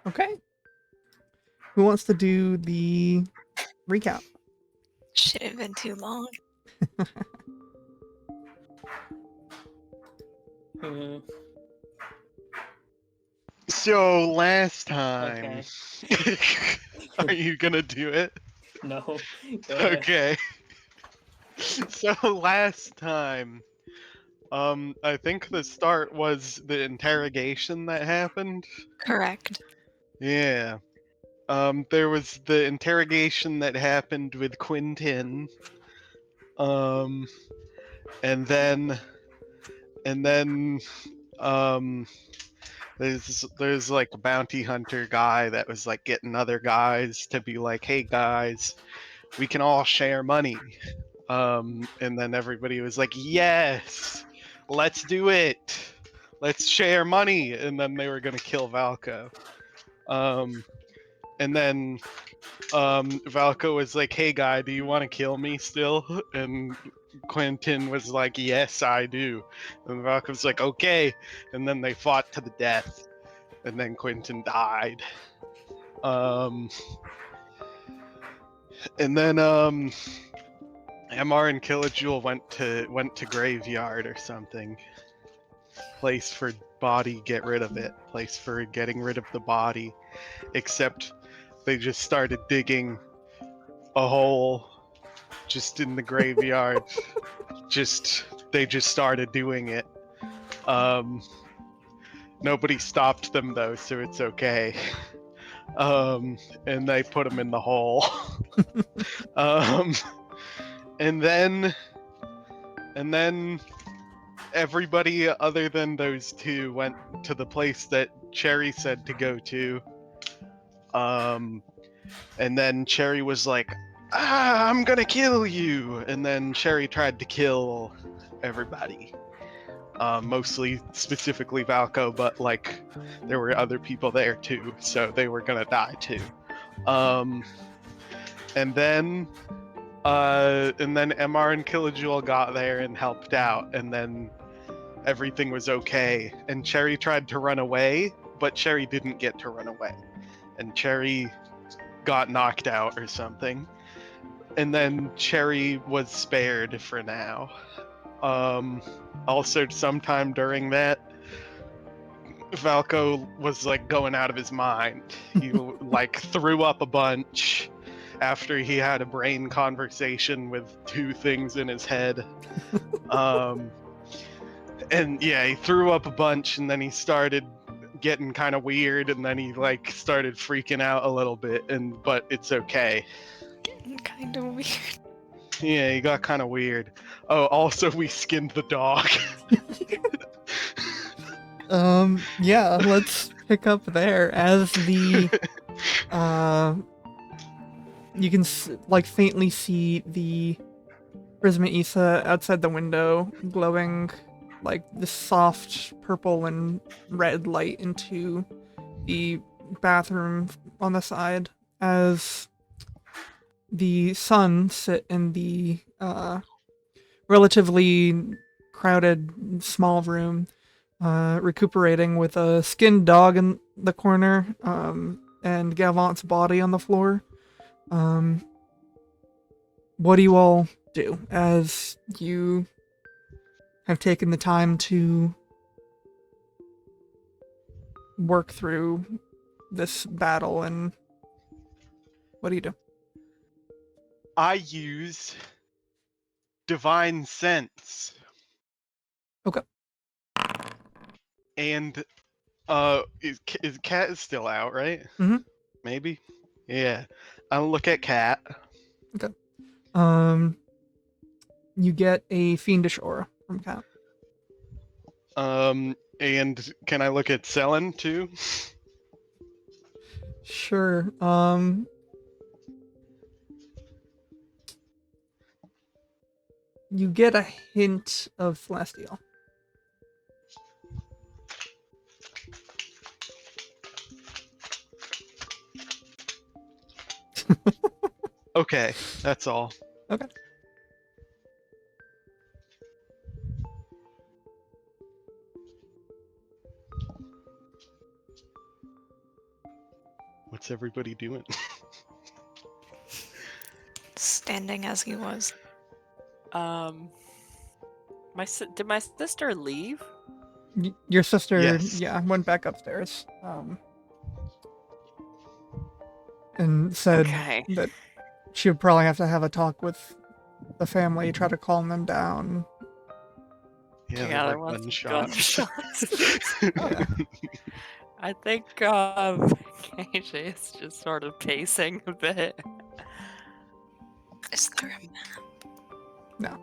Okay. Who wants to do the recap? Should have been too long. So last time, Okay. are you gonna do it? No. Go ahead. Okay. So last time, I think the start was the interrogation that happened. Correct. Yeah. There was the interrogation that happened with Quentin. Um, and then, and then, um, there's like a bounty hunter guy that was like getting other guys to be like, hey guys, we can all share money. And then everybody was like, yes, let's do it. Let's share money. And then they were gonna kill Valko. And then Valko was like, hey guy, do you want to kill me still? And Quentin was like, yes, I do. And Valko was like, okay. And then they fought to the death. And then Quentin died. And then MR and Kilojule went to graveyard or something. Place for body, get rid of it. Place for getting rid of the body. Except they just started digging a hole just in the graveyard. They just started doing it. Nobody stopped them though, so it's okay. And they put him in the hole. And then everybody other than those two went to the place that Cherry said to go to. And then Cherry was like, I'm gonna kill you. And then Cherry tried to kill everybody. Mostly specifically Valko, but like there were other people there too, so they were gonna die too. And then MR and Kilojule got there and helped out, and then everything was okay. And Cherry tried to run away, but Cherry didn't get to run away. And Cherry got knocked out or something. And then Cherry was spared for now. Also, sometime during that, Valko was like going out of his mind. He like threw up a bunch after he had a brain conversation with two things in his head. And yeah, he threw up a bunch, and then he started getting kind of weird, and then he like started freaking out a little bit, but it's okay. Getting kind of weird. Yeah, he got kind of weird. Oh, also we skinned the dog. Yeah, let's pick up there as the you can like faintly see the Prisma Issa outside the window glowing like this soft purple and red light into the bathroom on the side as the sun sit in the relatively crowded small room, recuperating with a skinned dog in the corner, and Gavant's body on the floor. What do you all do as you have taken the time to work through this battle, and what do you do? I use divine sense. Okay. And is Cat is still out, right? Mhm. Maybe. Yeah. I'll look at Cat. Okay. You get a fiendish aura from Cat. And can I look at Selen too? Sure. You get a hint of celestial. Okay, that's all. Okay. What's everybody doing? Standing as he was. Did my sister leave? Your sister, Yes. yeah, went back upstairs. And said Okay. that she would probably have to have a talk with the family, try to calm them down. Yeah, Yeah, there there were was gunshots. Yeah. I think KJ is just sort of pacing a bit. Is there a map? No.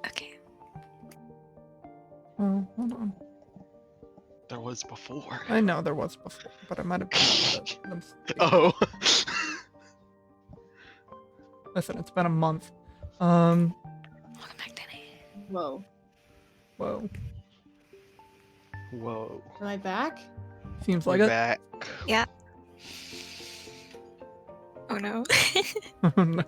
Okay. Oh, hold on. There was before. I know there was before, but I might have been them. Oh. Listen, it's been a month. Welcome back, Danny. Whoa. Whoa. Whoa. Am I back? Seems like We're it. back. Oh no. Oh, no.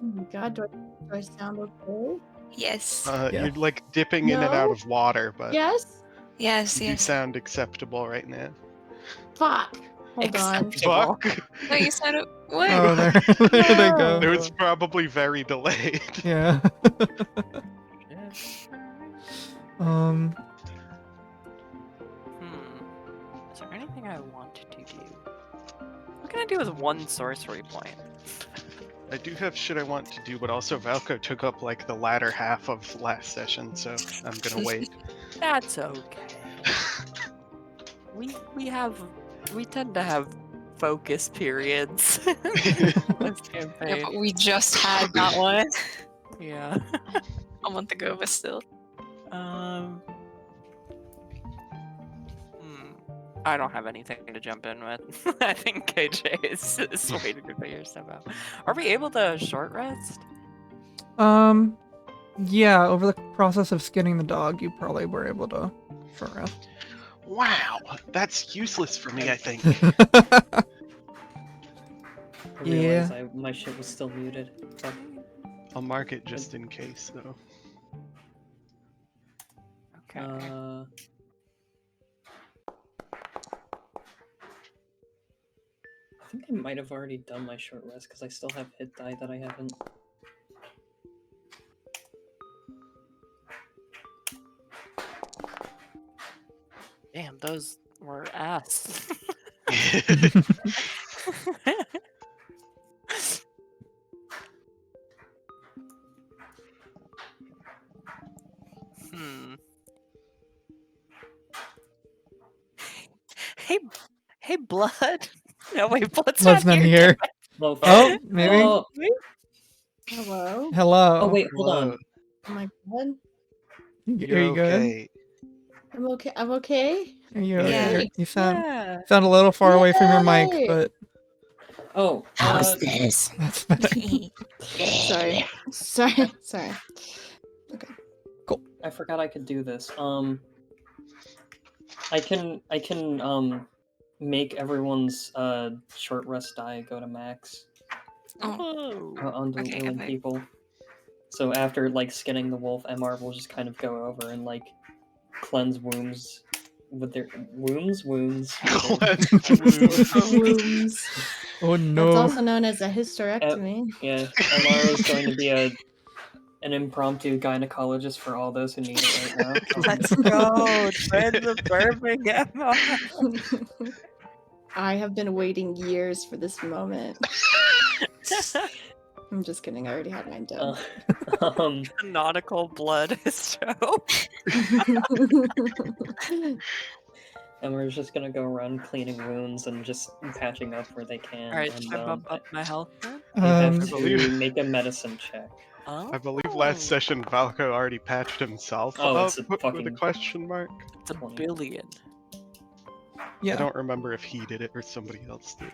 Oh my god, do I sound okay? Yes. Yeah. You're like dipping in and out No? of water, but Yes? Yes, you yes. sound acceptable right now. Fuck. Hold on. Fuck. No, you said it. What? Oh, there, there they go. It was probably very delayed. Yeah. Hmm. Is there anything I want to do? What can I do with one sorcery point? I do have shit I want to do, but also Valko took up like the latter half of last session, so I'm gonna wait. That's okay. We tend to have focus periods. This Yeah, campaign. but we just had that one Yeah. a month ago, but still. I don't have anything to jump in with. I think KJ is waiting to figure stuff out. Are we able to short rest? Yeah, over the process of skinning the dog, you probably were able to short rest. Wow, that's useless for me, I think. I Yeah. realized my shit was still muted. Fuck. I'll mark it just in case, though. Okay. I think I might have already done my short rest because I still have hit die that I haven't. Damn, those were ass. Hmm. Hey, blood. No, wait, blood's Blood's not not here. here. Well, Oh, maybe. Oh, Hello? Hello. oh wait, hold Hello. on. Am I good? Are you good? Okay. I'm okay. I'm okay. Are you? Yeah. You sound Yeah. sound a little far away from your mic, Yay! but Oh, this? that's better. Sorry. Sorry. I forgot I could do this. I can make everyone's short rest die go to max Oh. on the Okay, willing okay. people. So after like skinning the wolf, MR will just kind of go over and like cleanse wounds with their wounds. Wounds. Oh That's no. also known as a hysterectomy. Yeah, MR is going to be an impromptu gynecologist for all those who need it right now. Let's go. Trend the perfect MR. I have been waiting years for this moment. I'm just kidding. I already had mine done. Nautical blood is so. And we're just gonna go around cleaning wounds and just patching up where they can. Alright, and, should I bump up my health then? you have Um, to believe- make a medicine check. Oh, I believe last session Valko already patched himself Oh, up it's a with a fucking- question mark. it's a 20. billion. I Yeah. don't remember if he did it or somebody else did.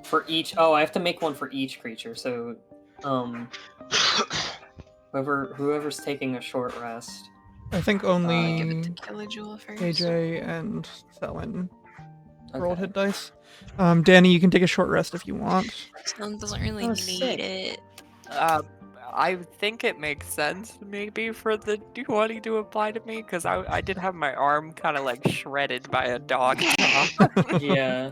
For each, oh, I have to make one for each creature. So, whoever's taking a short rest. I think Give it only to Kilojewel first. AJ and Selin rolled Okay. hit dice. Danny, you can take a short rest if you want. Someone doesn't really Oh, need sick. it. I think it makes sense maybe for the 20 to apply to me because I did have my arm kind of like shredded by a dog. Yeah.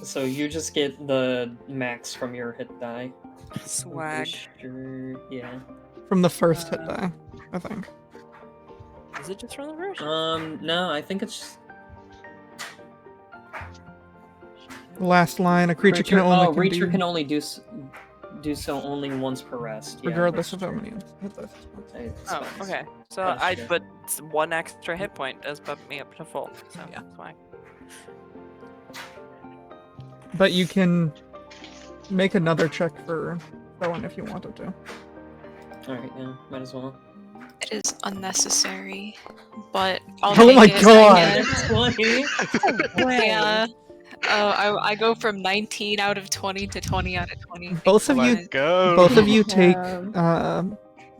So you just get the max from your hit die. I'm Swag. pretty sure, yeah. From the first hit die, I think. Is it just from the first? No, I think it's Last line, a creature can only creature be, can only do so only once per rest. Yeah, regardless that's of how true. many hit dice. Oh, okay. So That's I, true. but one extra hit point does bump me up to full. So Yeah. swag. But you can make another check for Rowan if you wanted to. Alright, yeah, might as well. It is unnecessary, but I'll Oh take my it, God. I guess. 20. Yeah. I go from 19 out of 20 to 20 out of 20. Both of you, Let's go. both of you take Um,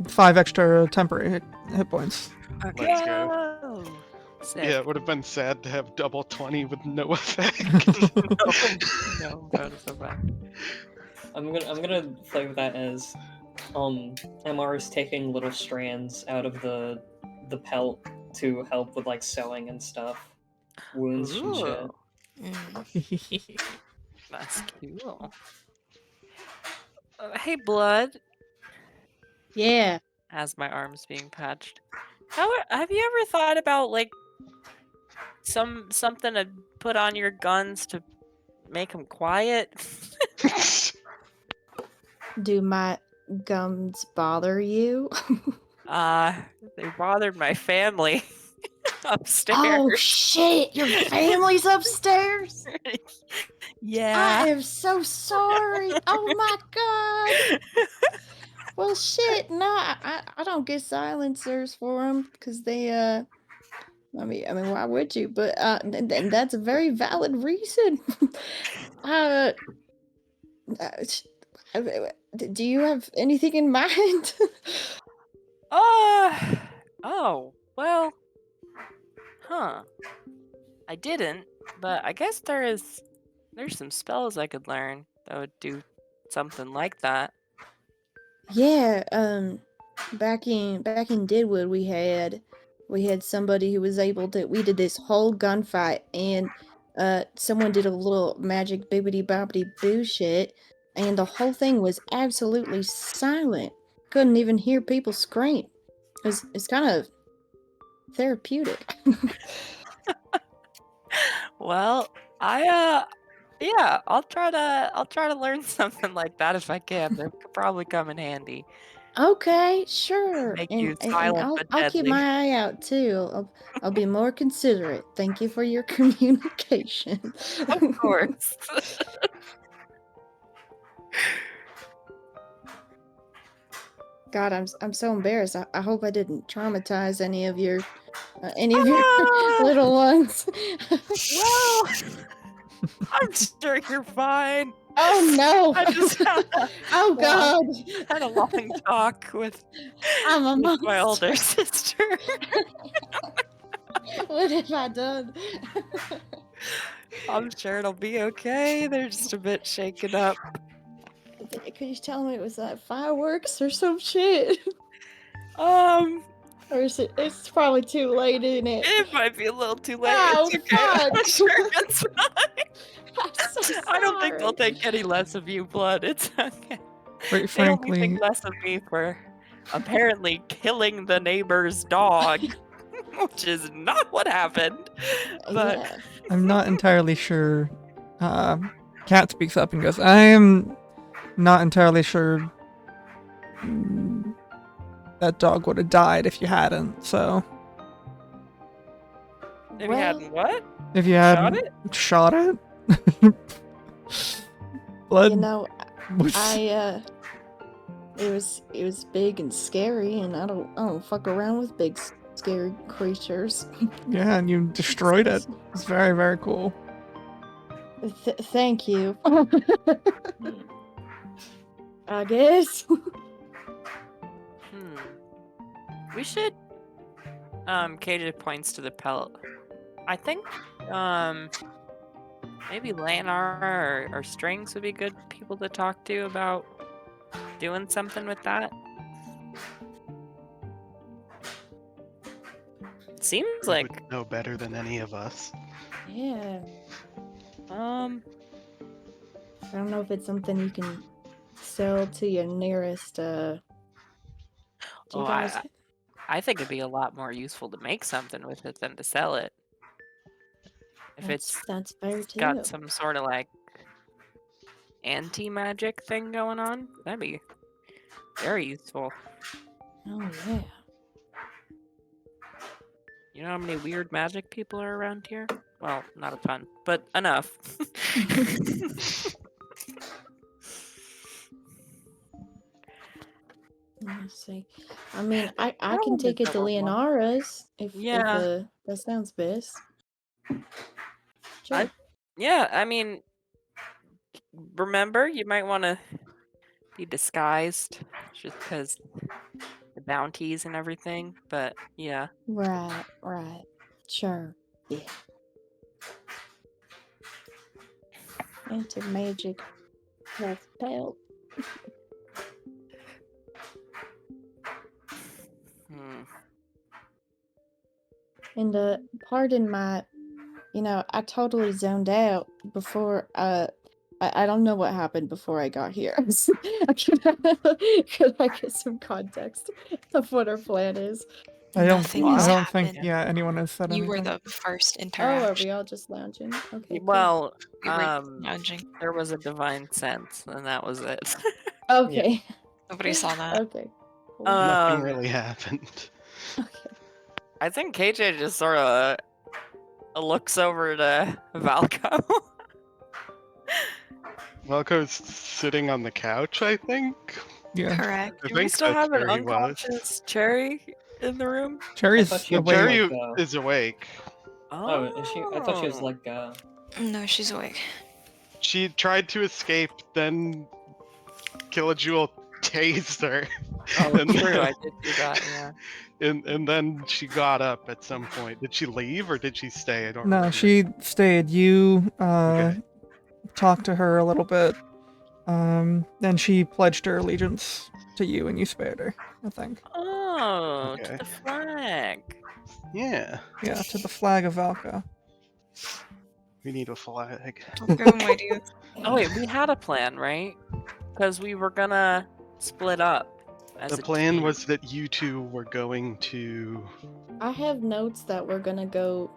5 extra temporary hit points. Okay. Let's go. Whoa! Sick. Yeah, it would have been sad to have double 20 with no effect. No, that is so bad. I'm gonna play with that as MR is taking little strands out of the pelt to help with like sewing and stuff. Wounds and shit. Ooh, Mm. that's cool. Hey, Blood. yeah. As my arm's being patched. Have you ever thought about like something to put on your guns to make them quiet? Do my gums bother you? They bothered my family upstairs. Oh shit! Your family's upstairs. Yeah. I am so sorry. Oh my god. Well, shit. Nah, I don't get silencers for them because they I mean, why would you? But and that's a very valid reason. uh, do you have anything in mind? Oh, well. Huh. I didn't, but I guess there's some spells I could learn that would do something like that. Yeah, back in Deadwood we had somebody who was able to, we did this whole gunfight and someone did a little magic bibbity bobbity boo shit and the whole thing was absolutely silent. Couldn't even hear people scream. It's kind of therapeutic. Well, yeah, I'll try to learn something like that if I can. That could probably come in handy. Okay, sure. Make And, you and silent but I'll keep deadly. my eye out too. I'll be more considerate. Thank you for your communication. Of course. God, I'm so embarrassed. I hope I didn't traumatize any of your Ah! little ones. Well, I'm sure you're fine. Oh no! I just Oh God! had a long talk with I'm a my monster. older sister. What have I done? I'm sure it'll be okay. They're just a bit shaken up. Could you tell me it was like fireworks or some shit? Or is it? It's probably too late, isn't it? It might be a little too late. Oh, It's okay. I'm fuck. sure it's fine. I'm so sorry. I don't think they'll think any less of you, Blood. It's okay. Quite They only frankly, think less of me for apparently killing the neighbor's dog, which is not what happened. But Yeah. I'm not entirely sure. Cat speaks up and goes, I am not entirely sure that dog would have died if you hadn't, so. if you Well, hadn't what? If you Shot hadn't it? shot it? Blood You know, was it was big and scary, and I don't fuck around with big scary creatures. yeah, and you destroyed it. It's very, very cool. Thank you. I guess. We should. KJ points to the pelt. I think, maybe Lanar or Strings would be good people to talk to about doing something with that. seems You like would know better than any of us. Yeah. um I don't know if it's something you can sell to your nearest. Do you oh guys? I think it'd be a lot more useful to make something with it than to sell it. If That's fair too. got some sort of like anti-magic thing going on, that'd be very useful. Oh yeah. You know how many weird magic people are around here? Well, not a ton, but enough. Let's see. I mean, I That can one take is it to overwhelming. Leonara's if Yeah. that sounds best. Sure. Yeah, I mean, remember, you might want to be disguised just because the bounties and everything, but yeah. Right. Sure. Yeah. Anti-magic wolf pelt. Hmm. And pardon my, I totally zoned out before. I don't know what happened before I got here. Could I get some context of what our plan is? I Nothing don't has think happened. anyone has said You anything. were the first Oh, interaction. are we all just lounging? Okay. Cool. Well, We were lounging. there was a divine sense, and that was it. Okay. Nobody saw that. Okay. Cool. Nothing Um, really happened. Okay. I think KJ just sort of looks over to Valko. Valko's sitting on the couch, I think. Yeah. Correct. I Do we think still that's have an where he was. unconscious Cherry in the room? Cherry's thought she The was awake. Cherry like, is awake. Oh, is she? I thought she was Oh. like, No, she's awake. She tried to escape, then Kilojewel tased her. Oh, And true. then- I did do that. Yeah. And then she got up at some point. Did she leave or did she stay? I don't No, remember. she stayed. You Okay. talked to her a little bit. Then she pledged her allegiance to you, and you spared her. I think. Oh, to Okay. the flag. Yeah. Yeah, to the flag of Valka. We need a flag. I'll give him ideas. Oh wait, we had a plan, right? Because we were gonna split up. As The a plan team. was that you two were going to. I have notes that we're gonna go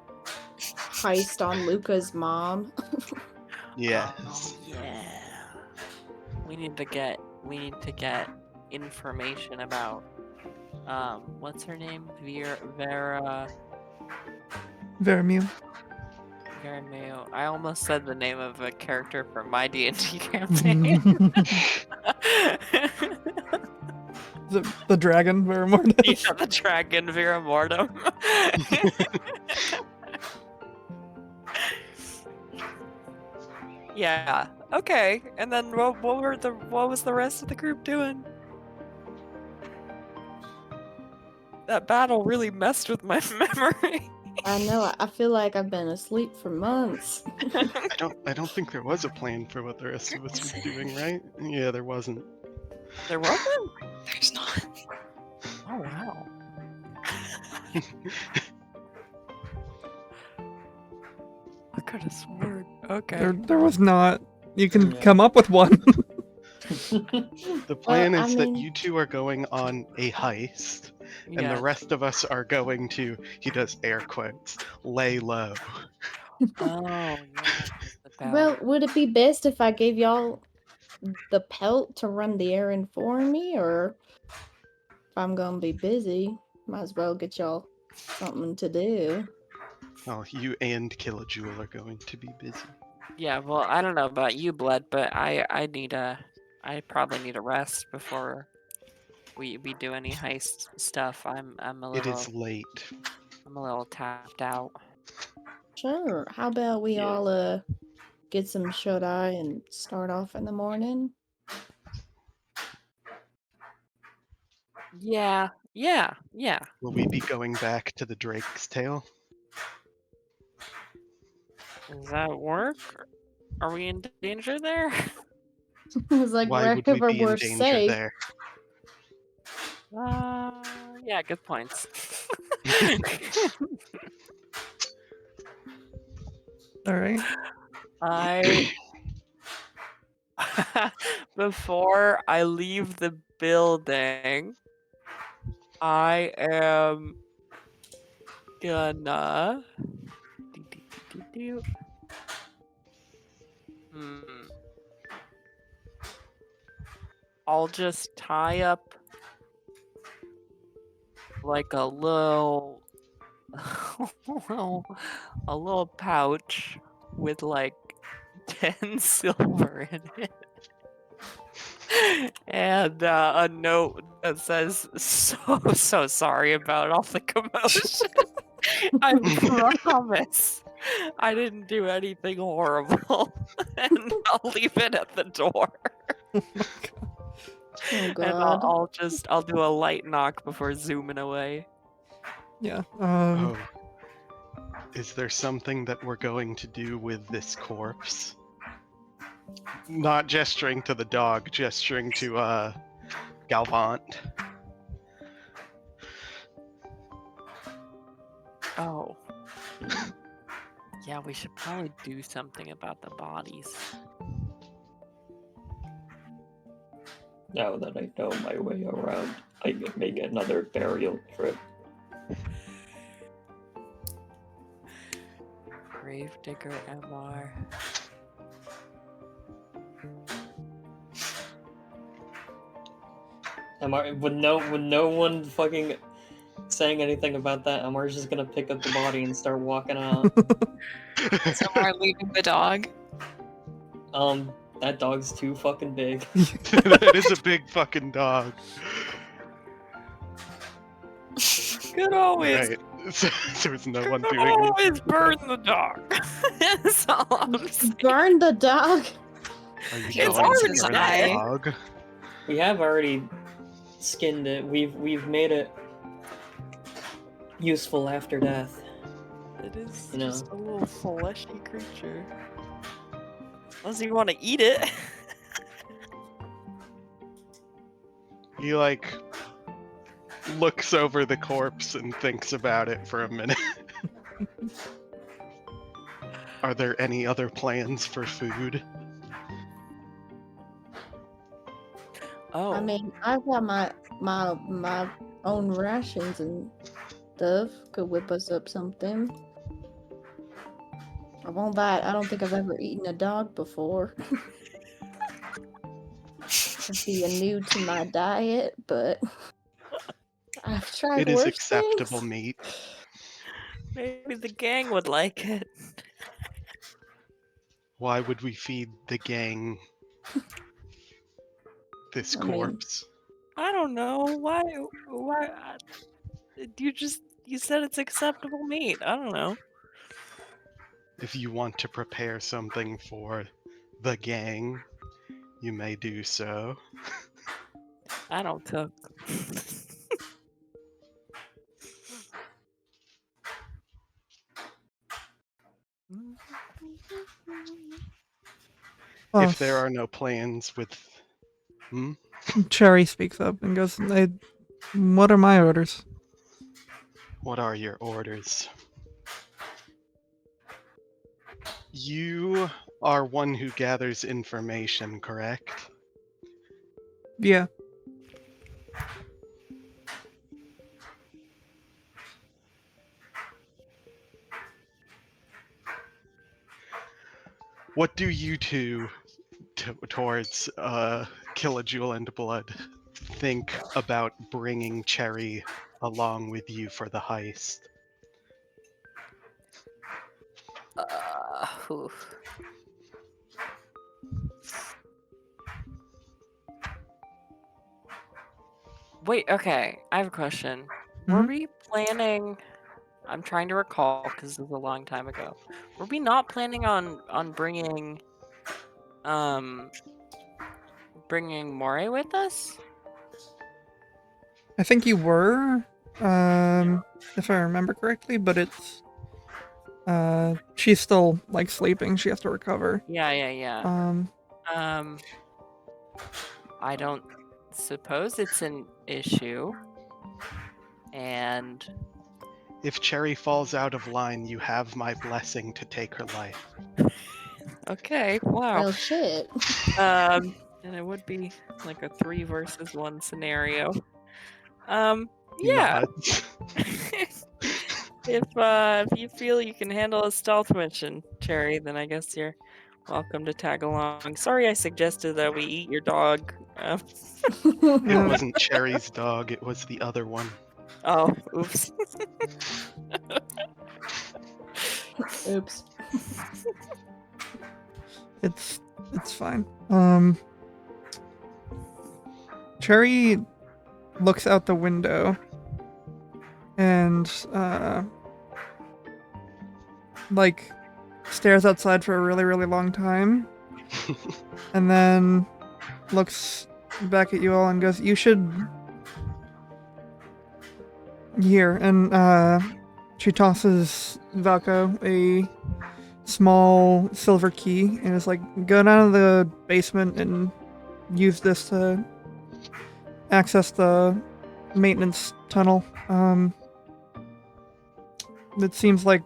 heist on Luca's mom. Yes. Oh, yeah. We need to get information about what's her name? Vera Vermew. Mayo. I almost said the name of a character from my D&D campaign. the dragon, Vermortis. Yeah, the dragon Vera Mortem. Yeah. Okay. And then what was the rest of the group doing? That battle really messed with my memory. I know. I feel like I've been asleep for months. I don't think there was a plan for what the rest of us were doing, right? Yeah, there wasn't. There wasn't? There's not. Oh wow. I could have sworn. Okay. There was not. You can Yeah. come up with one. The plan I is that mean- you two are going on a heist, and Yeah. the rest of us are going to, he does air quotes, lay low. Oh yeah. the bell. Well, would it be best if I gave y'all the pelt to run the errand for me, or if I'm gonna be busy, might as well get y'all something to do. Oh, you and Kilojewel are going to be busy. Yeah, well, I don't know about you, Blood, but I probably need a rest before we do any heist stuff. I'm a It little is late. tapped out. Sure. How about we Yeah. all get some shut eye and start off in the morning? Yeah. Will we be going back to the Drake's Tail? Does that work? Are we in danger there? It's like Why would we wherever be in we're danger safe. there? Yeah, good points. All right. I before I leave the building, I am gonna do. I'll just tie up like a little a little pouch with like 10 silver in it. And a note that says, so sorry about all the commotion. I promise I didn't do anything horrible. And I'll leave it at the door. Oh my god. Oh And god. I'll do a light knock before zooming away. Yeah. Oh. Is there something that we're going to do with this corpse? Not gesturing to the dog, gesturing to Galvant. Oh. Yeah, we should probably do something about the bodies. Now that I know my way around, I can make another burial trip. Gravedigger MR. With no one fucking saying anything about that, Amar's just gonna pick up the body and start walking out. So we're leaving the dog. That dog's too fucking big. That is a big fucking dog. Could always, Right. So, there's no one could doing it. always burn the dog. That's all I'm saying. Burn the dog. Are you It's going already to burn died. the dog? We have already skinned it. We've made it useful after death. It is You know. just a little fleshy creature. Unless you want to eat it. He like looks over the corpse and thinks about it for a minute. Are there any other plans for food? Oh. I mean, I've got my own rations and stuff. Could whip us up something. I won't lie, I don't think I've ever eaten a dog before. It'd be new to my diet, but I've tried It is worse acceptable things. meat. Maybe the gang would like it. Why would we feed the gang this I mean- corpse? I don't know. Why? You said it's acceptable meat. I don't know. If you want to prepare something for the gang, you may do so. I don't cook. Well, If there are no plans with... Cherry speaks up and goes, "What are my orders?" What are your orders? You are one who gathers information, correct? Yeah. What do you two towards Kill a Jewel and Blood think about bringing Cherry along with you for the heist? Oof. Wait, okay. I have a question. Were Mhm. we planning? I'm trying to recall because this was a long time ago. Were we not planning on bringing Moray with us? I think you were, if I remember correctly, but it's, she's still, like, sleeping. She has to recover. Yeah. I don't suppose it's an issue. And If Cherry falls out of line, you have my blessing to take her life. Okay, wow. Well, shit. And it would be like a 3 versus 1 scenario. Yeah. Nods. If you feel you can handle a stealth mission, Cherry, then I guess you're welcome to tag along. Sorry I suggested that we eat your dog. It wasn't Cherry's dog, it was the other one. Oh, oops. Oops. It's fine. Cherry looks out the window and like stares outside for a really, really long time. And then looks back at you all and goes, "You should..." Here, and she tosses Valko a small silver key and is like, "Go down to the basement and use this to access the maintenance tunnel. It seems like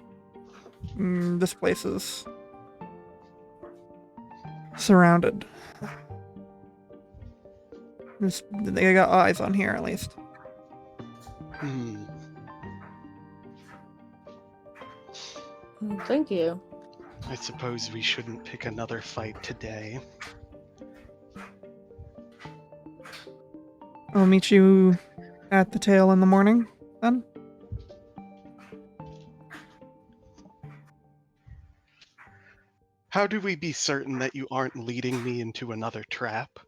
this place is surrounded. They got eyes on here, at least." Thank you. I suppose we shouldn't pick another fight today. I'll meet you at the tail in the morning, then. How do we be certain that you aren't leading me into another trap?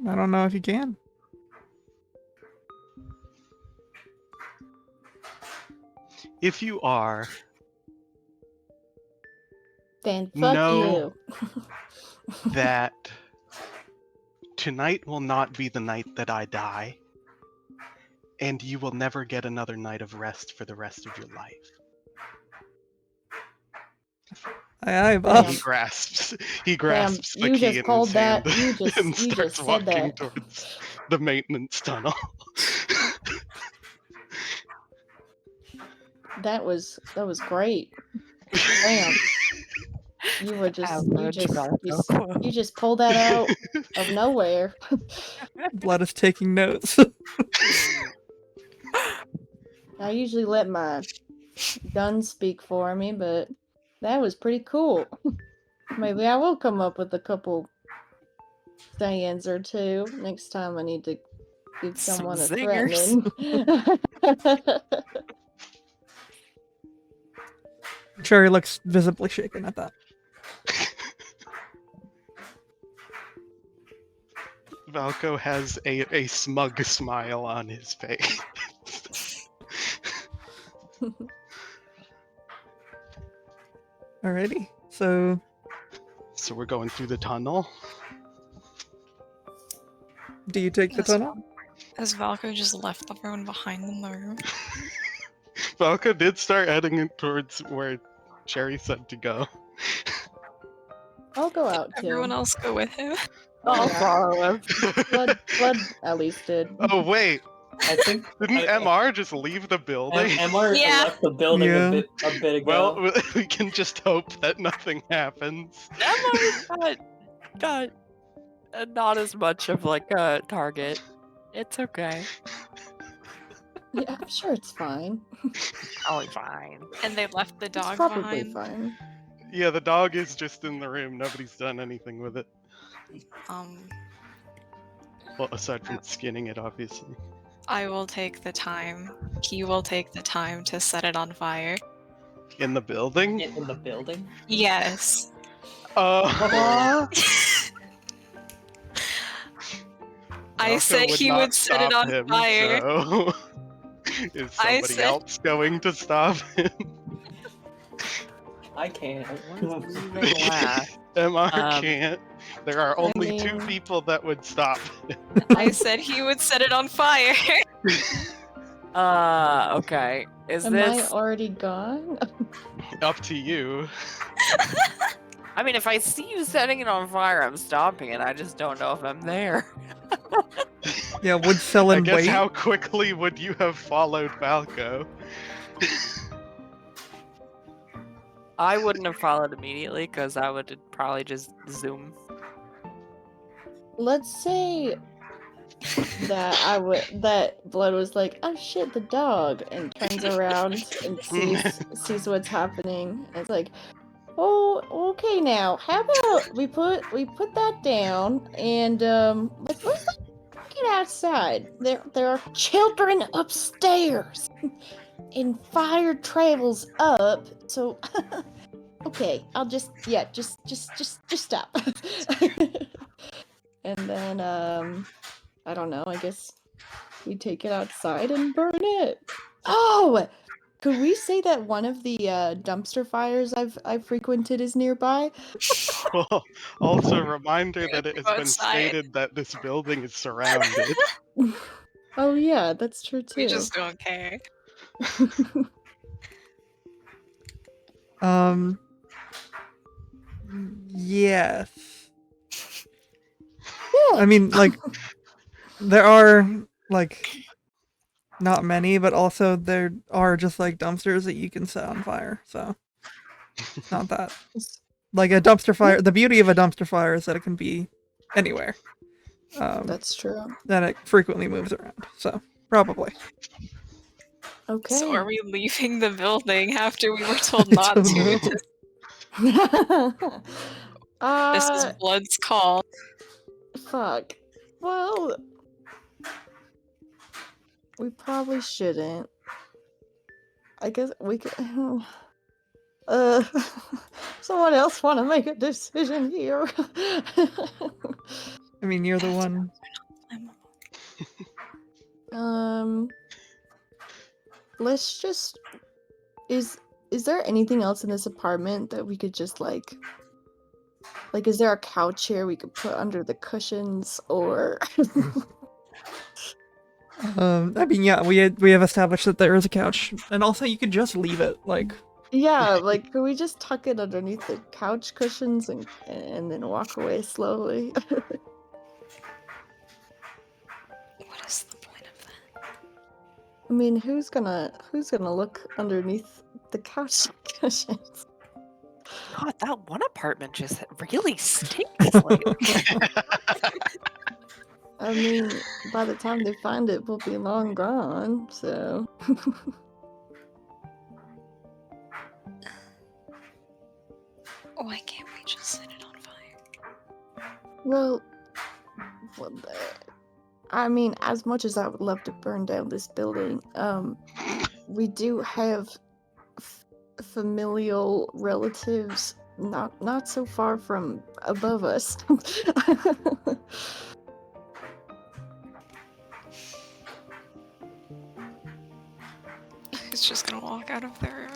I don't know if you can. If you are, Then fuck No. you. that tonight will not be the night that I die, and you will never get another night of rest for the rest of your life. Aye, And boss. he grasps the you key just in pulled his that- hand you just- and you starts just said walking that. towards the maintenance tunnel. That was great. Damn. You were just Average Valko. you just pulled that out of nowhere. Blood is taking notes. I usually let my gun speak for me, but that was pretty cool. Maybe I will come up with a couple sayings or two next time I need to give Some someone a zingers. threatening. Cherry looks visibly shaken at that. Valko has a smug smile on his face. Alrighty, so So we're going through the tunnel. do you take the Yes. tunnel? Has Valko just left everyone behind in the room? Valko did start heading in towards where Cherry said to go. I'll go out too. Everyone else go with him. I'll Yeah. follow him. Blood at least did. Oh wait, I think didn't MR just leave the building? MR Yeah. left the building Yeah. a bit ago. Well, we can just hope that nothing happens. Emma's got not as much of like a target. It's okay. Yeah, I'm sure it's fine. Probably fine. And they left the It's dog probably behind. fine. Yeah, the dog is just in the room. Nobody's done anything with it. Well, aside from skinning it, obviously. I will take the time. He will take the time to set it on fire. In the building? in the building. Yes. Oh. I Valko said he not would set it stop on him, fire. So... Is I somebody said- else going to stop him? I can't. One's leaving last. MR can't. There are only two mean- people that would stop him. I said he would set it on fire. Okay. Is Am I this? already gone? Up to you. I mean, if I see you setting it on fire, I'm stopping it. I just don't know if I'm there. Yeah, would sell I and guess wait. how quickly would you have followed Falco? I wouldn't have followed immediately because I would probably just zoom. Let's say that Blood was like, "Oh shit, the dog," and turns around and sees what's happening. And it's like, "Oh, okay now. How about we put that down and let's get outside. There are children upstairs, and fire travels up. So okay, I'll just stop." And then I don't know. I guess we take it outside and burn it. Oh, could we say that one of the dumpster fires I've frequented is nearby? Well, also a reminder Yeah, that it go has been outside. stated that this building is surrounded. Oh yeah, that's true too. We just don't care. Yes. Yeah. I mean, like, there are, like, not many, but also there are just, like, dumpsters that you can set on fire, so it's not that. Like, a dumpster fire, the beauty of a dumpster fire is that it can be anywhere. That's true. That it frequently moves around, so probably. Okay. So are we leaving the building after we were told I not don't to? know. This is Blood's call. Fuck. Well, we probably shouldn't. I guess we could. Someone else want to make a decision here? I mean, you're the one. Let's just. Is there anything else in this apartment that we could just like, is there a couch here we could put under the cushions, or I mean, yeah, we have established that there is a couch, and also you could just leave it, like. yeah, like could we just tuck it underneath the couch cushions and then walk away slowly? What is the point of that? I mean, who's gonna look underneath the couch cushions? God, that one apartment just really stinks lately. I mean, by the time they find it, we'll be long gone. So. Why can't we just set it on fire? Well, I mean, as much as I would love to burn down this building, we do have familial relatives not so far from above us. He's just gonna walk out of there.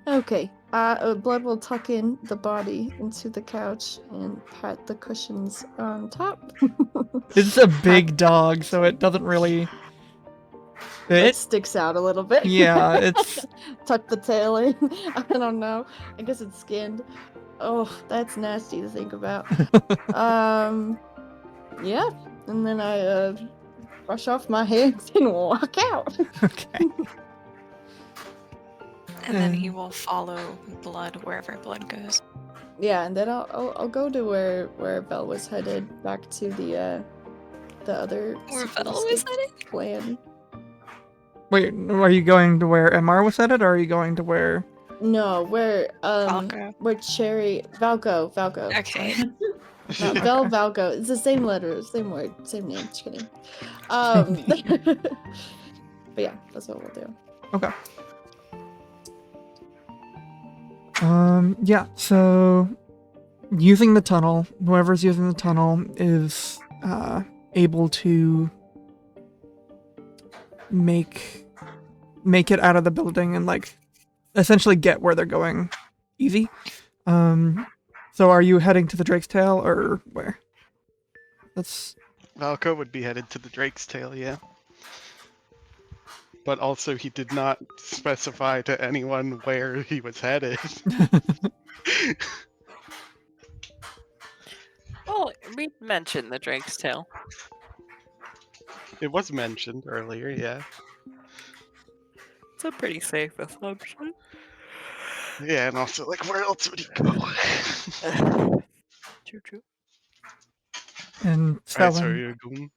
Okay. Blood will tuck in the body into the couch and pat the cushions on top. It's a big dog, so it doesn't really It fit. sticks out a little bit. Yeah, it's Tuck the tail in. I don't know. I guess it's skinned. Oh, that's nasty to think about. Yeah. And then I brush off my hands and walk out. okay. And then he will follow Blood wherever Blood goes. Yeah, and then I'll go to where Vel was headed, back to the other Where Vel was sadistic headed? plan. Wait, are you going to where MR was headed, or are you going to where? No, where Valko. where Valko. Okay. Not Vel, Valko. It's the same letter, same word, same name. Just kidding. But yeah, that's what we'll do. Okay. Yeah, so using the tunnel, whoever's using the tunnel is able to make it out of the building and like essentially get where they're going easy. So are you heading to the Drake's Tail or where? That's Valko would be headed to the Drake's Tail, yeah. But also he did not specify to anyone where he was headed. Well, we mentioned the Drake's Tail. It was mentioned earlier, yeah. It's a pretty safe assumption. Yeah, and also, like, where else would he go? True, true. And Alright, so Selen, you're going.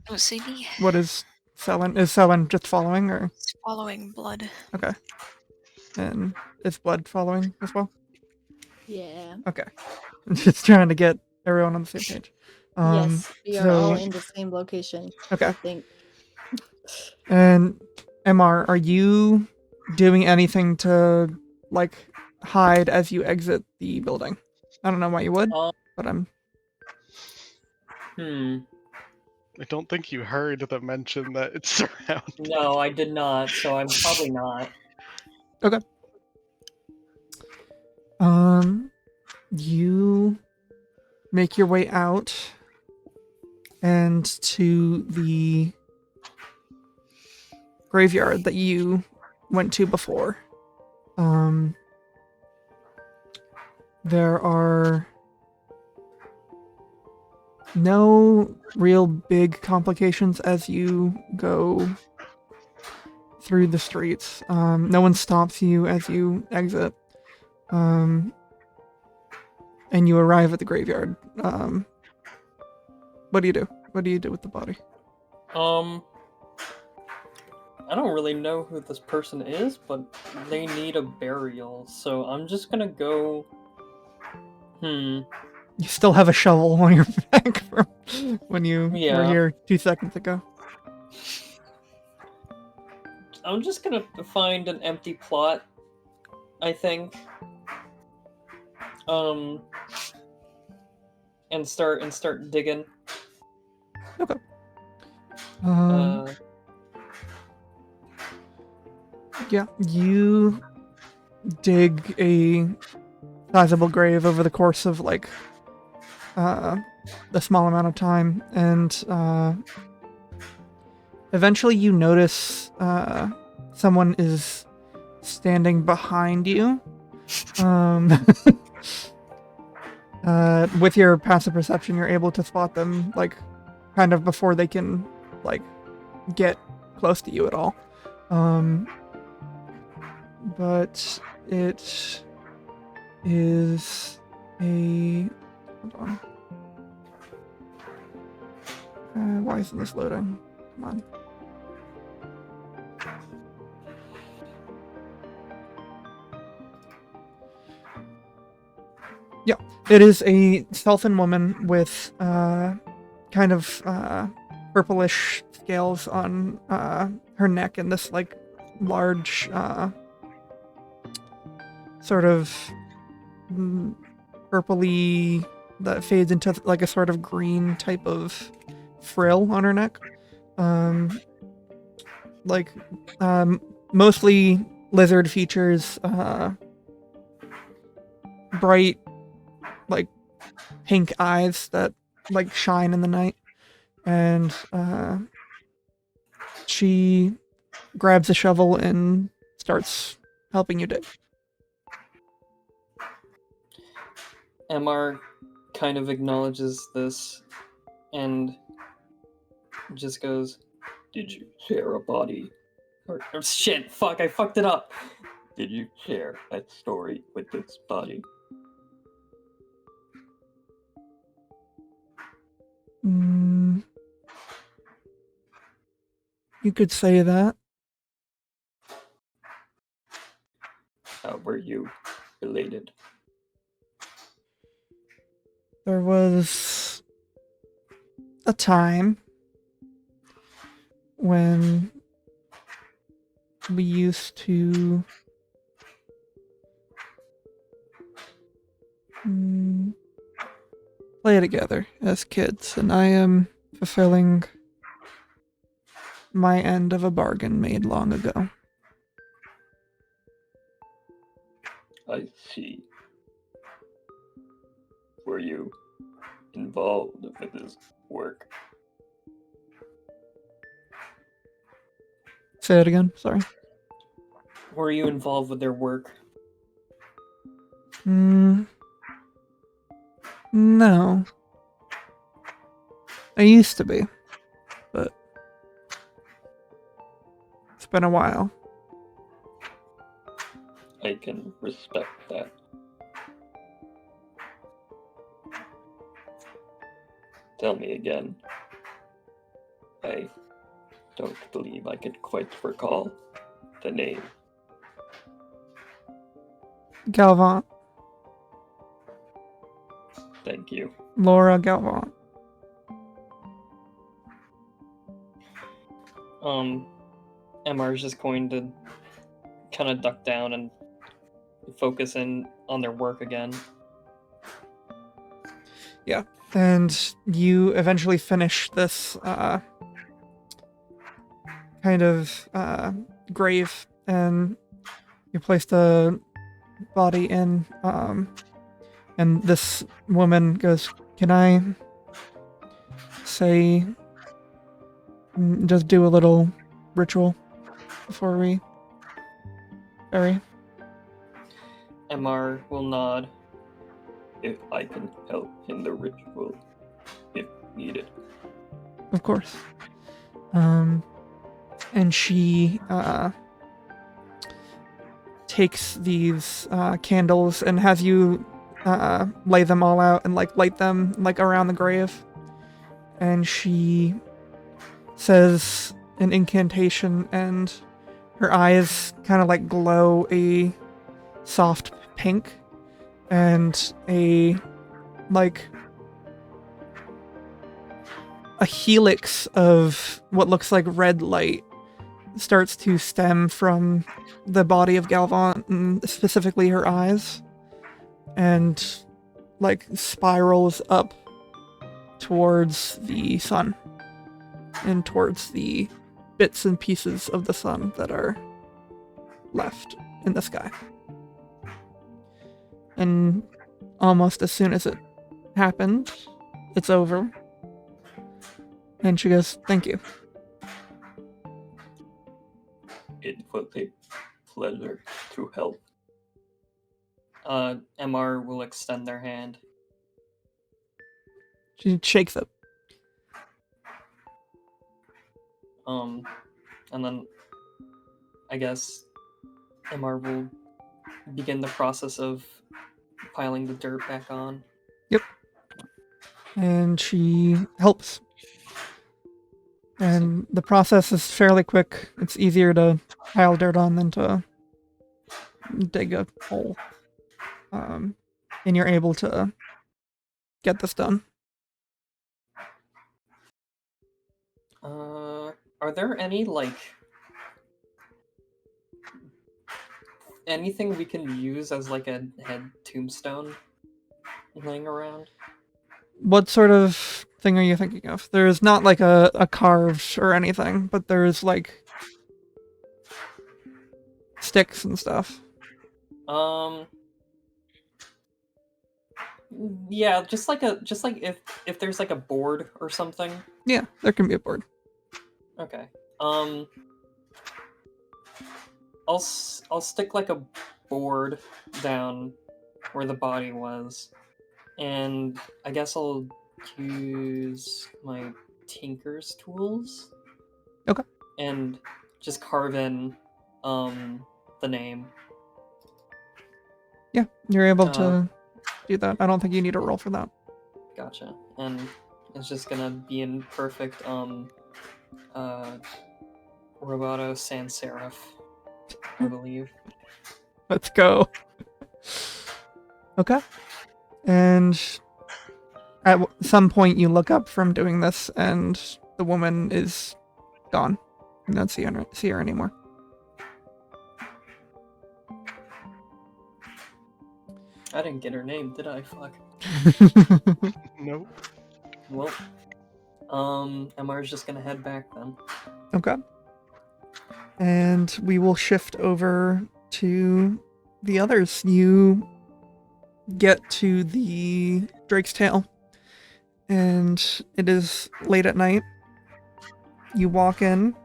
Oh, see me? what is Selen? Is Selen just following, or It's following blood. okay? And is Blood following as well? Yeah. Okay. I'm just trying to get everyone on the same page. Yes, we are all So in the same location. okay. I think. And MR, are you doing anything to like hide as you exit the building? I don't know why you would, but I'm I don't think you heard the mention that it's surrounded. No, I did not, so I'm probably not. okay. You make your way out and to the graveyard that you went to before. There are no real big complications as you go through the streets. No one stops you as you exit. And you arrive at the graveyard. What do you do? What do you do with the body? I don't really know who this person is, but they need a burial, so I'm just gonna go. You still have a shovel on your back from when you were Yeah. here 2 seconds ago. I'm just gonna find an empty plot, I think. And start digging. Okay. Yeah, you dig a sizable grave over the course of like a small amount of time, and eventually you notice someone is standing behind you. With your passive perception, you're able to spot them like kind of before they can like get close to you at all. But it is a... Hold on. Why isn't this loading? Come on. Yeah, it is a Selthan woman with kind of purplish scales on her neck and this like large sort of purpley that fades into like a sort of green type of frill on her neck. Mostly lizard features, bright like pink eyes that like shine in the night, and she grabs a shovel and starts helping you dig. MR kind of acknowledges this and just goes, "Did you share a body? Or shit, fuck, I fucked it up. Did you share a story with this body?" You could say that. How were you related? There was a time when we used to play together as kids, and I am fulfilling my end of a bargain made long ago. I see. Were you involved with his work? Say it again, sorry. Were you involved with their work? No. I used to be, but it's been a while. I can respect that. Tell me again. I don't believe I could quite recall the name. Galvant. Thank you. Laura Galvant. MR is just going to kind of duck down and focus in on their work again. And you eventually finish this kind of grave, and you place the body in, and this woman goes, "Can I say, just do a little ritual before we bury?" MR will nod. If I can help in the ritual, if needed. Of course. And she takes these candles and has you lay them all out and like light them like around the grave. And she says an incantation, and her eyes kind of like glow a soft pink, and a helix of what looks like red light starts to stem from the body of Galvant, and specifically her eyes, and like spirals up towards the sun and towards the bits and pieces of the sun that are left in the sky. And almost as soon as it happened, it's over. And she goes, "Thank you." It was a pleasure to help. MR will extend their hand. She shakes it. And then I guess MR will begin the process of piling the dirt back on. Yep. And she helps. And the process is fairly quick. It's easier to pile dirt on than to dig a hole. And you're able to get this done. Are there any, anything we can use as, a head tombstone laying around? What sort of thing are you thinking of? There's not like a carved or anything, but there's like sticks and stuff. Yeah, just like if there's like a board or something. Yeah, there can be a board. Okay. I'll stick like a board down where the body was, and I guess I'll use my tinker's tools. Okay. And just carve in the name. Yeah, you're able to do that. I don't think you need a roll for that. Gotcha. And it's just gonna be in perfect Roboto sans serif, I believe. Let's go. Okay. And at some point you look up from doing this, and the woman is gone. You don't see her anymore. I didn't get her name, did I? Fuck. Nope. Well, MR's just gonna head back then. Okay. And we will shift over to the others. You get to the Drake's Tail, and it is late at night. You walk in,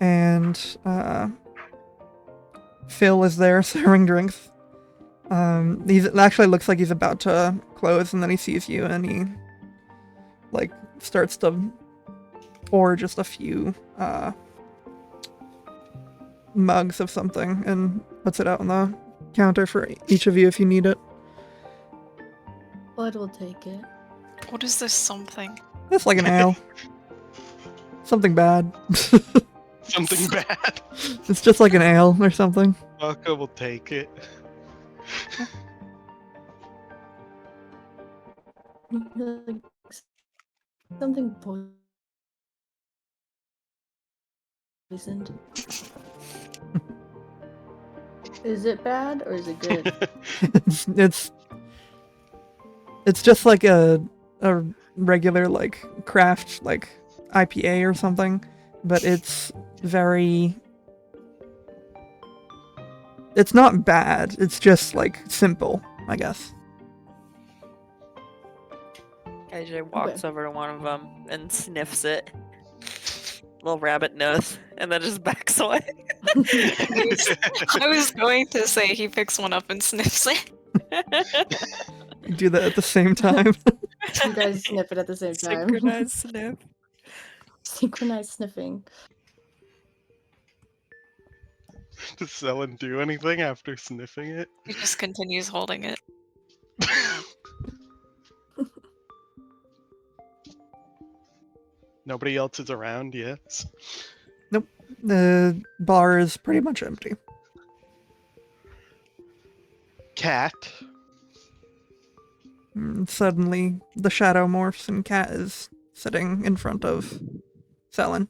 and Phil is there serving drinks. It actually looks like he's about to close, and then he sees you, and he like starts to pour just a few mugs of something and puts it out on the counter for each of you if you need it. Bud will take it. What is this something? It's like an ale. Something bad. Something bad. It's just like an ale or something. Aka will take it. Like, something poisoned. Is it bad or is it good? it's just like a regular like craft like IPA or something, but it's not bad. It's just like simple, I guess. AJ walks over to one of them and sniffs it. Little rabbit nose, and then just backs away. I was going to say he picks one up and sniffs it. You do that at the same time. You guys sniff it at the same time. Synchronized sniff. Synchronized sniffing. Does Selen do anything after sniffing it? He just continues holding it. Nobody else is around, yes? Nope. The bar is pretty much empty. Cat. Suddenly, the shadow morphs and Cat is sitting in front of Selen.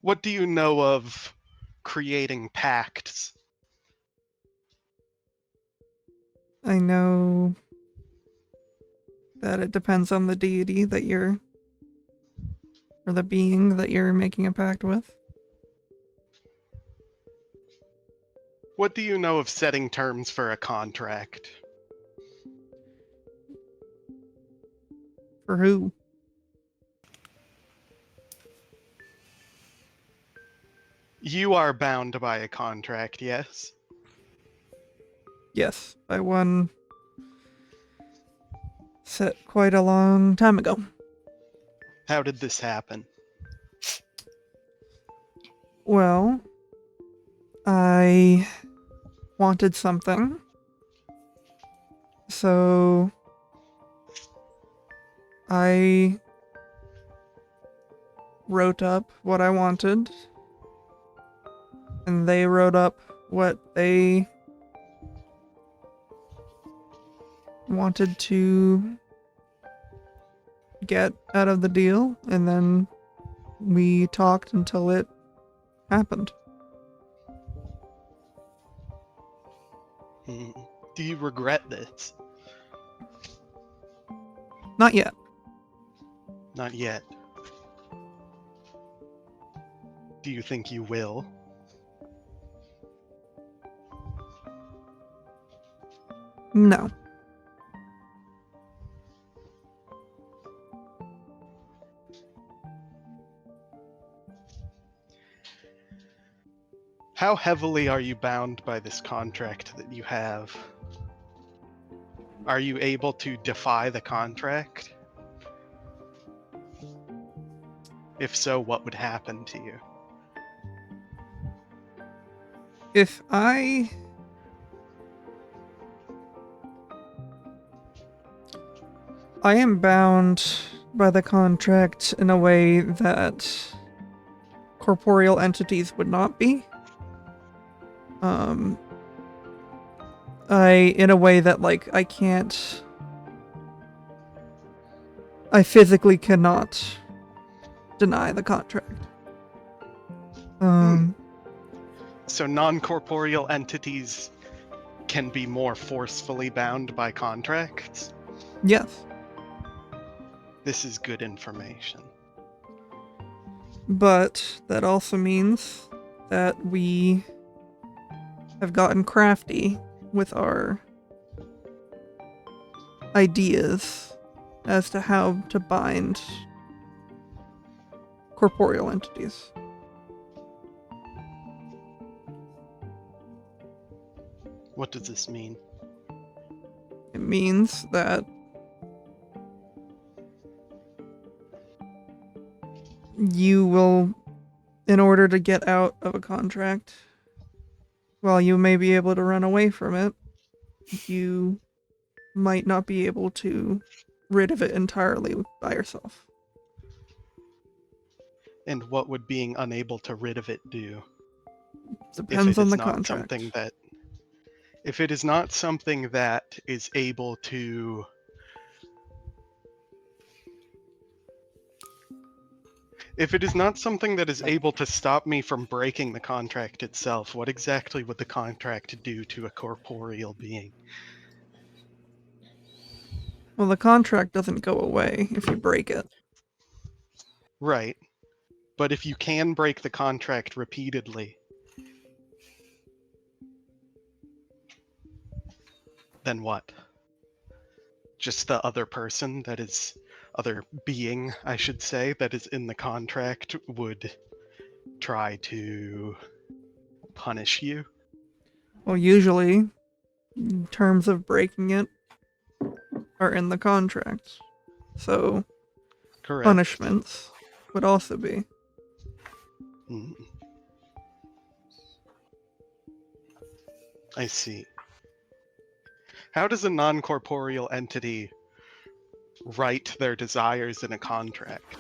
What do you know of creating pacts? I know that it depends on the deity that you're, or the being that you're making a pact with. What do you know of setting terms for a contract? For who? You are bound by a contract, yes? Yes, by one set quite a long time ago. How did this happen? Well, I wanted something. So I wrote up what I wanted. And they wrote up what they wanted to get out of the deal, and then we talked until it happened. Do you regret this? Not yet. Not yet. Do you think you will? No. How heavily are you bound by this contract that you have? Are you able to defy the contract? If so, what would happen to you? If I am bound by the contract in a way that corporeal entities would not be. In a way that, like, I physically cannot deny the contract. So non-corporeal entities can be more forcefully bound by contracts? Yes. This is good information. But that also means that we have gotten crafty with our ideas as to how to bind corporeal entities. What does this mean? It means that you will, in order to get out of a contract, while you may be able to run away from it, you might not be able to rid of it entirely by yourself. And what would being unable to rid of it do? Depends on the If it is not something that is able to stop me from breaking the contract itself, what exactly would the contract do to a corporeal being? Well, the contract doesn't go away if you break it. Right. But if you can break the contract repeatedly, then what? Just the other person other being, I should say, that is in the contract would try to punish you? Well, usually, terms of breaking it are in the contract. So, Correct. punishments would also be. Mm. I see. How does a non-corporeal entity write their desires in a contract?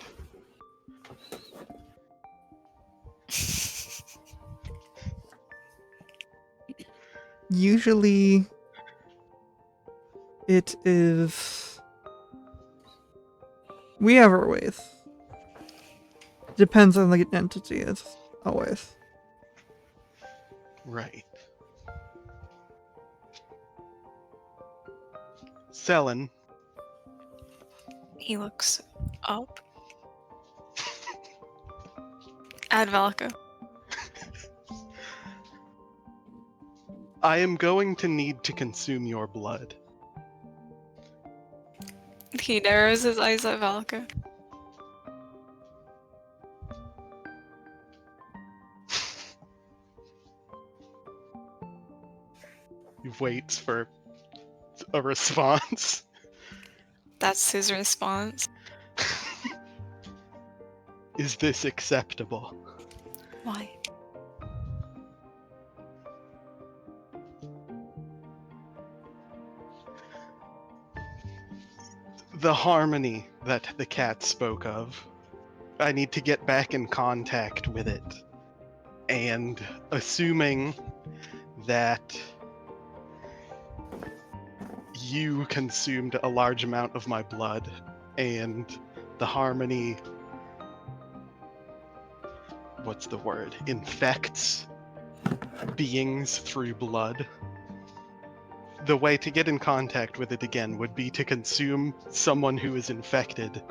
Usually, it is. We have our ways. Depends on the entity, as always. Right. Selin, He looks up at Valka. I am going to need to consume your blood. He narrows his eyes at Valka. He waits for a response. That's his response. Is this acceptable? Why? The harmony that the cat spoke of. I need to get back in contact with it. And assuming that you consumed a large amount of my blood and the harmony, what's the word, infects beings through blood, the way to get in contact with it again would be to consume someone who is infected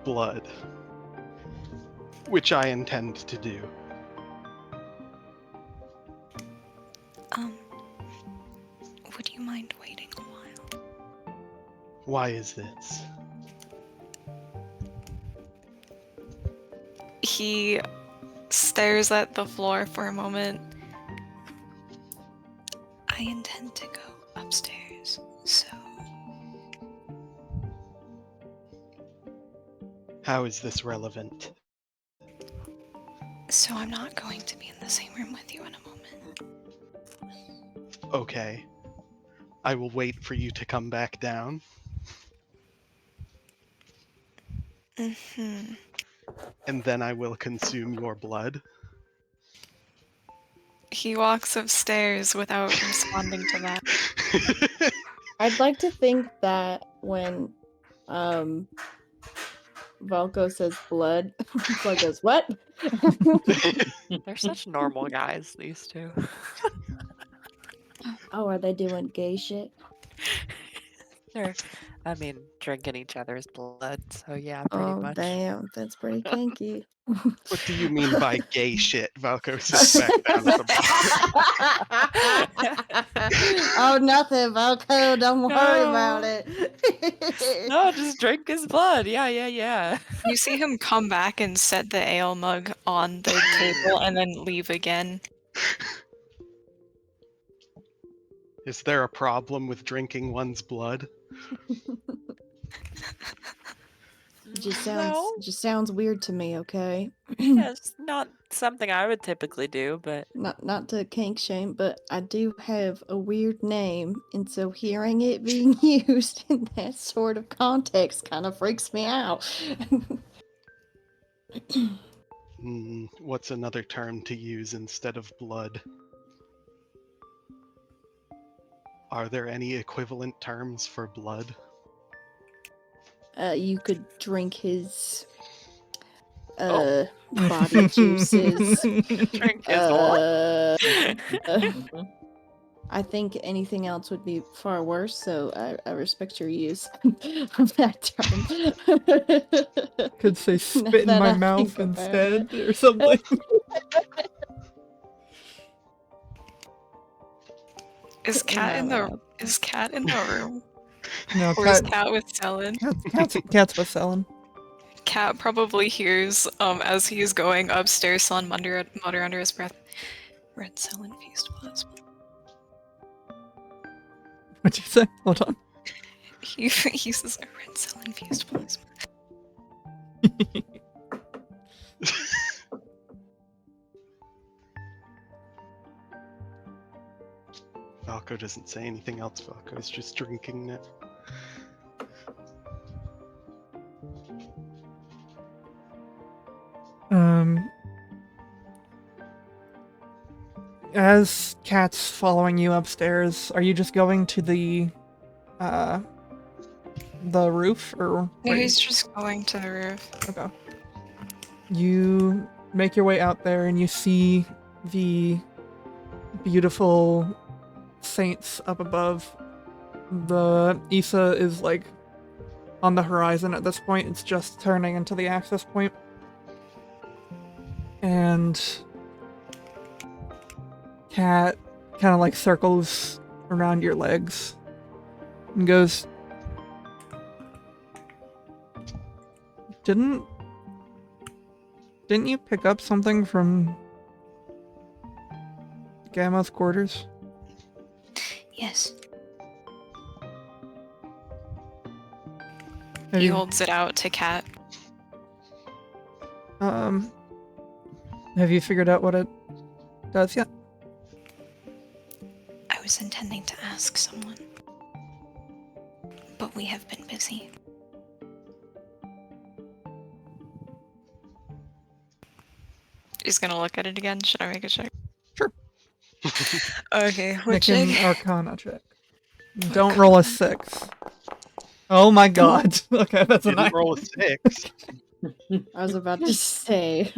blood, which I intend to do. Would you mind waiting a while? Why is this? He stares at the floor for a moment. I intend to go upstairs, so... How is this relevant? So I'm not going to be in the same room with you in a moment. Okay. I will wait for you to come back down. Mm-hmm. And then I will consume your blood. He walks upstairs without responding to that. I'd like to think that when Valko says blood, Valko goes, what? They're such normal guys, these two. Oh, are they doing gay shit? They're, I mean, drinking each other's blood, so yeah, pretty Oh, much. damn. That's pretty kinky. What do you mean by gay shit? Valko sits back down at the bar. Oh, nothing, Valko. Don't worry about No. it. No, just drink his blood. Yeah. You see him come back and set the ale mug on the table and then leave again. Is there a problem with drinking one's blood? No. just sounds weird to me, okay? Yeah, it's not something I would typically do, but Not to kink shame, but I do have a weird name, and so hearing it being used in that sort of context kind of freaks me out. What's another term to use instead of blood? Are there any equivalent terms for blood? You could drink his Oh. body juices. drink his what? I think anything else would be far worse, so I respect your use of that term. Could say Now spit in that my I mouth think about instead it. or something. Is In Cat my in the mouth. room? No, Or is Cat with Selin? Cat's with Selin. Cat probably hears as he's going upstairs, Selin mutter under his breath, Red Cell infused plasma. What'd you say? Hold on. He uses a red cell infused plasma. Falco doesn't say anything else. Falco's just drinking it. As Cat's following you upstairs, are you just going to the roof, or Yeah, he's just going to the roof. Okay. You make your way out there and you see the beautiful saints up above. The Issa is like on the horizon at this point. It's just turning into the access point. And Cat kind of like circles around your legs and goes, Didn't you pick up something from Gamma's quarters? Yes. Have He you, holds it out to Cat. have you figured out what it does yet? I was intending to ask someone, but we have been busy. He's gonna look at it again. Should I make a check? Sure. Okay, what Make an check? Arcana check. Don't roll a 6. Oh my god. Okay, that's a 9. Didn't roll a 6. I was about to say.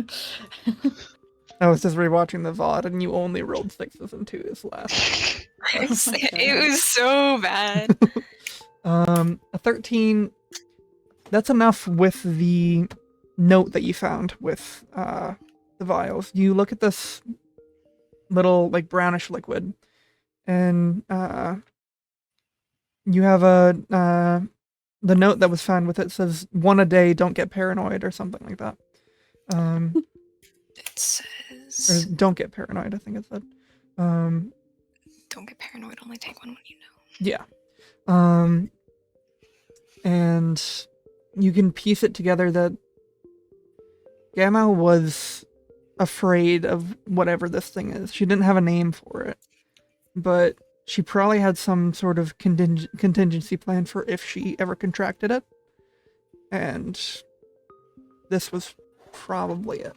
I was just rewatching the VOD and you only rolled 6s and 2s last. It was so bad. A 13. That's enough with the note that you found with the vials. You look at this little like brownish liquid, and you have the note that was found with it says 1 a day, don't get paranoid, or something like that. It Or says, don't get paranoid, I think it said. don't get paranoid, only take one when you know. Yeah. And you can piece it together that Gamma was afraid of whatever this thing is. She didn't have a name for it, but she probably had some sort of contingency plan for if she ever contracted it. And this was probably it.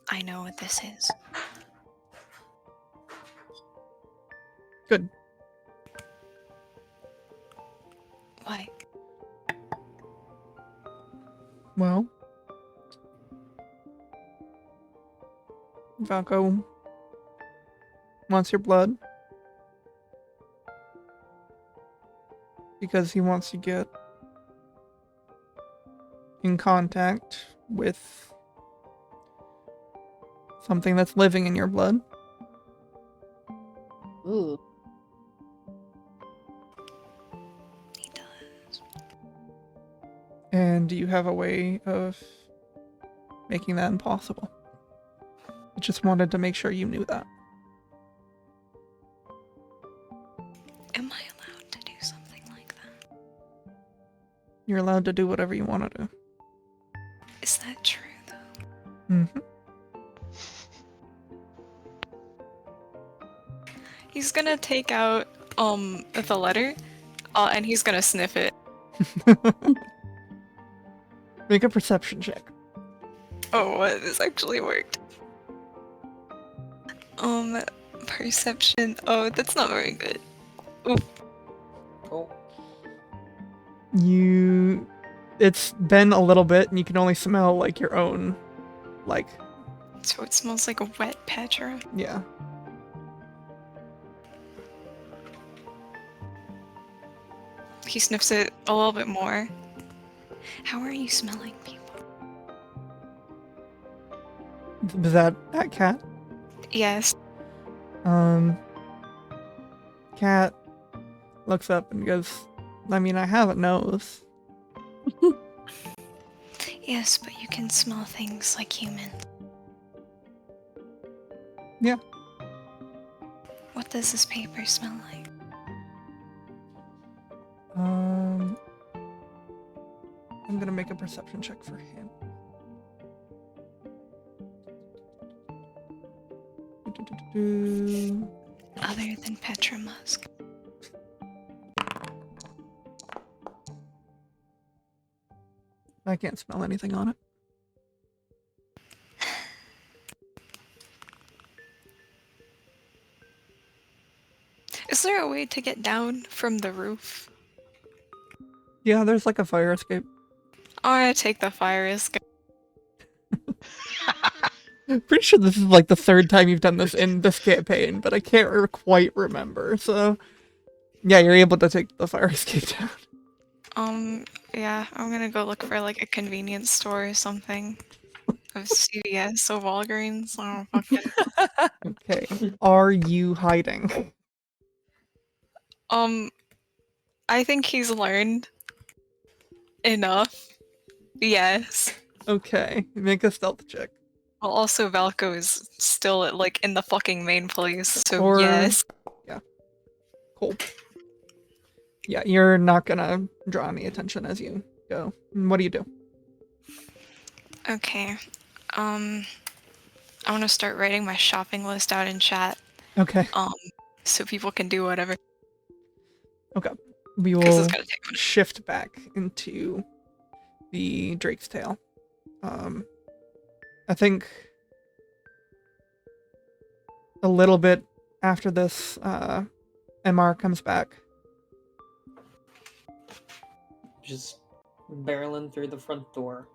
I know what this is. Good. Why? Well, Valko wants your blood because he wants to get in contact with something that's living in your blood. Ooh. He does. And do you have a way of making that impossible. I just wanted to make sure you knew that. Am I allowed to do something like that? You're allowed to do whatever you want to do. Is that true, though? Mm-hmm. He's gonna take out, the letter, and he's gonna sniff it. Make a perception check. Oh, what? This actually worked. Perception. Oh, that's not very good. Oh, It's been a little bit, and you can only smell like your own, like, So it smells like a wet Petra. yeah. He sniffs it a little bit more. How are you smelling people? Was that cat? Yes. Cat looks up and goes, I mean, I have a nose. Yes, but you can smell things like humans. Yeah. What does this paper smell like? I'm gonna make a perception check for him. Other than Petra Musk. I can't smell anything on it. Is there a way to get down from the roof? Yeah, there's like a fire escape. I'm gonna take the fire escape. Pretty sure this is like the third time you've done this in this campaign, but I can't quite remember. So, yeah, you're able to take the fire escape down. Yeah, I'm gonna go look for like a convenience store or something. Of CVS or Walgreens. Oh, fucking. Okay. Are you hiding? I think he's learned enough. Yes. Okay. Make a stealth check. Well, also Valko is still like in the fucking main place, so Or- yes. Yeah. Cool. Yeah, you're not gonna draw any attention as you go. What do you do? Okay. I want to start writing my shopping list out in chat. Okay. So people can do whatever. We 'Cause will it's gonna take a minute. shift back into the Drake's Tail. I think a little bit after this, MR comes back. just barreling through the front door.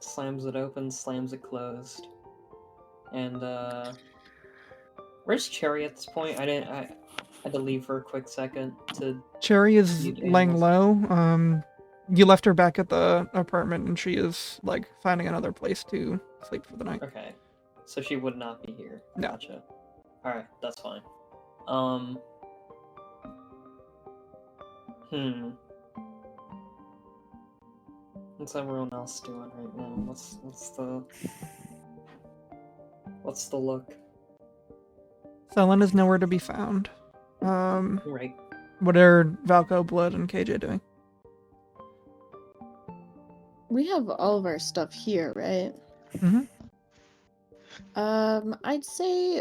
Slams it open, slams it closed. And, where's Cherry at this point? I had to leave for a quick second to... Cherry is You laying animals. low. You left her back at the apartment, and she is, like, finding another place to sleep for the night. Okay. So she would not be here. No. Gotcha. Alright, that's fine. What's everyone else doing right now? What's the look? Selen is nowhere to be found. Right. What are Valko, Blood, and KJ doing? We have all of our stuff here, right? Mhm. I'd say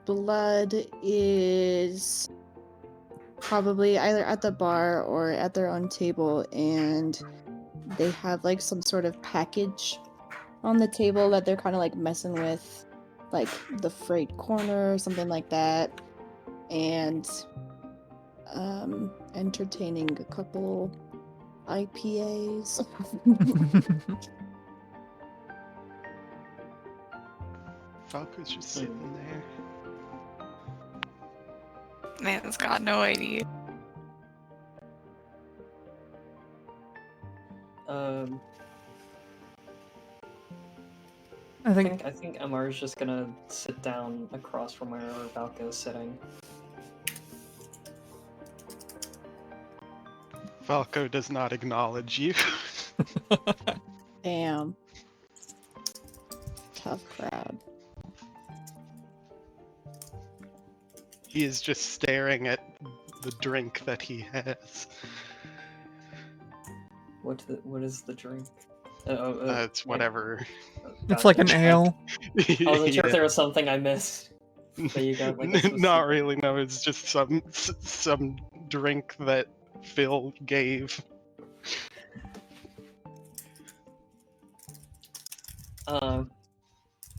Blood is probably either at the bar or at their own table, and they have like some sort of package on the table that they're kind of like messing with, like the freight corner or something like that, and entertaining a couple IPAs. Falco's just sitting there. Man's got no idea. I think I think MR is just gonna sit down across from where Valko's sitting. Falco does not acknowledge you. Damn. Tough crowd. He is just staring at the drink that he has. What is the drink? It's whatever. It's like an gotcha. ale. I wasn't sure Yeah. if there was something I missed. That you got, like, a specific- Not really. No, it's just some drink that Phil gave.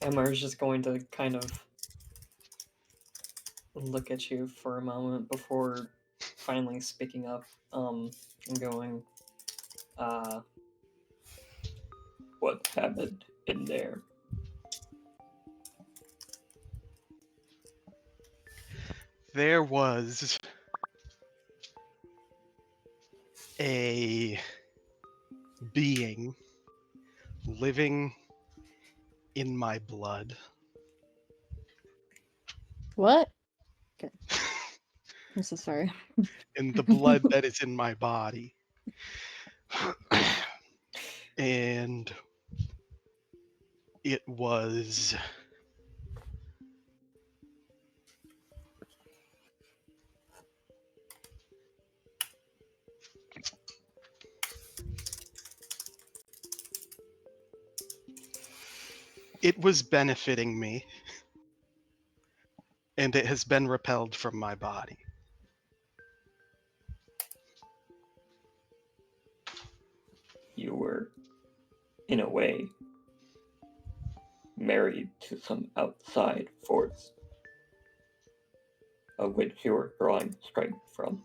Emma's just going to kind of look at you for a moment before finally speaking up, and going, what happened in there? There was a being living in my blood. What? Okay. I'm so sorry. In the blood that is in my body. And it was benefiting me, and it has been repelled from my body. You were, in a way, married to some outside force, of which you were drawing strength from.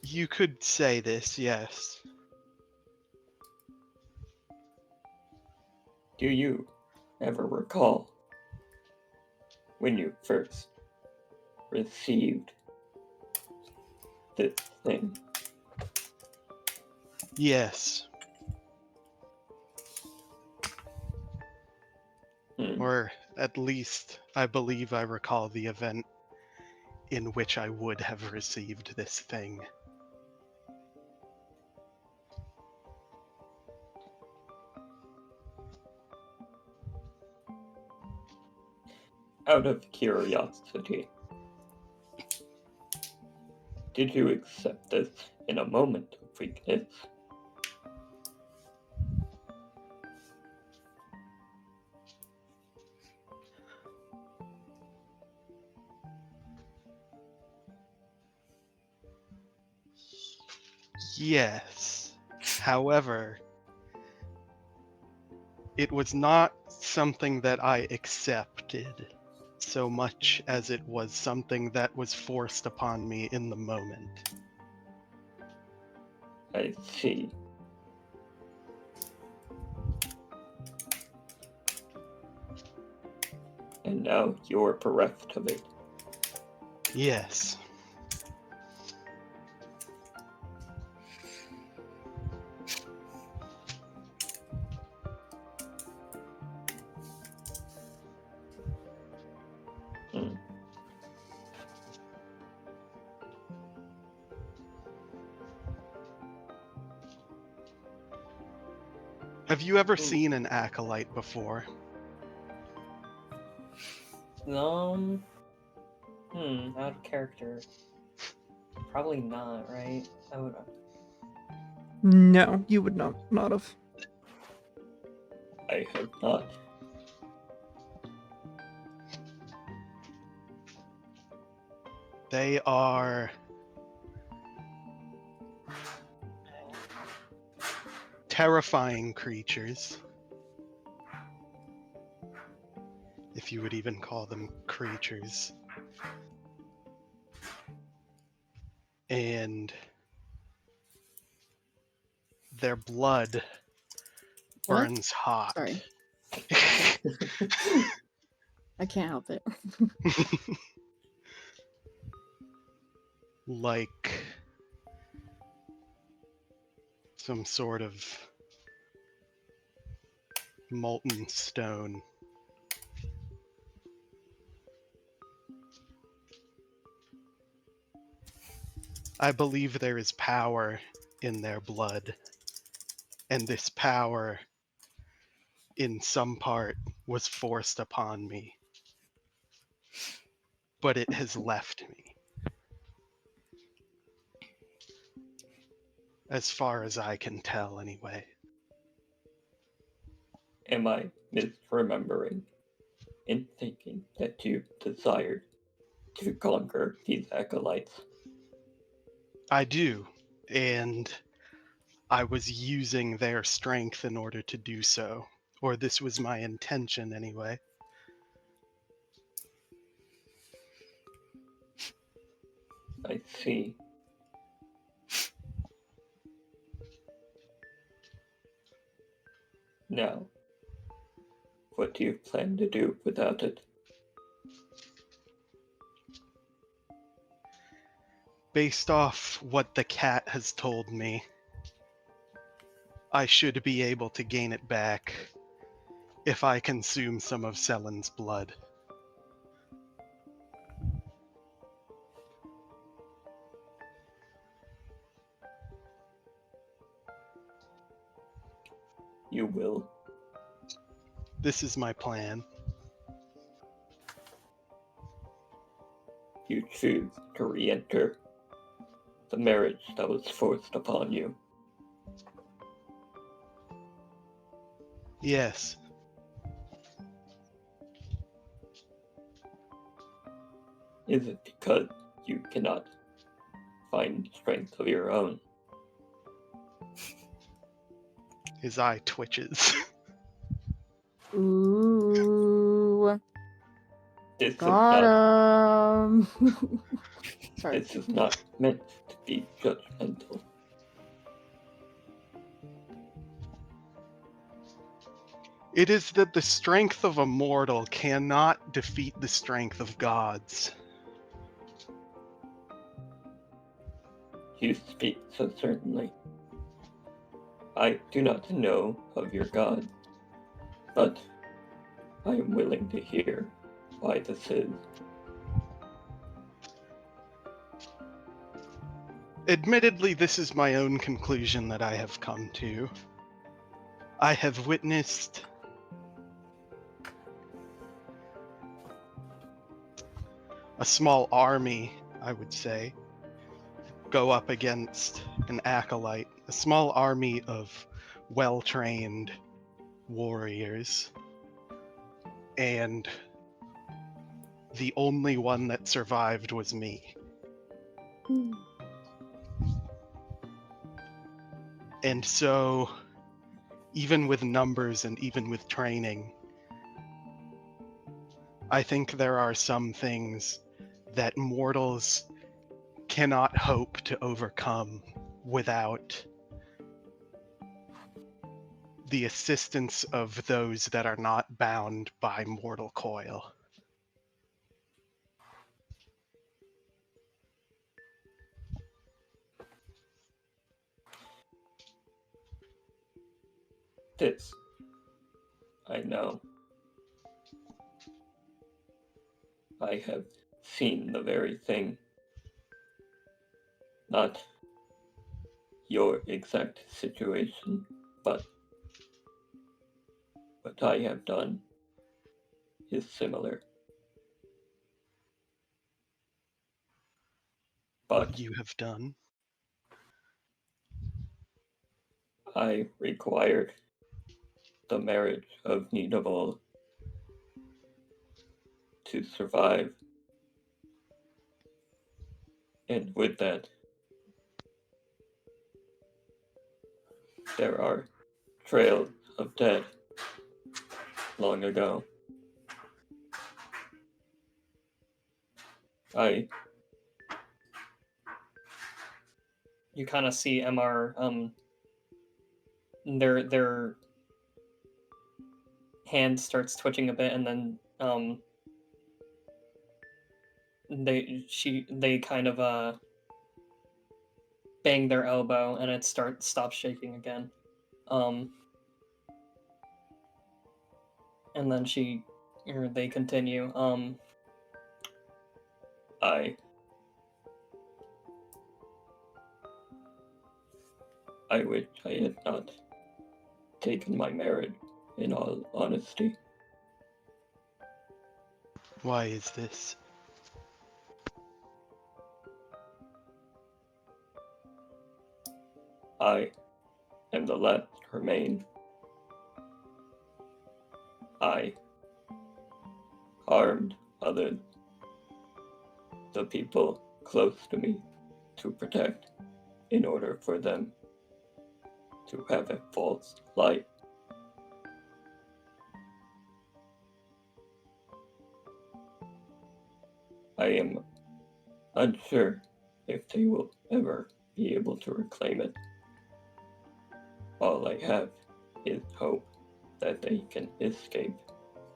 You could say this, yes. Do you ever recall when you first received this thing? Yes. Or at least I believe I recall the event in which I would have received this thing. Out of curiosity, did you accept this in a moment of weakness? Yes. However, it was not something that I accepted so much as it was something that was forced upon me in the moment. I see. And now you're bereft of it. Yes. Have you ever seen an acolyte before? Out of character. Probably not, right? I would. No, you would not have. I have not. They are terrifying creatures, if you would even call them creatures. And their blood What? burns hot. Sorry. I can't help it. Like some sort of molten stone. I believe there is power in their blood, and this power, in some part, was forced upon me. But it has left me. As far as I can tell, anyway. Am I misremembering in thinking that you desired to conquer these acolytes? I do, and I was using their strength in order to do so. Or this was my intention, anyway. I see. Now, what do you plan to do without it? Based off what the cat has told me, I should be able to gain it back if I consume some of Selen's blood. You will. This is my plan. You choose to re-enter the marriage that was forced upon you. Yes, Is it because you cannot find strength of your own? his eye twitches. Ooh, This is got not, him. Sorry. this is not meant to be judgmental. It is that the strength of a mortal cannot defeat the strength of gods. You speak so certainly. I do not know of your god, but I am willing to hear why this is. Admittedly, this is my own conclusion that I have come to. I have witnessed a small army, I would say, go up against an acolyte, a small army of well-trained warriors, and the only one that survived was me. And so, even with numbers and even with training, I think there are some things that mortals cannot hope to overcome without the assistance of those that are not bound by mortal coil. This, I know. I have seen the very thing. Not your exact situation, but what I have done is similar. But What you have done. I required the marriage of Nidaval to survive. And with that, there are trails of dead long ago. You kind of see MR, their hand starts twitching a bit, and then they kind of bang their elbow, and it stops shaking again. And then they continue. I wish I had not taken my marriage, in all honesty. Why is this? I am the last remain. I harmed others, the people close to me, to protect, in order for them to have a false light. I am unsure if they will ever be able to reclaim it. All I have is hope that they can escape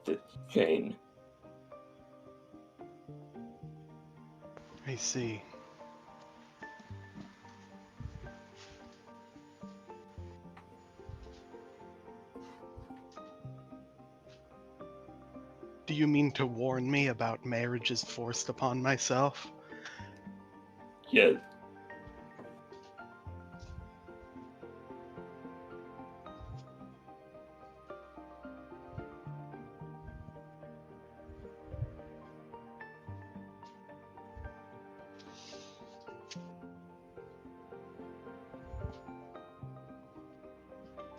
this chain. I see. Do you mean to warn me about marriages forced upon myself? Yes,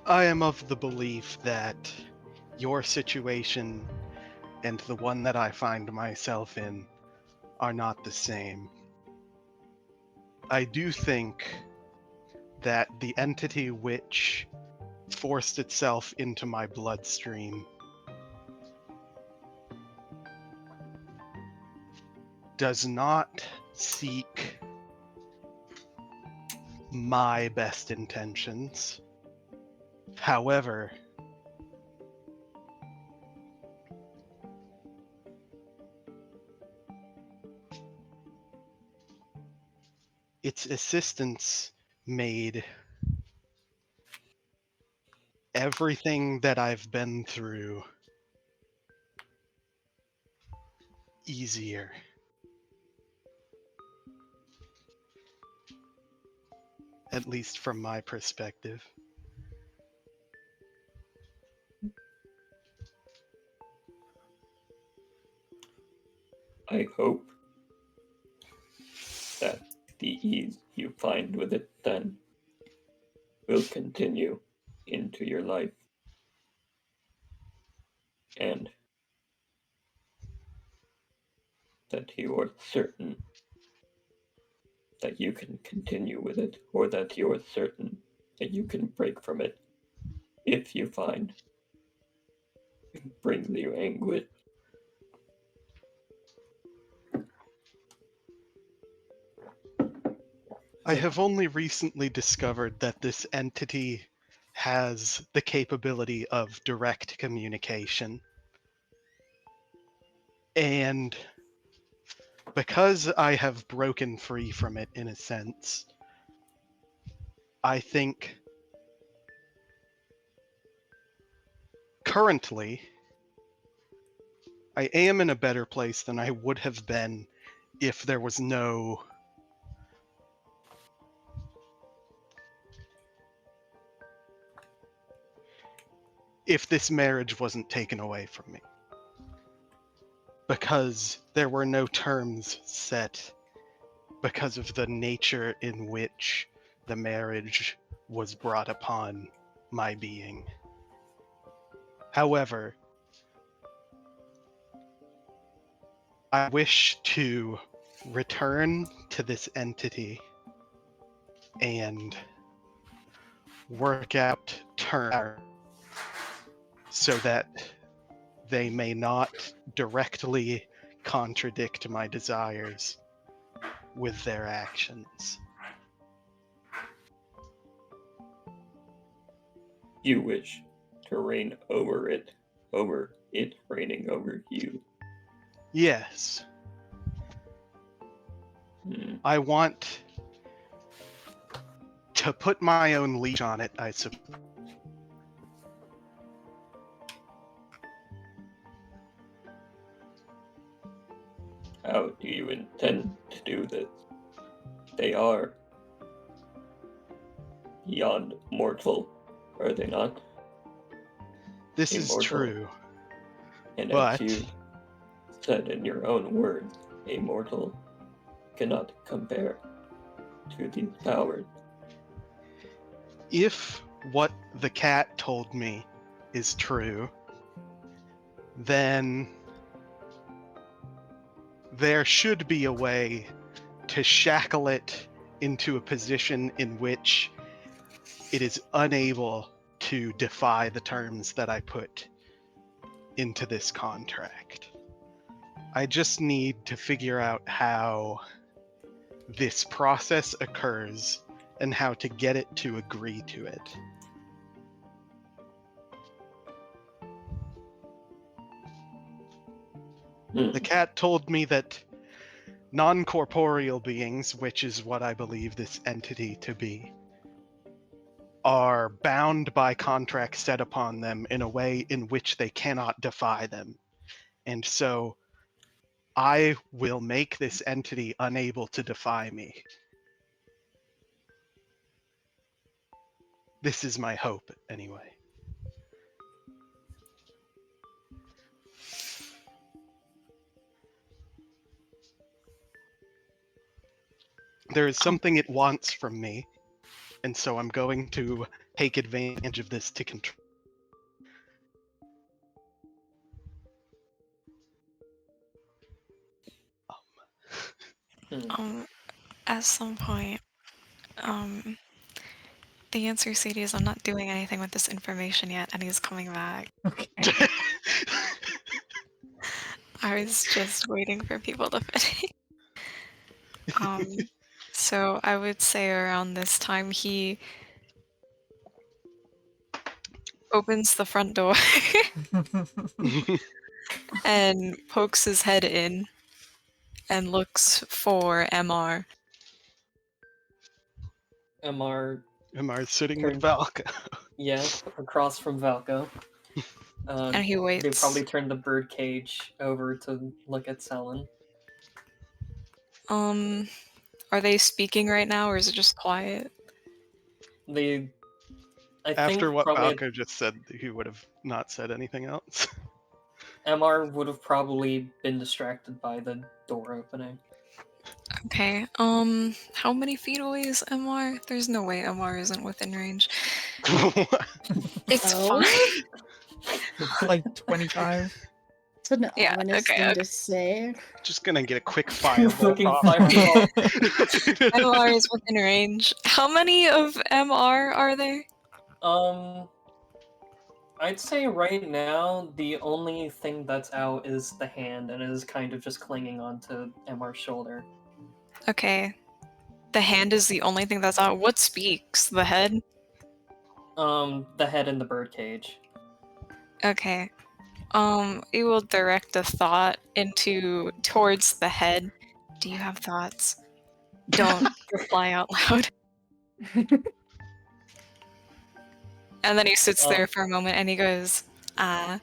I am of the belief that your situation and the one that I find myself in are not the same. I do think that the entity which forced itself into my bloodstream does not seek my best intentions. However, its assistance made everything that I've been through easier. At least from my perspective. I hope that the ease you find with it then will continue into your life. And that you are certain that you can continue with it, or that you are certain that you can break from it if you find it brings you anguish. I have only recently discovered that this entity has the capability of direct communication. And because I have broken free from it in a sense, I think currently I am in a better place than I would have been if there was no if this marriage wasn't taken away from me. Because there were no terms set because of the nature in which the marriage was brought upon my being. However, I wish to return to this entity and work out terms so that they may not directly contradict my desires with their actions. You wish to reign over it reigning over you. Yes, Hmm. I want to put my own leash on it, I suppose. How do you intend to do this? They are beyond mortal, are they not? This is Immortal. true. And But- as you said in your own words, a mortal cannot compare to these powers. If what the cat told me is true, then there should be a way to shackle it into a position in which it is unable to defy the terms that I put into this contract. I just need to figure out how this process occurs and how to get it to agree to it. The cat told me that non-corporeal beings, which is what I believe this entity to be, are bound by contracts set upon them in a way in which they cannot defy them. And so I will make this entity unable to defy me. This is my hope, anyway. There is something it wants from me, and so I'm going to take advantage of this to control. At some point, the answer CD is I'm not doing anything with this information yet, and he's coming back. Okay. I was just waiting for people to finish. So I would say around this time he opens the front door and pokes his head in and looks for MR. MR, Am I sitting Turn- with Valka? yeah, across from Valko. And he They waits. probably turned the bird cage over to look at Selen. Are they speaking right now, or is it just quiet? I After think what probably Valka just said, he would have not said anything else. MR would have probably been distracted by the door opening. Okay. How many feet away is MR? There's no way MR isn't within range. It's Oh. fine. Like 25. It's an Yeah, ominous okay, thing okay. to say. Just gonna get a quick fireball. Fucking off. fireball. MR is within range. How many of MR are there? I'd say right now the only thing that's out is the hand, and it is kind of just clinging onto MR's shoulder. Okay. The hand is the only thing that's out. What speaks? The head? The head in the bird cage. Okay. We will direct a thought towards the head. Do you have thoughts? Don't reply out loud. And then he sits there for a moment and he goes, Huh?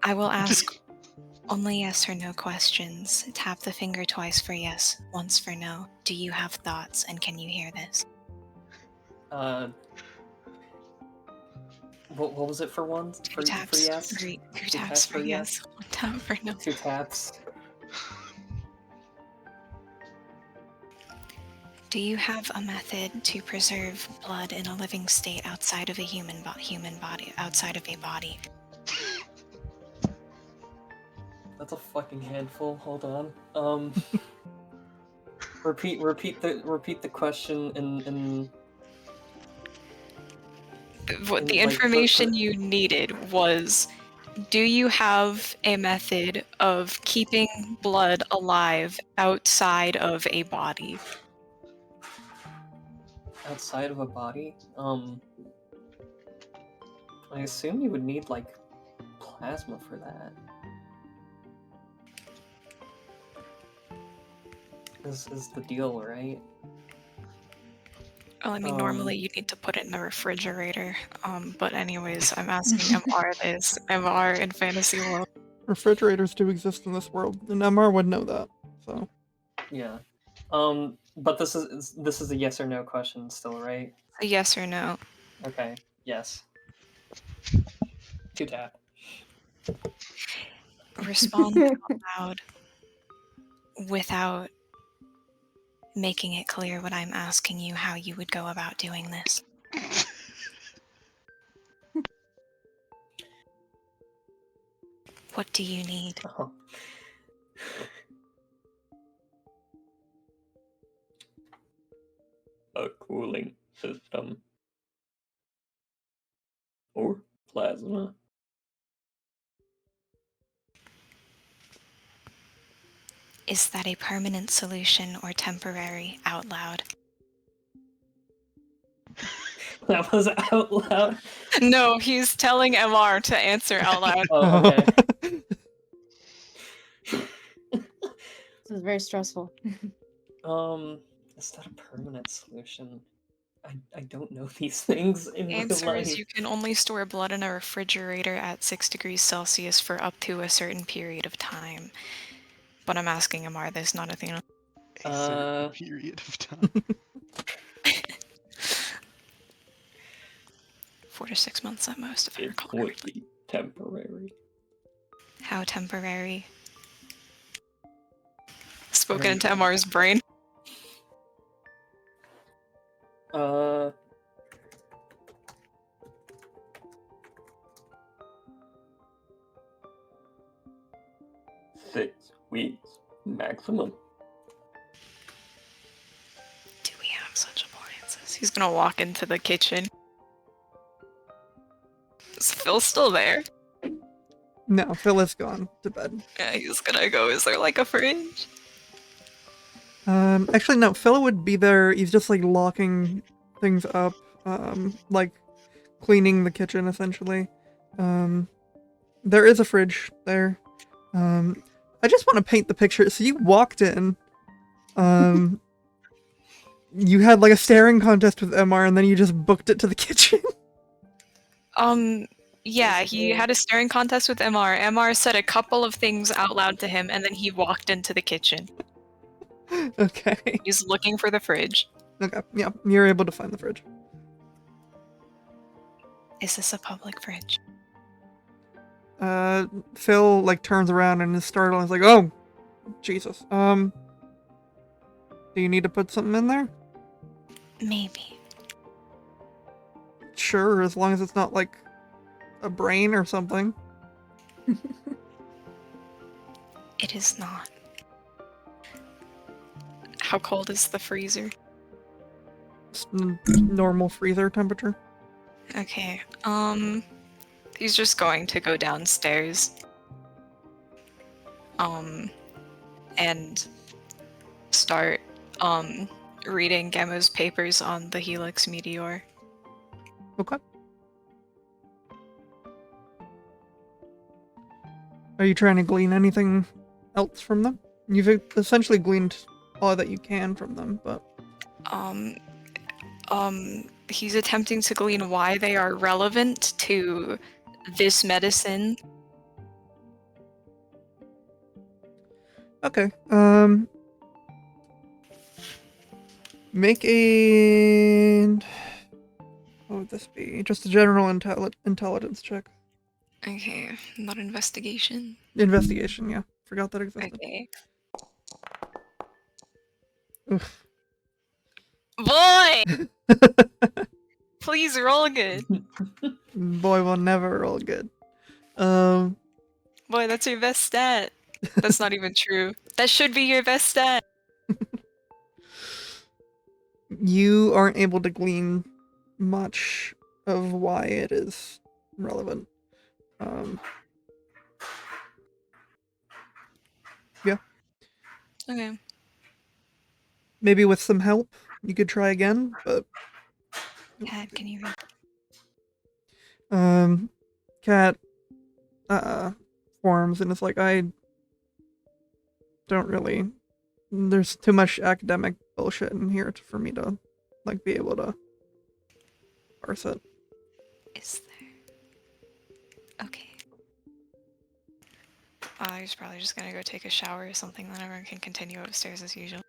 I will ask only yes or no questions. Tap the finger twice for yes, once for no. Do you have thoughts, and can you hear this? What was it for one? Two For taps yes? for, two Two taps for yes, one tap for no. 2 taps. Do you have a method to preserve blood in a living state outside of a human body, outside of a body? That's a fucking handful. Hold on. Repeat the question in What the like, information you needed was, do you have a method of keeping blood alive outside of a body? outside of a body. I assume you would need like plasma for that. Is the deal, right? Well, I mean, normally you need to put it in the refrigerator. But anyways, I'm asking MR this. MR in fantasy world. Refrigerators do exist in this world, and MR would know that. So Yeah. But this is a yes or no question still, right? A yes or no. Okay. Yes. 2 tap. Respond out loud without making it clear what I'm asking you how you would go about doing this. What do you need? Oh. A cooling system. Or plasma. Is that a permanent solution or temporary out loud? That was out loud. No, he's telling MR to answer out loud. Oh, okay. This is very stressful. Is that a permanent solution? I don't know these things in real Answer is life. you can only store blood in a refrigerator at 6 degrees Celsius for up to a certain period of time. But I'm asking MR this, not Athena. A certain period of time. 4 to 6 months at most, if I It recall would correctly. be temporary. How temporary? Spoken Um, into MR's brain. Uh. Six weeks maximum. Do we have such appliances? He's gonna walk into the kitchen. Is Phil still there? No, Phil is gone to bed. Yeah, he's gonna go, is there like a fridge? Actually, no, Phil would be there. He's just like locking things up, like cleaning the kitchen essentially. There is a fridge there. I just want to paint the picture. So you walked in, you had like a staring contest with MR, and then you just booked it to the kitchen. Yeah, he had a staring contest with MR. MR said a couple of things out loud to him, and then he walked into the kitchen. Okay. He's looking for the fridge. Okay. Yeah, you're able to find the fridge. Is this a public fridge? Phil like turns around and is startled. He's like, "Oh, Jesus. Do you need to put something in there?" Maybe. Sure, as long as it's not like a brain or something. It is not. How cold is the freezer? It's normal freezer temperature. Okay, he's just going to go downstairs. And start, reading Gemma's papers on the Helix meteor. Okay. Are you trying to glean anything else from them? You've essentially gleaned all that you can from them, but He's attempting to glean why they are relevant to this medicine. okay. Make a what would this be? Just a general intelligence check. Okay, not investigation. Investigation, yeah. Forgot that existed. Okay. Oof. Boy! Please roll good. Boy will never roll good. Boy, that's your best stat. That's not even true. That should be your best stat. You aren't able to glean much of why it is relevant. Yeah. Okay. Maybe with some help, you could try again, but Cat, can you read? Cat forms and it's like, I don't really, there's too much academic bullshit in here for me to like be able to parse it. Is there? Okay. He's probably just gonna go take a shower or something, then everyone can continue upstairs as usual.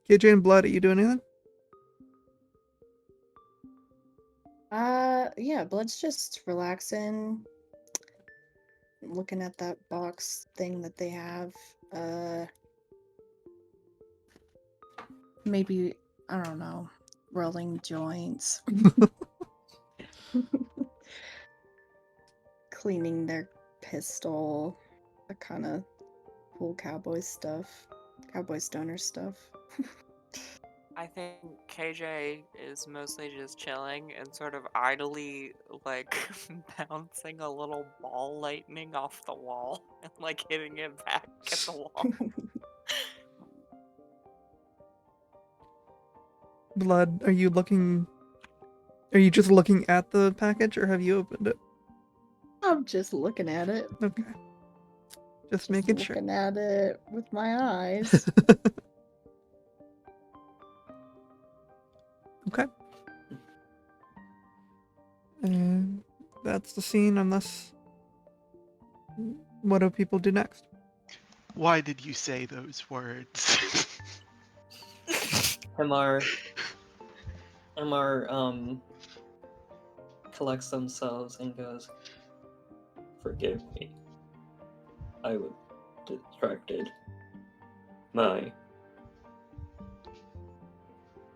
KJ and Blood, are you doing anything? Yeah, Blood's just relaxing, looking at that box thing that they have. Maybe, I don't know, rolling joints. Cleaning their pistol. The kind of cool cowboy stuff. Cowboy stoner stuff. I think KJ is mostly just chilling and sort of idly, like, bouncing a little ball lightning off the wall and, like, hitting it back at the wall. Blood, are you just looking at the package, or have you opened it? I'm just looking at it. Okay. Just making sure. Looking at it with my eyes. Okay. And that's the scene, unless... What do people do next? Why did you say those words? MR collects themselves and goes, "Forgive me. I was distracted. My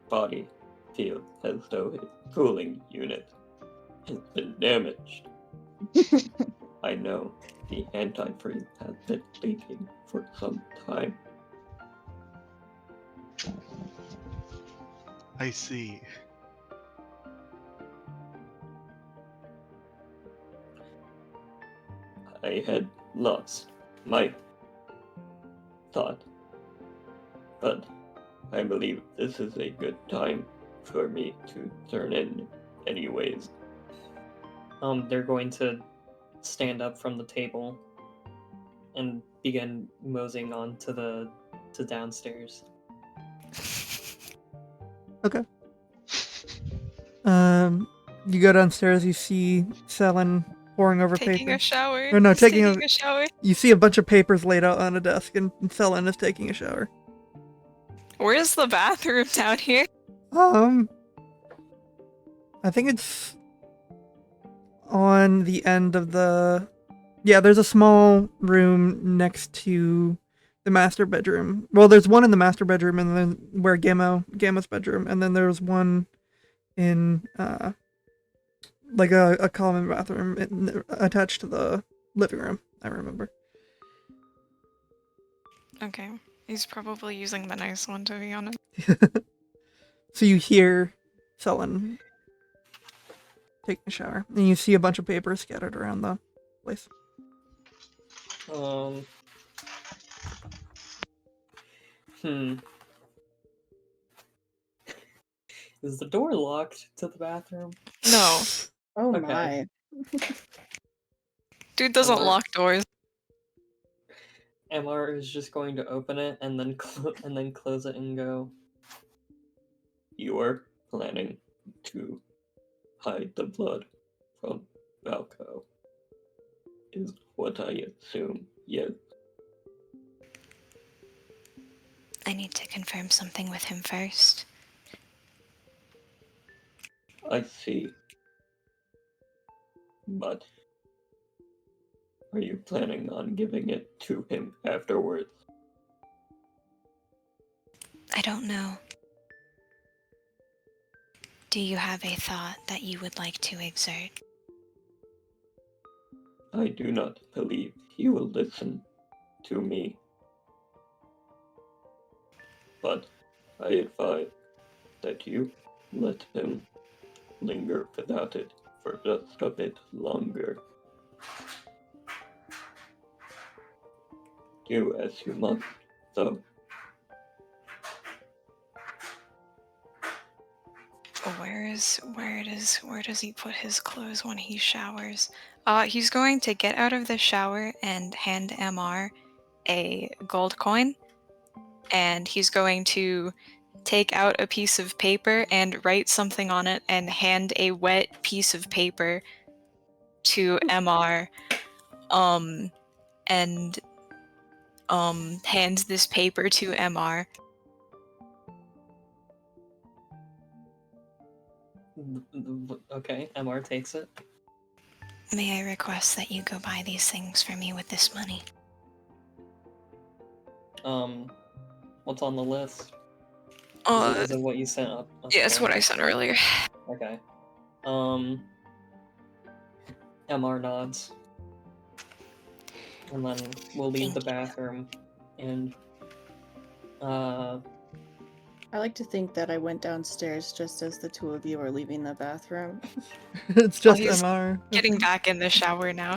body feels as though its cooling unit has been damaged. I know the antifreeze has been leaking for some time." I see. I had lost my thought, but I believe this is a good time for me to turn in anyways. They're going to stand up from the table and begin moseying on to downstairs. Okay. You go downstairs, you see Selin poring over Taking paper. a shower. Or no, He's taking a shower. You see a bunch of papers laid out on a desk, and Selin is taking a shower. Where's the bathroom down here? I think it's on the end of the... Yeah, there's a small room next to the master bedroom. Well, there's one in the master bedroom, and then where Gamma's bedroom, and then there's one in like a common bathroom attached to the living room. I remember. Okay. He's probably using the nice one, to be honest. So you hear Selin taking a shower, and you see a bunch of papers scattered around the place. Is the door locked to the bathroom? No. Oh Okay. my. Dude doesn't MR lock doors. MR is just going to open it and then close it and go, "You are planning to hide the blood from Valko, is what I assume, yes." I need to confirm something with him first. I see. But are you planning on giving it to him afterwards? I don't know. Do you have a thought that you would like to exert? I do not believe he will listen to me. But I advise that you let him linger without it for just a bit longer. Do as you must, though. Where does he put his clothes when he showers? He's going to get out of the shower and hand MR a gold coin, and he's going to take out a piece of paper and write something on it and hand a wet piece of paper to MR, and hands this paper to MR. Okay, MR takes it. May I request that you go buy these things for me with this money? What's on the list? Is it what you sent up? Yeah, it's what I said earlier. Okay. MR nods. And then we'll leave the bathroom and I like to think that I went downstairs just as the two of you are leaving the bathroom. It's just he's MR. I Getting think. back in the shower now.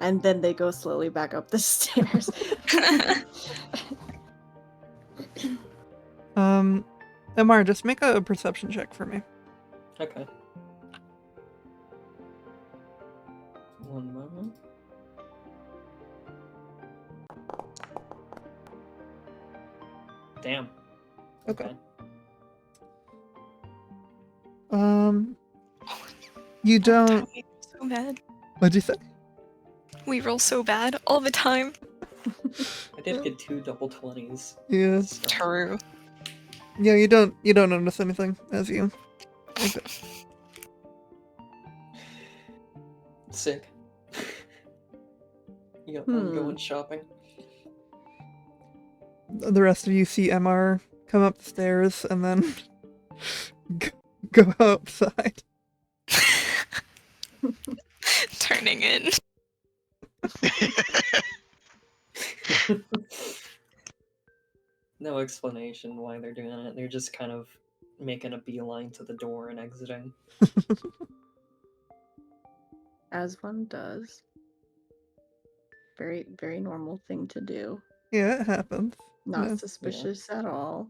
And then they go slowly back up the stairs. MR, just make a perception check for me. okay. One moment. Damn. Okay. You don't. So bad. What'd you say? We roll so bad all the time. I did get 2 double 20s. Yeah. So. True. Yeah, you don't notice anything as you exit. Sick. Yep, I'm going shopping. The rest of you see MR come up the stairs and then go outside. Turning in. No explanation why they're doing it. They're just kind of making a beeline to the door and exiting. As one does. Very, very normal thing to do. Yeah, it happens. Not No. suspicious at all.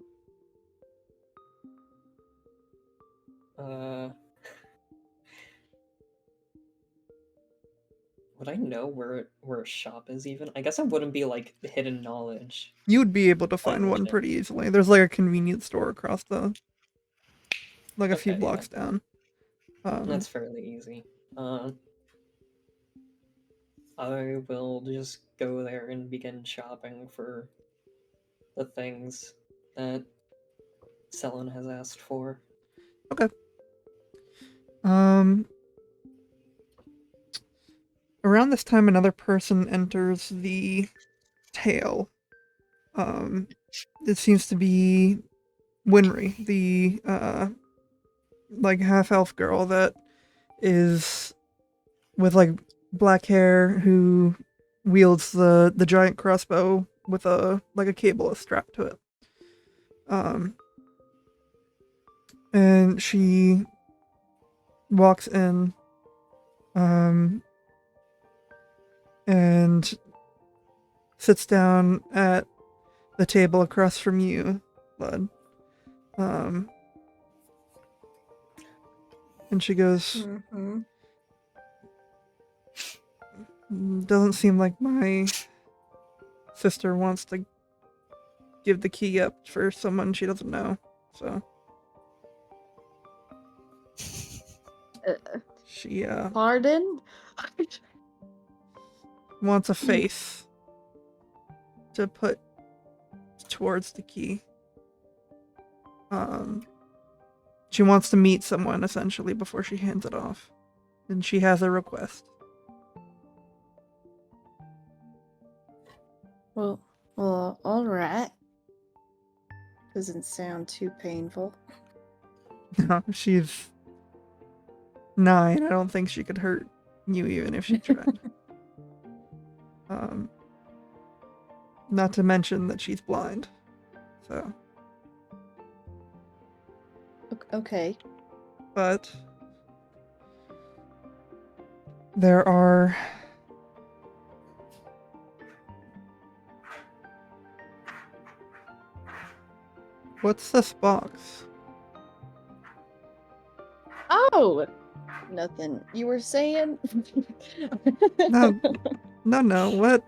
Would I know where a shop is even? I guess it wouldn't be like hidden knowledge. You would be able to find one Language, yeah. pretty easily. There's like a convenience store across a few Okay, blocks down. That's fairly easy. I will just go there and begin shopping for the things that Selen has asked for. Okay. Around this time, another person enters the tale. It seems to be Winry, the like half-elf girl that is with like black hair, who wields the giant crossbow with a cable strapped to it. And she walks in, and sits down at the table across from you, Bud. And she goes, doesn't seem like my sister wants to give the key up for someone she doesn't know, so. She, Pardon? wants a face to put towards the key. She wants to meet someone, essentially, before she hands it off. And she has a request. Well, alright. Doesn't sound too painful. No, she's 9. I don't think she could hurt you even if she tried. Not to mention that she's blind. So. Okay. But there are what's this box? Oh! Nothing. You were saying? No, what?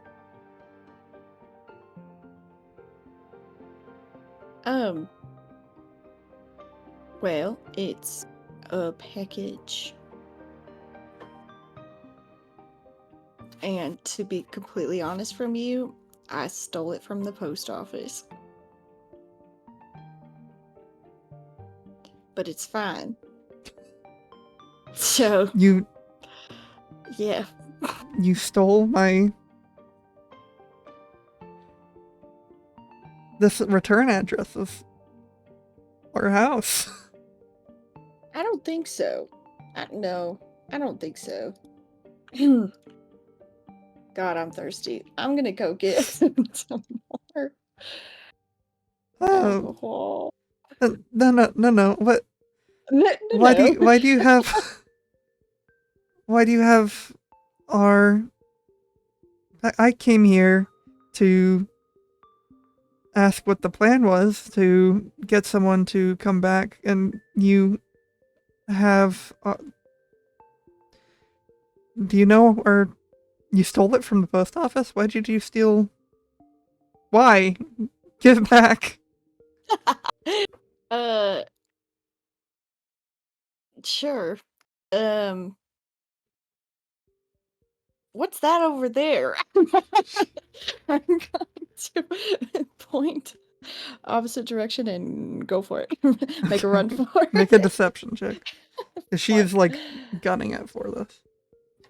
Well, it's a package. And to be completely honest from you, I stole it from the post office. But it's fine. So You yeah. stole this return address of our house. I don't think so. No, I don't think so. God, I'm thirsty. I'm gonna go get some more Oh, alcohol. no. What? No. Why do you have our? I came here to ask what the plan was to get someone to come back, and you have. Do you know, or you stole it from the post office? Why did you steal? Why? Give it back. Sure. What's that over there? I'm going to point opposite direction and go for it. Make a run for it. Make a deception check. 'Cause she Fine. is like gunning it for this.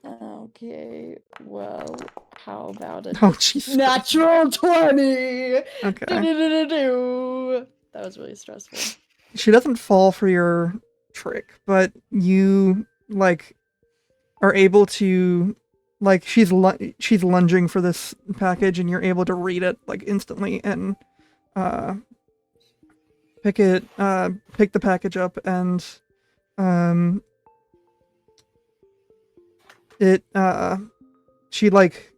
Okay, well, how about a Oh, jeez. natural 20? Okay. Do-do-do-do-do. That was really stressful. She doesn't fall for your trick, but you like are able to like she's lunging for this package, and you're able to read it like instantly and pick the package up, and she like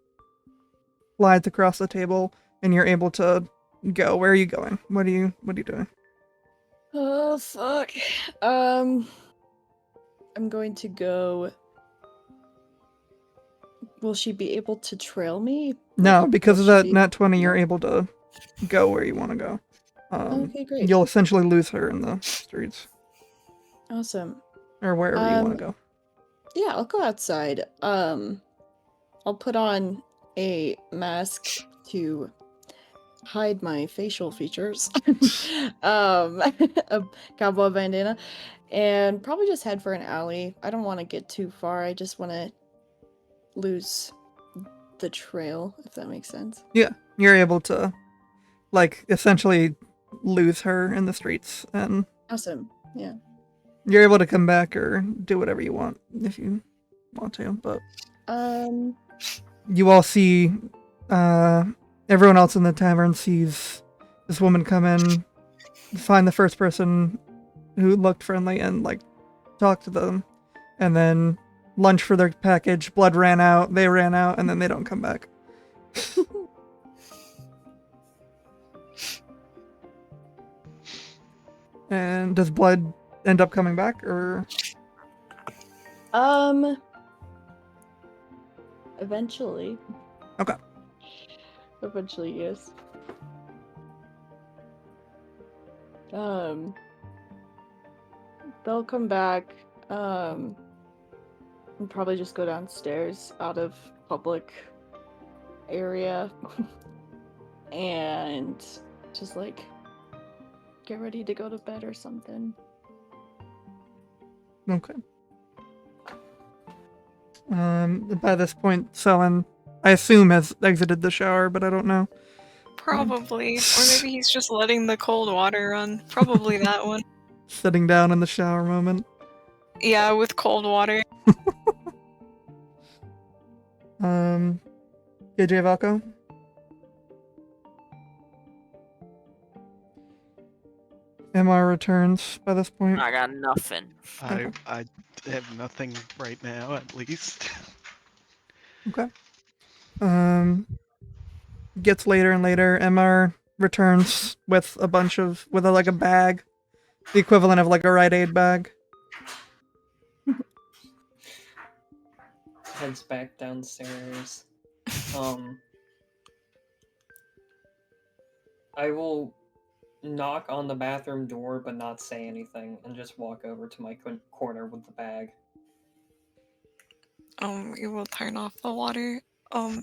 slides across the table, and you're able to go. Where are you going? What are you doing? Oh, fuck. I'm going to go. Will she be able to trail me? No, Like, because will of she that be- nat 20, you're No? able to go where you want to go. Okay, great. You'll essentially lose her in the streets, Awesome. or wherever you want to go. Yeah, I'll go outside. I'll put on a mask to hide my facial features. A cowboy bandana, and probably just head for an alley. I don't want to get too far. I just want to lose the trail, if that makes sense. Yeah, you're able to, like, essentially lose her in the streets, and Awesome. Yeah. you're able to come back or do whatever you want if you want to. But you all see, everyone else in the tavern sees this woman come in, find the first person who looked friendly, and like talk to them, and then lunch for their package. Blood ran out, they ran out, and then they don't come back. And does Blood end up coming back, or? Eventually. Okay. Eventually, yes. They'll come back, and probably just go downstairs out of public area and just like get ready to go to bed or something. Okay. By this point, Selin, I assume, has exited the shower, but I don't know. Probably. Or maybe he's just letting the cold water run. Probably that one. Sitting down in the shower moment. Yeah, with cold water. KJ Valko? MR returns by this point. I got nothing. I have nothing right now, at least. Okay. Gets later and later. MR returns with a bunch of, like a bag. The equivalent of like a Rite Aid bag. Heads back downstairs. I will knock on the bathroom door but not say anything and just walk over to my corner with the bag. We will turn off the water, and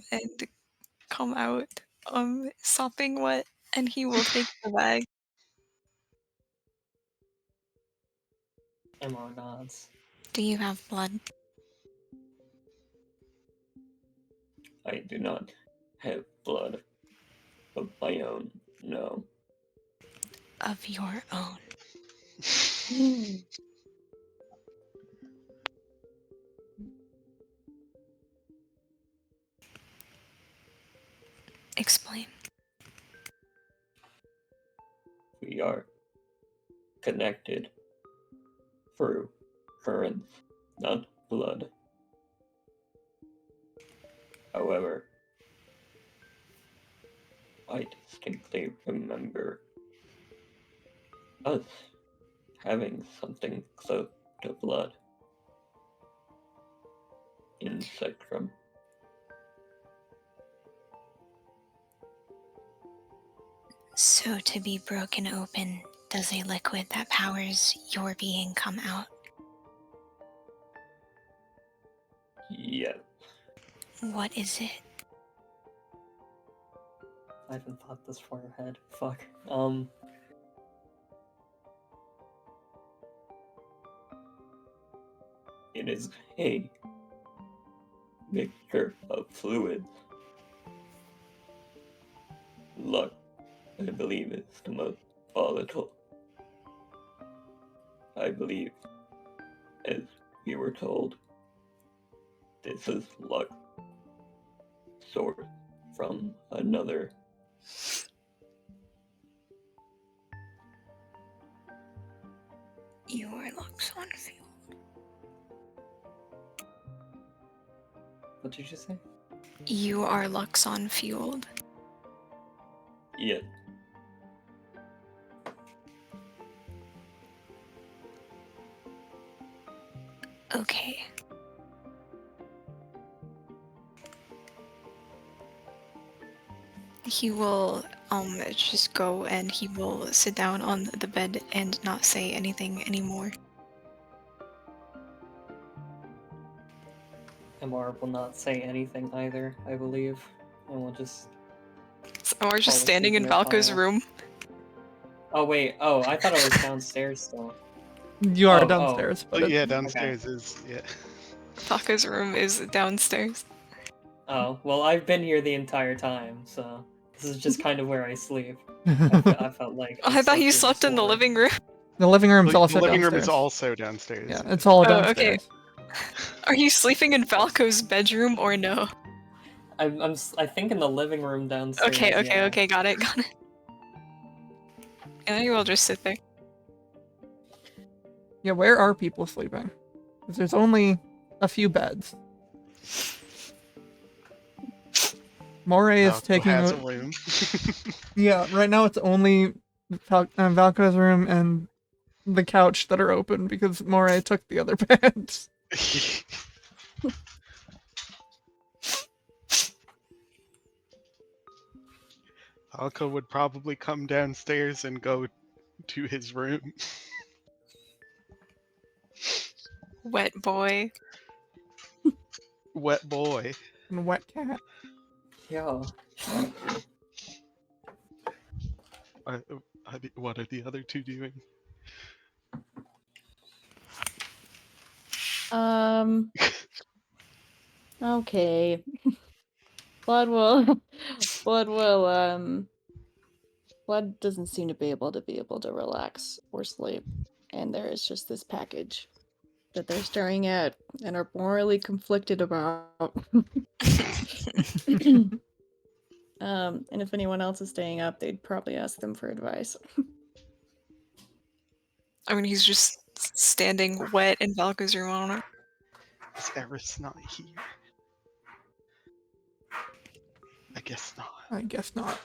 come out, sopping wet, and he will take the bag. MR nods. Do you have blood? I do not have blood of my own, no. Of your own. Explain. We are connected through currents, not blood. However, I distinctly remember us having something close to blood in Spectrum. So to be broken open, does a liquid that powers your being come out? Yes, What is it? I haven't thought this far ahead. Fuck. It is a mixture of fluids. Luck, I believe, is the most volatile. I believe, as we were told, this is luck sourced from another. You are Luxon fueled. What did you say? You are Luxon fueled. Yes. Okay. He will just go and he will sit down on the bed and not say anything anymore. MR will not say anything either, I believe. And we'll just. So we're just Fall standing asleep in in a Valko's pile. room. Oh, wait. Oh, I thought I was downstairs still. You are Oh, downstairs, but Yeah, it, downstairs is yeah. Valko's room is downstairs. Oh, well, I've been here the entire time, so this is just kind of where I sleep. I felt like Oh, I thought you slept slept in the before. living room. the living room's The also living room downstairs. is also downstairs. Yeah, it's all Oh, okay. downstairs. Are you sleeping in Valko's bedroom or no? I think in the living room downstairs. Okay, yeah. got it. And then you will just sit there. Yeah, where are people sleeping? 'Cause there's only a few beds. Moray is Falco taking has a- a room. Yeah, right now it's only Valko's room and the couch that are open because Moray took the other beds. Falco would probably come downstairs and go to his room. Wet boy. Wet boy. And wet cat. Yeah. What are the other two doing? Okay. Blood will Blood doesn't seem to be able to relax or sleep. And there is just this package that they're staring at and are morally conflicted about. And if anyone else is staying up, they'd probably ask them for advice. I mean, he's just standing wet in Valko's room. I don't know. Is Eris not here? I guess not. I guess not.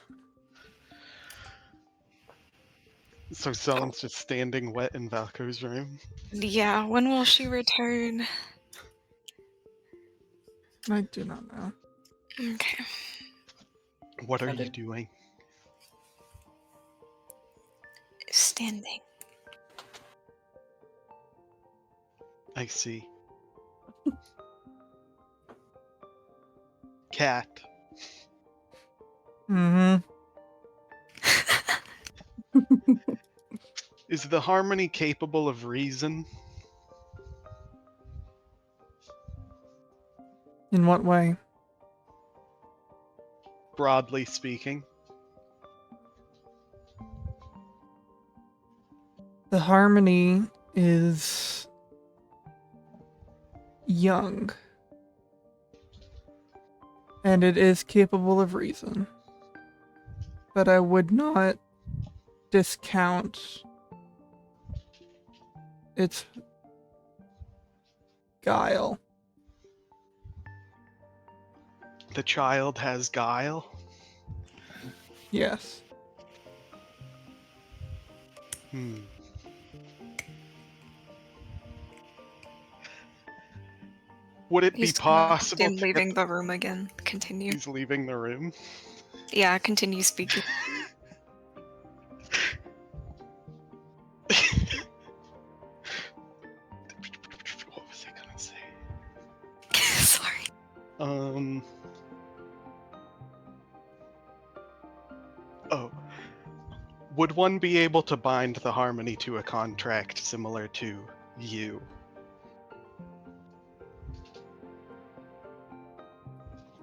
So someone's just standing wet in Valko's room. Yeah, when will she return? I do not know. Okay. What are I you did. doing? Standing. I see. Cat. Mm-hmm. Is the harmony capable of reason? In what way? Broadly speaking. The harmony is young. And it is capable of reason. But I would not discount its guile. The child has guile? Yes. Would it He's be possible to leaving get the room again. Continue. He's leaving the room? Yeah, continue speaking. What was I gonna say? Sorry. Oh. Would one be able to bind the harmony to a contract similar to you?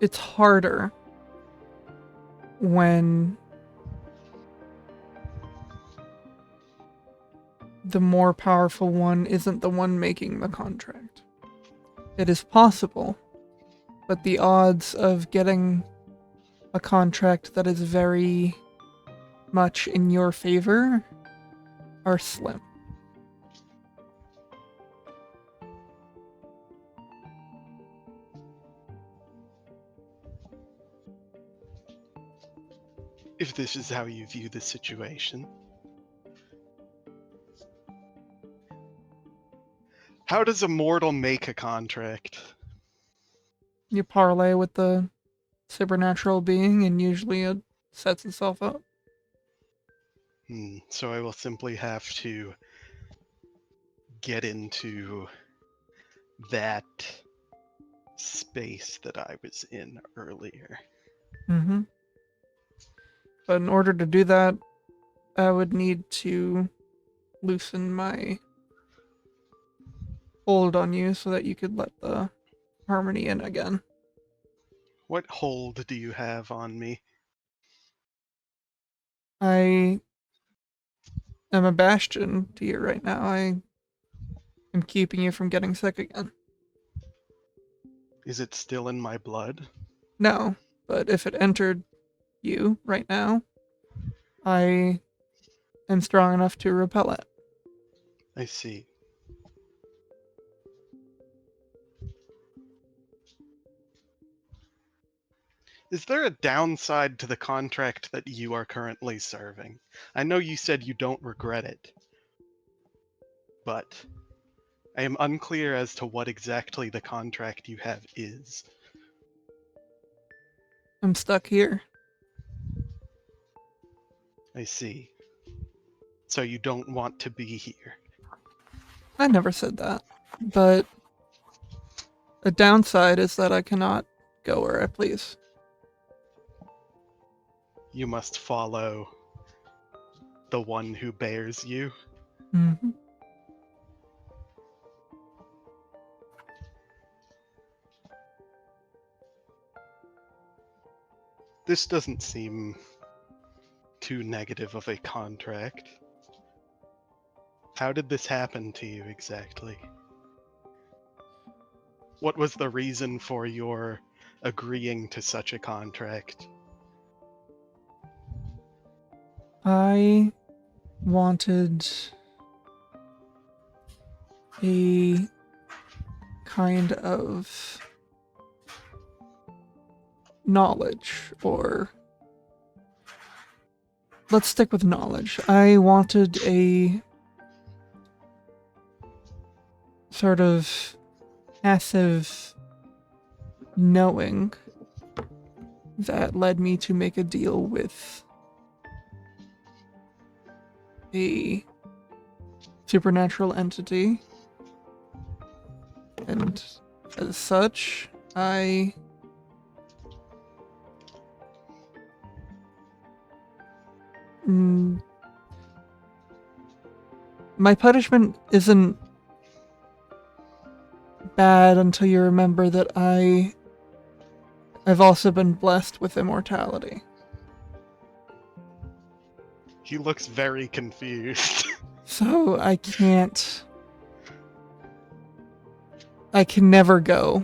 It's harder when the more powerful one isn't the one making the contract. It is possible, but the odds of getting a contract that is very much in your favor are slim. If this is how you view the situation. How does a mortal make a contract? You parlay with the supernatural being, and usually it sets itself up. So I will simply have to get into that space that I was in earlier. Mm-hmm. But in order to do that, I would need to loosen my hold on you so that you could let the harmony in again. What hold do you have on me? I am a bastion to you right now. I am keeping you from getting sick again. Is it still in my blood? No, but if it entered you right now, I am strong enough to repel it. I see. Is there a downside to the contract that you are currently serving? I know you said you don't regret it, but I am unclear as to what exactly the contract you have is. I'm stuck here. I see. So you don't want to be here. I never said that. But a downside is that I cannot go where I please. You must follow the one who bears you. Mm-hmm. This doesn't seem too negative of a contract. How did this happen to you exactly? What was the reason for your agreeing to such a contract? I wanted a kind of knowledge, or let's stick with knowledge. I wanted a sort of passive knowing that led me to make a deal with a supernatural entity, and as such, my punishment isn't bad until you remember that I I've also been blessed with immortality. He looks very confused. So I can't... I can never go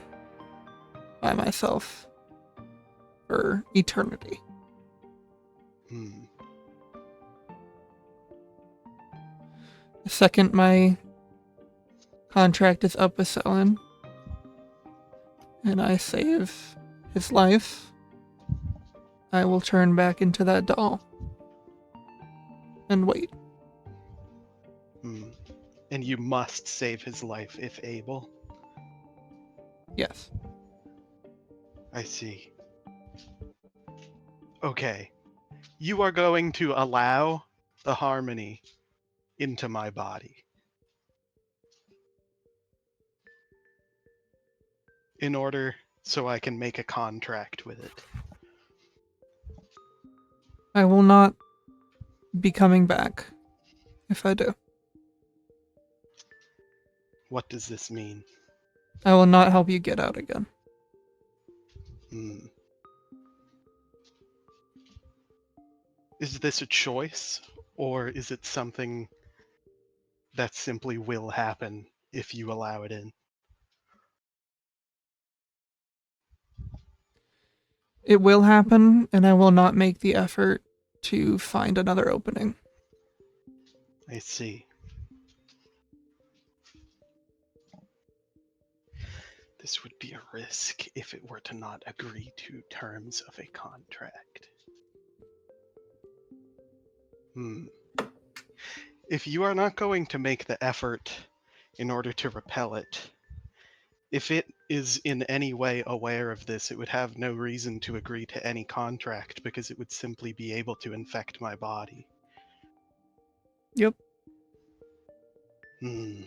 by myself for eternity. Hmm. The second my contract is up with Selin, and I save his life, I will turn back into that doll. And wait. Hmm. And you must save his life if able. Yes. I see. Okay. You are going to allow the harmony into my body. In order so I can make a contract with it. I will not be coming back if I do. What does this mean? I will not help you get out again. Hmm. Is this a choice, or is it something that simply will happen if you allow it in? It will happen, and I will not make the effort to find another opening. I see. This would be a risk if it were to not agree to terms of a contract. If you are not going to make the effort in order to repel it, if it is in any way aware of this, it would have no reason to agree to any contract because it would simply be able to infect my body. Yep. Hmm.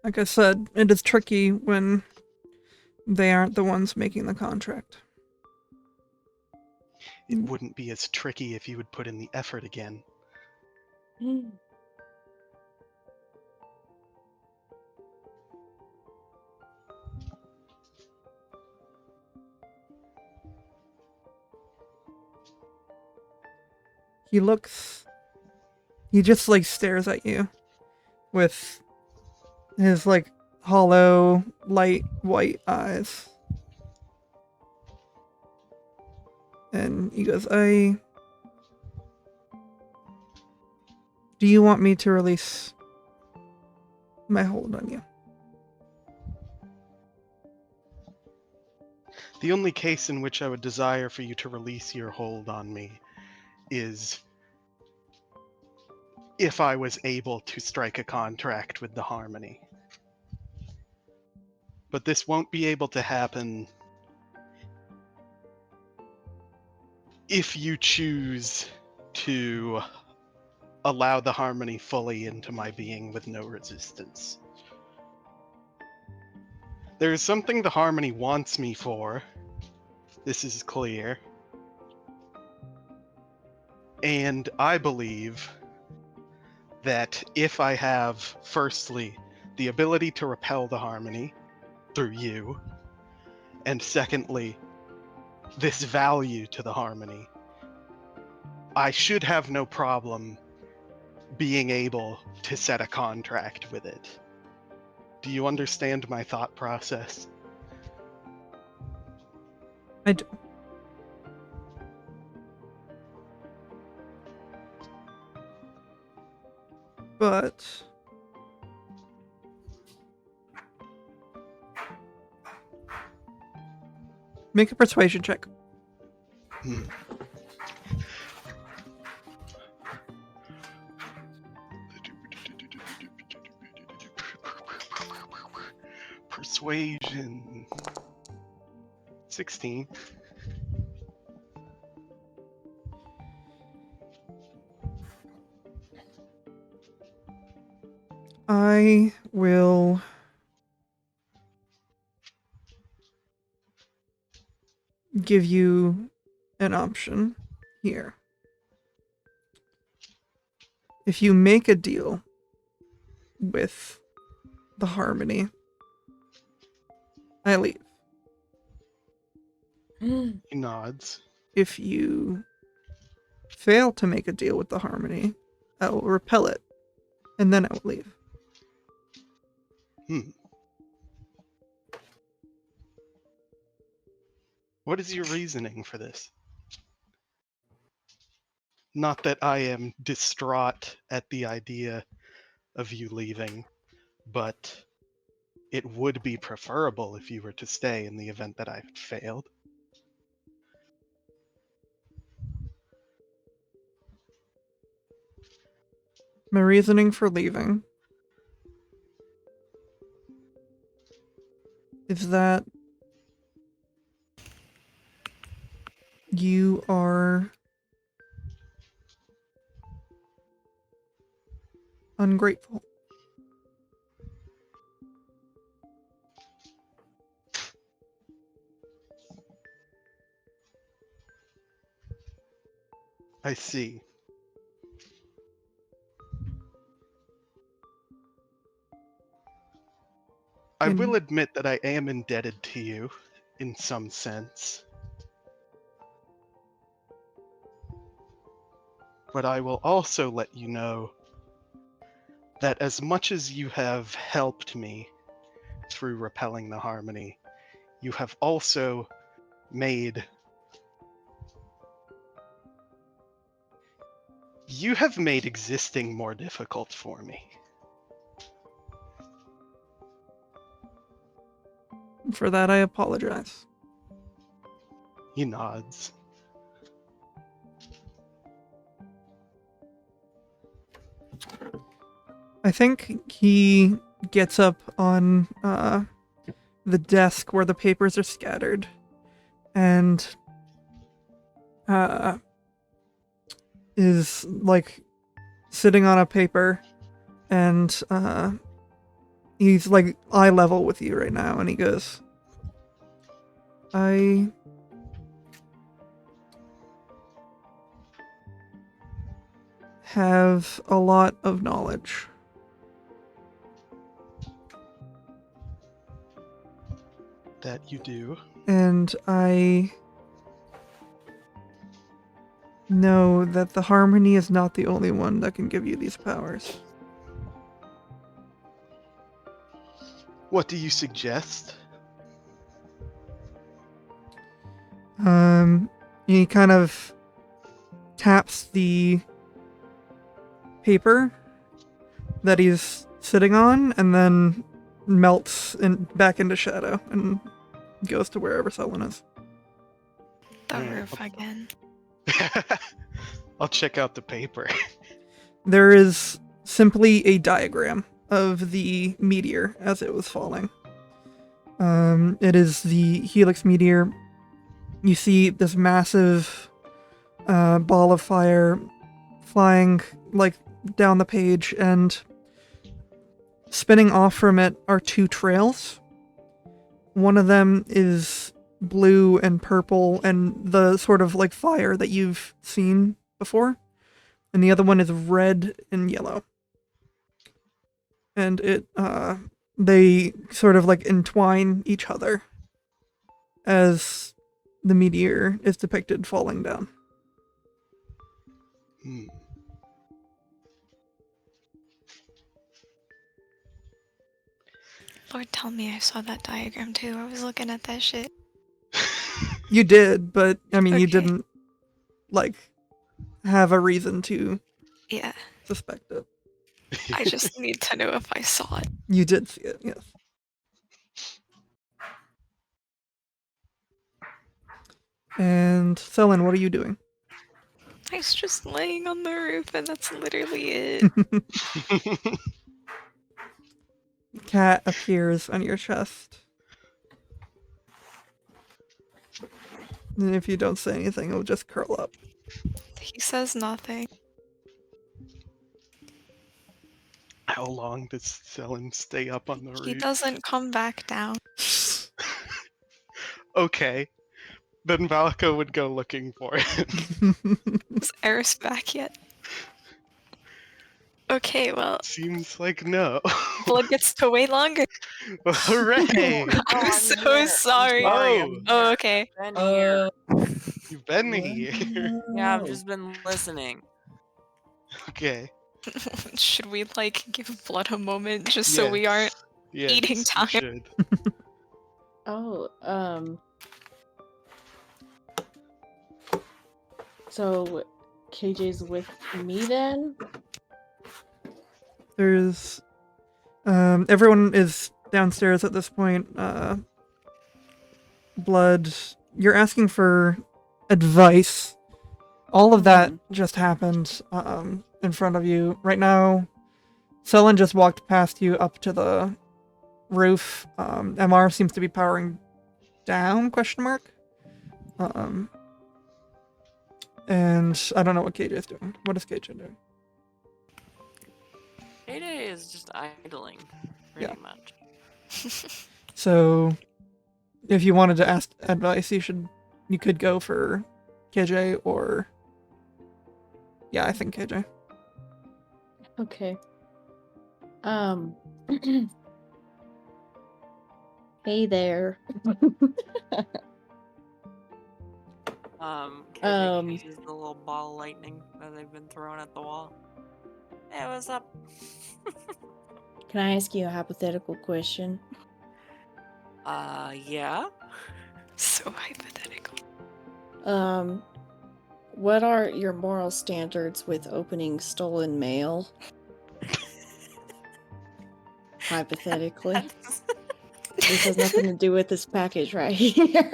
Like I said, it is tricky when they aren't the ones making the contract. It wouldn't be as tricky if you would put in the effort again. He just like stares at you with his like hollow, light white eyes. And he goes, do you want me to release my hold on you? The only case in which I would desire for you to release your hold on me is if I was able to strike a contract with the Harmony. But this won't be able to happen if you choose to allow the Harmony fully into my being with no resistance. There is something the Harmony wants me for. This is clear. And I believe that if I have, firstly, the ability to repel the Harmony through you, and secondly, this value to the Harmony, I should have no problem being able to set a contract with it. Do you understand my thought process? I do. But make a persuasion check. Persuasion. 16. I will give you an option here. If you make a deal with the Harmony, I leave. He nods. If you fail to make a deal with the Harmony, I will repel it, and then I will leave. What is your reasoning for this? Not that I am distraught at the idea of you leaving, but it would be preferable if you were to stay in the event that I failed. My reasoning for leaving is that you are ungrateful. I see. I And- will admit that I am indebted to you in some sense. But I will also let you know that as much as you have helped me through repelling the Harmony, you have also made existing more difficult for me. For that, I apologize. He nods. I think he gets up on the desk where the papers are scattered, and is like sitting on a paper, and he's like eye level with you right now, and he goes, I have a lot of knowledge. That you do. And I know that the Harmony is not the only one that can give you these powers. What do you suggest? He kind of taps the paper that he's sitting on, and then melts back into shadow and goes to wherever Sullen is. The Yeah. roof again. I'll check out the paper. There is simply a diagram of the meteor as it was falling. It is the Helix meteor. You see this massive ball of fire flying like down the page, and spinning off from it are two trails. One of them is blue and purple and the sort of like fire that you've seen before, and the other one is red and yellow. And they sort of like entwine each other as the meteor is depicted falling down. Lord, tell me I saw that diagram too. I was looking at that shit. You did, but I mean, you Okay. didn't like have a reason to Yeah, suspect it. I just need to know if I saw it. You did see it, yes. And Selin, what are you doing? I was just laying on the roof, and that's literally it. Cat appears on your chest. And if you don't say anything, it'll just curl up. He says nothing. How long does Selen stay up on the roof? He doesn't come back down. Okay. Then Valka would go looking for him. Is Eris back yet? Okay, well, Seems like no. blood gets to wait longer. Hooray! Oh, I'm I'm so here. I'm sorry. sorry, Oh. I'm Oh, here. okay. Been here. You've been here. Yeah, I've just been listening. Okay. Should we like give blood a moment just so we aren't Yes, eating you time? should. Oh, so KJ's with me then? There's everyone is downstairs at this point. Blood, you're asking for advice. All of that just happened in front of you. Right now, Selin just walked past you up to the roof. MR seems to be powering down, question mark. And I don't know what KJ is doing. What is KJ doing? KJ is just idling, pretty much. So, if you wanted to ask advice, you could go for KJ or I think KJ. Okay. Hey there. KJ uses the little ball of lightning that they've been throwing at the wall. Hey, what's up? Can I ask you a hypothetical question? Yeah? So hypothetical. What are your moral standards with opening stolen mail? Hypothetically. This has nothing to do with this package right here.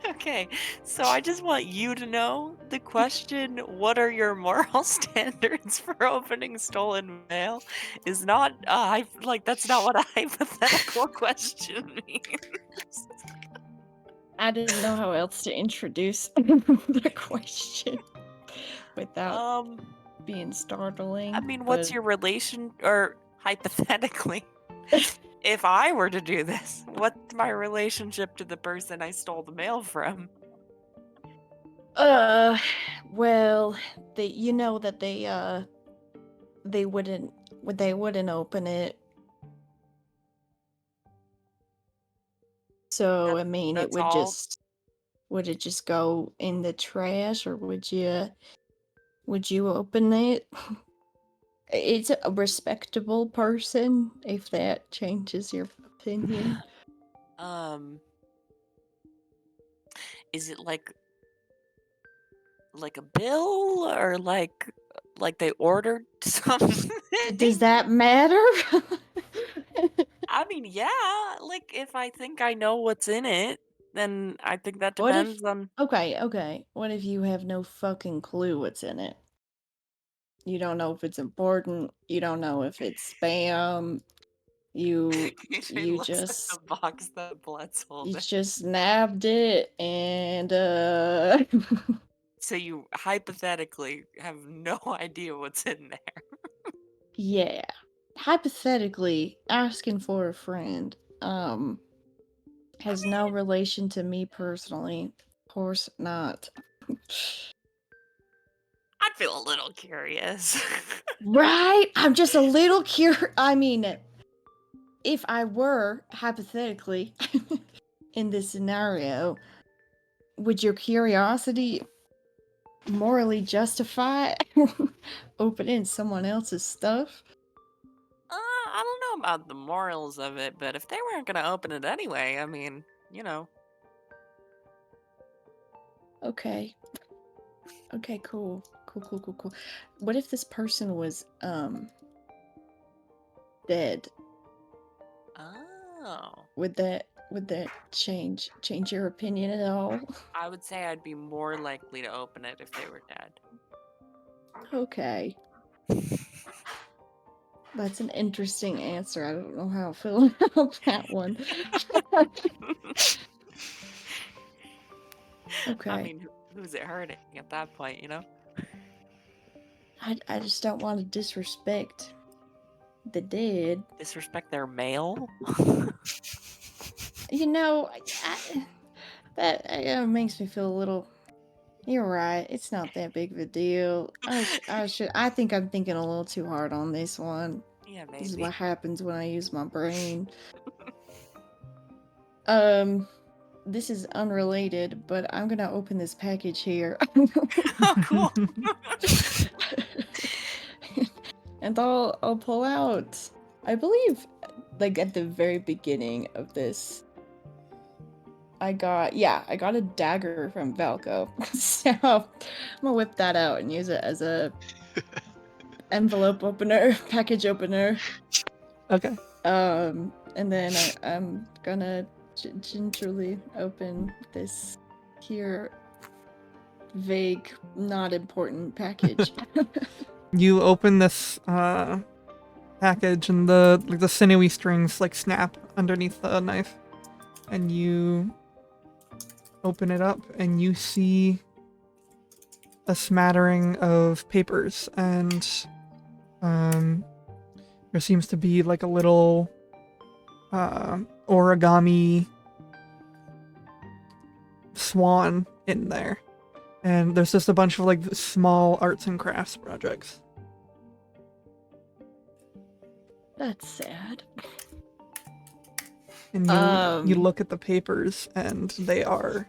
Okay, so I just want you to know the question, what are your moral standards for opening stolen mail, is not, that's not what a hypothetical question means. I didn't know how else to introduce the question without being startling. I mean, what's your relation, or hypothetically, if I were to do this, what's my relationship to the person I stole the mail from? Well, you know that they wouldn't open it. So I mean, it would all? would it just go in the trash, or would you open it? It's a respectable person, if that changes your opinion. Is it like a bill, or like they ordered something? Does that matter? I mean, yeah, like if I think I know what's in it, then I think that What if- depends on. Okay. What if you have no fucking clue what's in it? You don't know if it's important. You don't know if it's spam. You looks just at the box that Blood's holding. you just nabbed it, and So you hypothetically have no idea what's in there. yeah. Hypothetically, asking for a friend has no relation to me personally. Of course not. I'd feel a little curious. Right? I'm just a little curious. I mean, if I were hypothetically in this scenario, would your curiosity morally justify opening someone else's stuff? I don't know about the morals of it, but if they weren't gonna open it anyway, I mean, you know. Okay. Okay, cool. Cool. What if this person was dead? Oh. Would that change your opinion at all? I would say I'd be more likely to open it if they were dead. Okay. That's an interesting answer. I don't know how I feel about that one. Okay. I mean, who's it hurting at that point, you know? I just don't want to disrespect the dead. Disrespect their mail? You know, that makes me feel a little You're right. It's not that big of a deal. I think I'm thinking a little too hard on this one. Yeah, This is maybe. what happens when I use my brain. This is unrelated, but I'm gonna open this package here. Oh, cool. And I'll pull out, I believe, like at the very beginning of this, I got a dagger from Valco. So I'm gonna whip that out and use it as a envelope opener, package opener. Okay. And then I'm gonna gingerly open this here vague, not important package. You open this package and the sinewy strings like snap underneath the knife, and you open it up and you see a smattering of papers, and there seems to be like a little origami swan in there, and there's just a bunch of like small arts and crafts projects. That's sad. And you look at the papers, and they are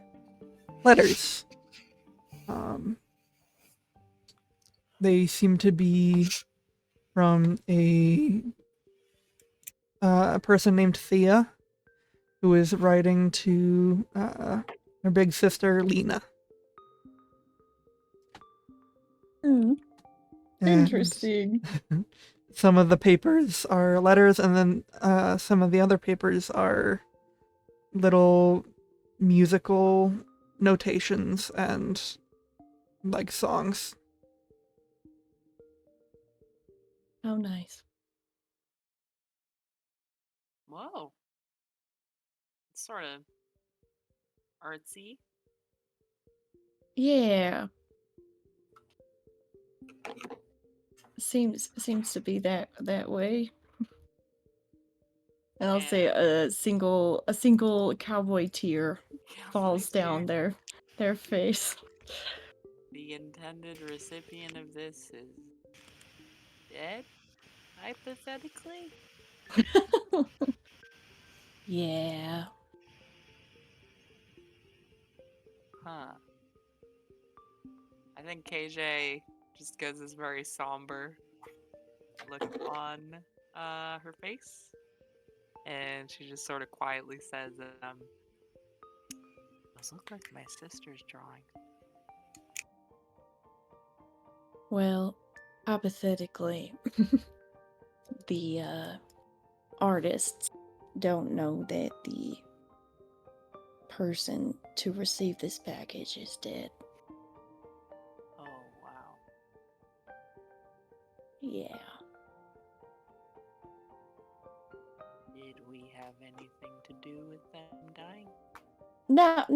letters. They seem to be from a person named Thea, who is writing to her big sister Lena. And Interesting. some of the papers are letters, and then some of the other papers are little musical notations and like songs. How nice. Whoa. It's sort of artsy. Yeah. Seems to be that way. And I'll say a single cowboy tear falls down their face. The intended recipient of this is dead, hypothetically? Yeah. Huh. I think KJ just gives this very somber look on her face. And she just sort of quietly says, those look like my sister's drawing. Well, hypothetically, the artists don't know that the person to receive this package is dead. Oh, wow. Yeah. Did we have anything to do with them dying? No.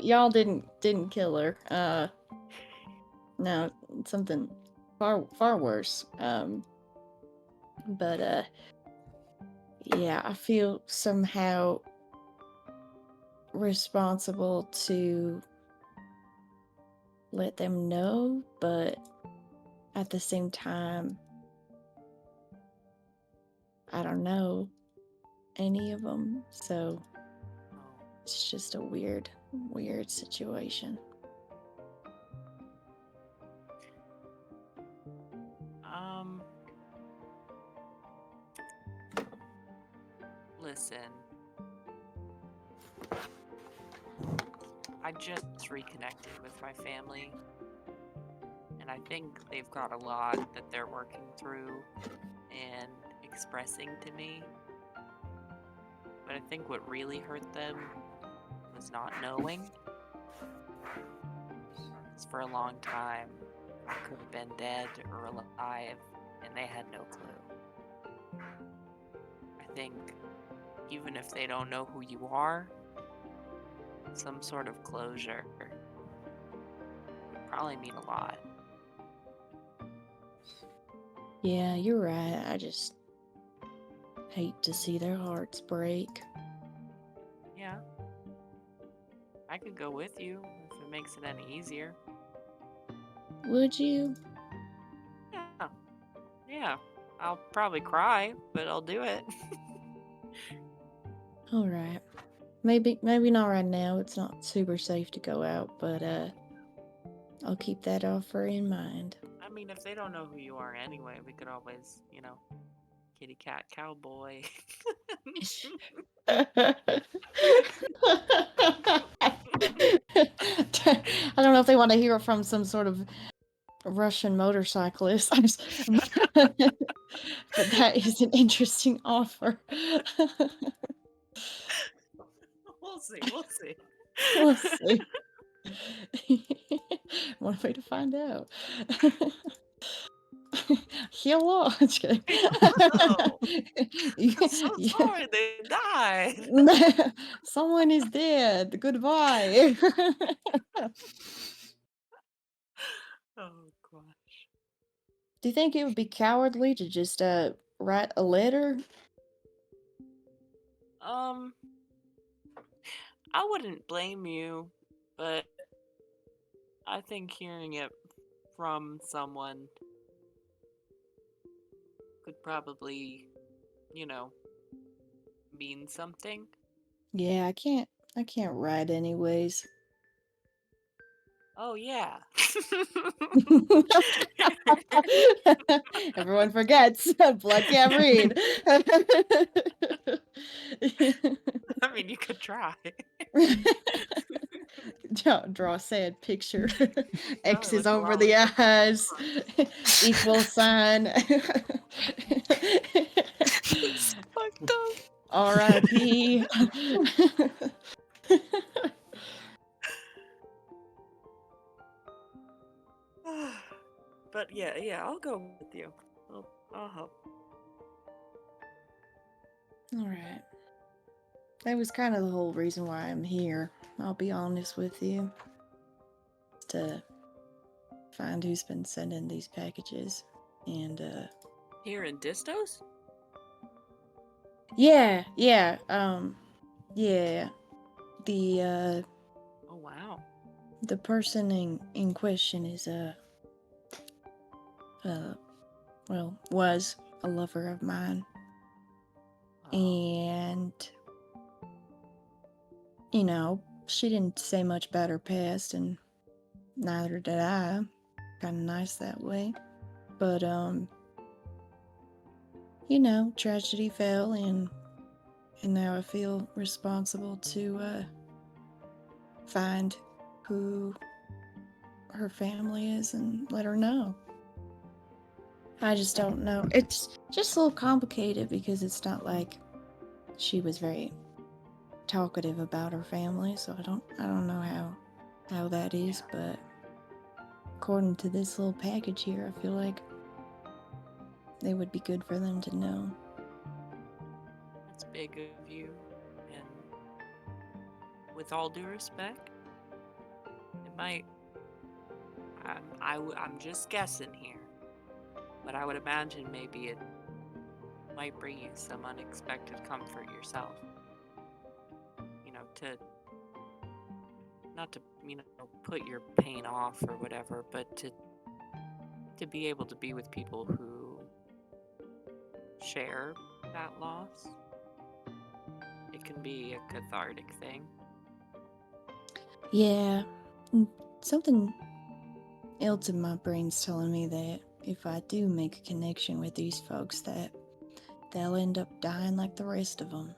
Y'all didn't kill her. No, something far worse. But yeah, I feel somehow responsible to let them know, but at the same time, I don't know any of them, so it's just a weird situation. Listen. I just reconnected with my family, and I think they've got a lot that they're working through and expressing to me. But I think what really hurt them was not knowing. 'Cause for a long time, I could have been dead or alive, and they had no clue. I think even if they don't know who you are, some sort of closure would probably mean a lot. Yeah, you're right. I just hate to see their hearts break. Yeah. I could go with you if it makes it any easier. Would you? Yeah. Yeah. I'll probably cry, but I'll do it. All right. Maybe not right now. It's not super safe to go out, but I'll keep that offer in mind. I mean, if they don't know who you are anyway, we could always, kitty cat cowboy. I don't know if they want to hear it from some sort of Russian motorcyclist, but that is an interesting offer. We'll see. We'll see. One way to find out. Hello. Just kidding. Hello. I'm so sorry they died. Someone is dead. Goodbye. Oh gosh. Do you think it would be cowardly to just write a letter? I wouldn't blame you, but I think hearing it from someone could probably, mean something. Yeah, I can't write anyways. Oh yeah. Everyone forgets. Blood can't read. I mean, you could try. Draw a sad picture. X's with over the eyes. Equal sign. It's fucked up. R.I.P. But yeah, I'll go with you. I'll help. All right. That was kind of the whole reason why I'm here. I'll be honest with you. To find who's been sending these packages. And, Here in Distos? yeah. The, Oh wow. the person in question is, was a lover of mine. And, she didn't say much about her past, and neither did I. Kind of nice that way. But, tragedy fell, and now I feel responsible to, find who her family is and let her know. I just don't know. It's just a little complicated because it's not like she was very talkative about her family, so I don't know how that is, but according to this little package here, I feel like it would be good for them to know. That's big of you, and with all due respect, it might. I'm just guessing here, but I would imagine maybe it might bring you some unexpected comfort yourself. Not to put your pain off or whatever, but to be able to be with people who share that loss. It can be a cathartic thing. Yeah, something else in my brain's telling me that if I do make a connection with these folks, that they'll end up dying like the rest of them.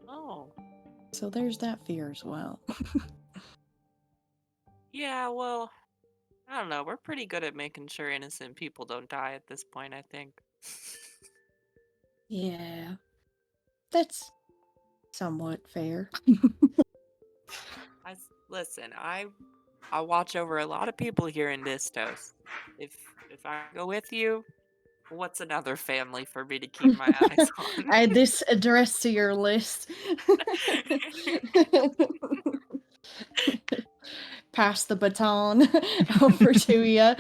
Oh. So there's that fear as well. Yeah, well, I don't know. We're pretty good at making sure innocent people don't die at this point, I think. Yeah, that's somewhat fair. Listen, I watch over a lot of people here in Distos. If I go with you, what's another family for me to keep my eyes on? Add this address to your list. Pass the baton over to you.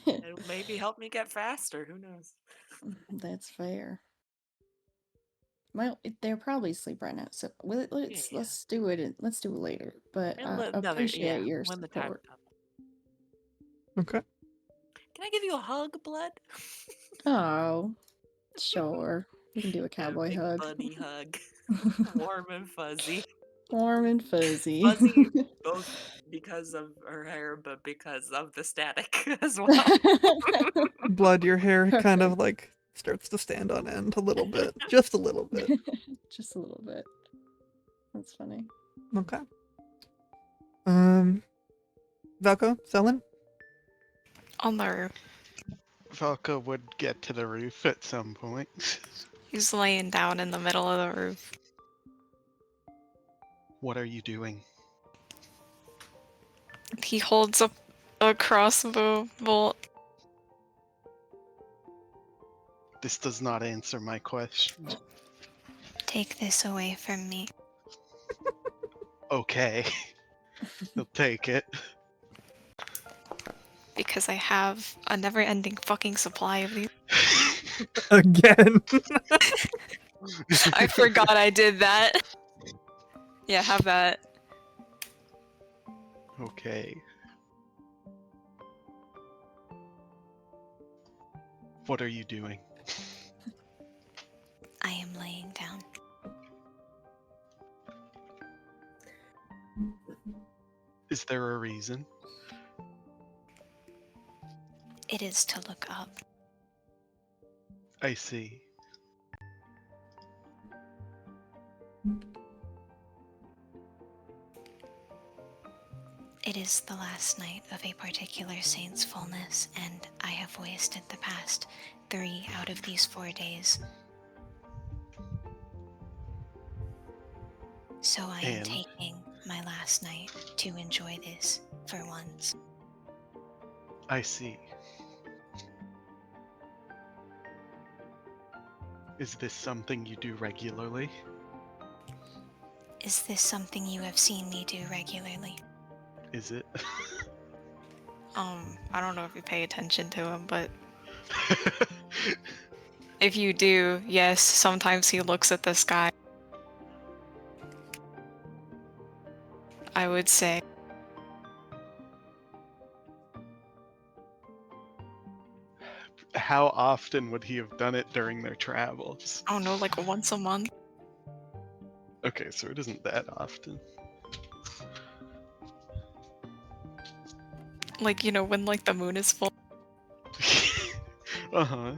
It'll maybe help me get faster. Who knows? That's fair. Well, they're probably asleep right now, so let's Yeah. let's do it. Let's do it later. But I appreciate your when the time support. comes. Okay. Can I give you a hug, Blood? Oh, sure. We can do a A cowboy big hug. bunny hug. Warm and fuzzy. Warm and fuzzy. Fuzzy both because of her hair, but because of the static as well. Blood, your hair kind of Perfect. like starts to stand on end a little bit. Just a little bit. Just a little bit. That's funny. Okay. Valko, Selin? On the roof. Valka would get to the roof at some point. He's laying down in the middle of the roof. What are you doing? He holds up a crossbow bolt. This does not answer my question. Take this away from me. Okay. He'll take it. Because I have a never-ending fucking supply of these. Again. I forgot I did that. Yeah, have that. Okay. What are you doing? I am laying down. Is there a reason? It is to look up. I see. It is the last night of a particular saint's fullness, and I have wasted the past 3 out of these 4 days. So I am And? taking my last night to enjoy this for once. I see. Is this something you do regularly? Is this something you have seen me do regularly? Is it? I don't know if you pay attention to him, but if you do, yes, sometimes he looks at the sky. I would say. How often would he have done it during their travels? I don't know, like once a month. Okay, so it isn't that often. Like, you know, when like the moon is full. Uh-huh.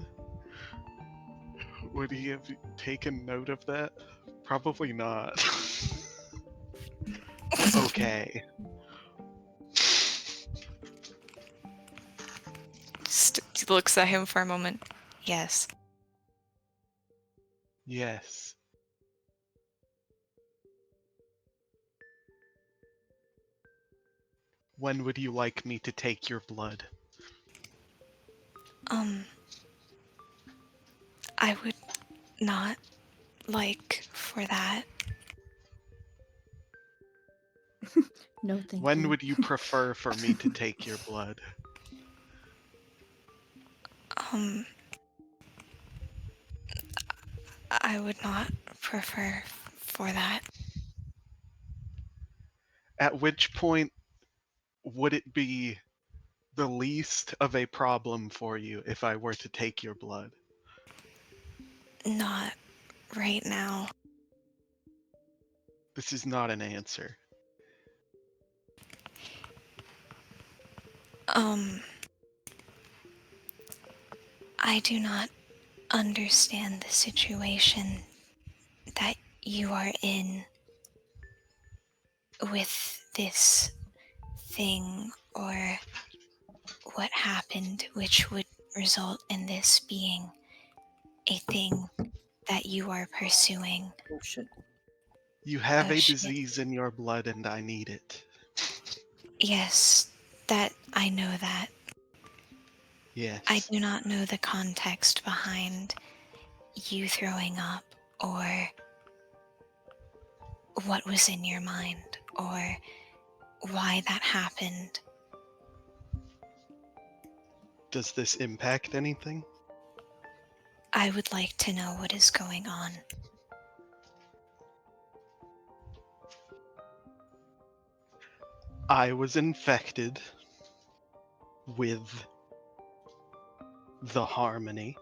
Would he have taken note of that? Probably not. Okay. He looks at him for a moment. Yes. Yes. When would you like me to take your blood? I would not like for that. No, thank When you. would you prefer for me to take your blood? I would not prefer for that. At which point would it be the least of a problem for you if I were to take your blood? Not right now. This is not an answer. I do not understand the situation that you are in with this thing or what happened, which would result in this being a thing that you are pursuing. Oh shit. You have Oh, a shit. disease in your blood and I need it. Yes, that I know that. Yes. I do not know the context behind you throwing up or what was in your mind or why that happened. Does this impact anything? I would like to know what is going on. I was infected with the harmony.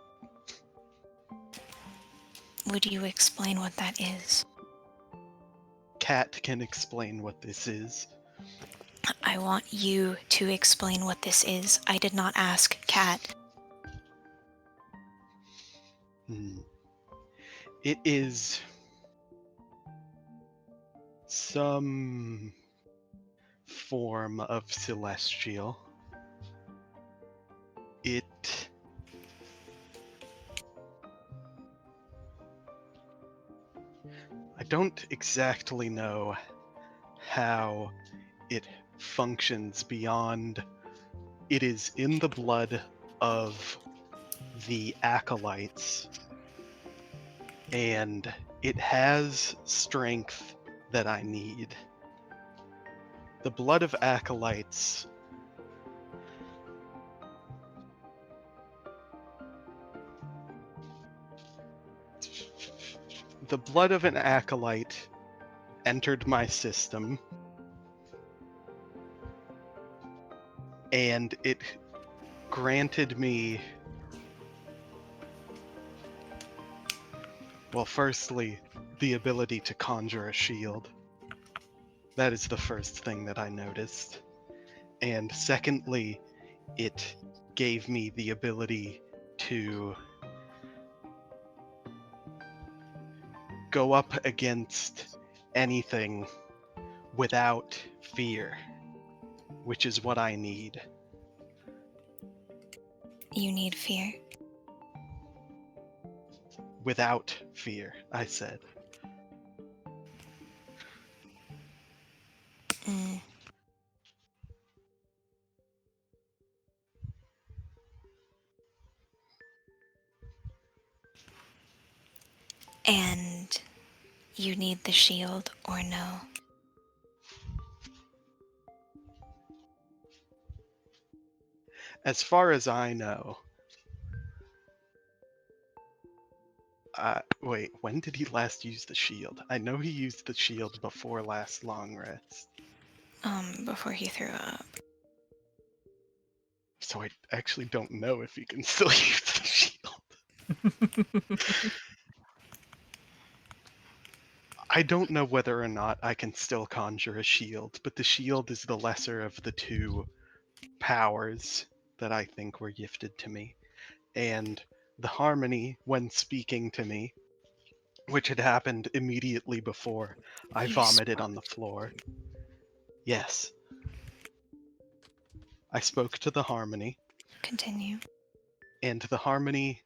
Would you explain what that is? Cat can explain what this is. I want you to explain what this is. I did not ask Cat. It is some form of celestial. I don't exactly know how it functions beyond it is in the blood of the acolytes, and it has strength that I need. The blood of acolytes the blood of an acolyte entered my system, and it granted me, well, firstly, the ability to conjure a shield. That is the first thing that I noticed. And secondly, it gave me the ability to go up against anything without fear, which is what I need. You need fear. Without fear, I said. Mm. And you need the shield or no? As far as I know, wait, when did he last use the shield? I know he used the shield before last long rest. Before he threw up. So I actually don't know if he can still use the shield. I don't know whether or not I can still conjure a shield, but the shield is the lesser of the two powers that I think were gifted to me. And the harmony, when speaking to me, which had happened immediately before I You vomited on the floor. Yes. I spoke to the harmony, Continue. and the harmony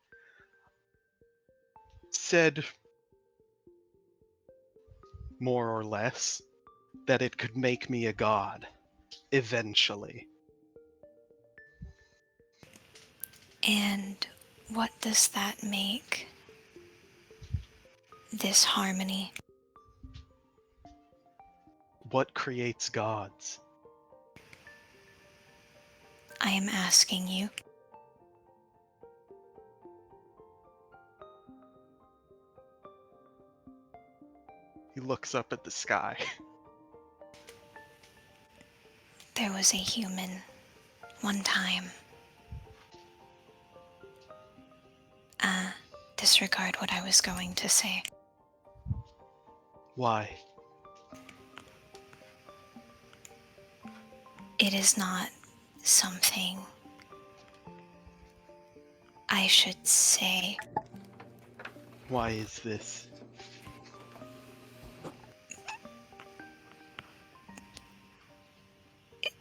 said, more or less, that it could make me a god, eventually. And what does that make this harmony? What creates gods? I am asking you. He looks up at the sky. There was a human one time. Disregard what I was going to say. Why? It is not something I should say. Why is this?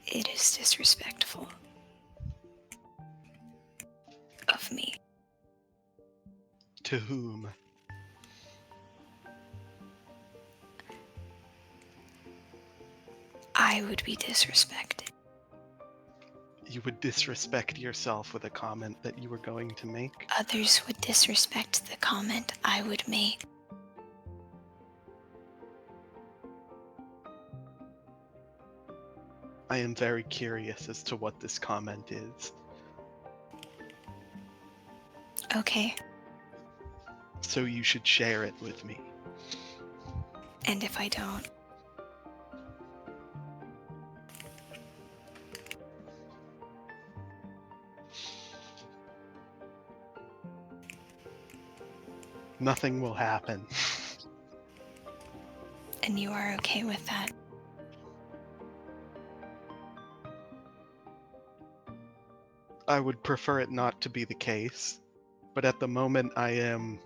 It is disrespectful of me. To whom? I would be disrespected. You would disrespect yourself with a comment that you were going to make? Others would disrespect the comment I would make. I am very curious as to what this comment is. Okay, So you should share it with me. and if I don't? Nothing will happen. And you are okay with that? I would prefer it not to be the case, but at the moment I am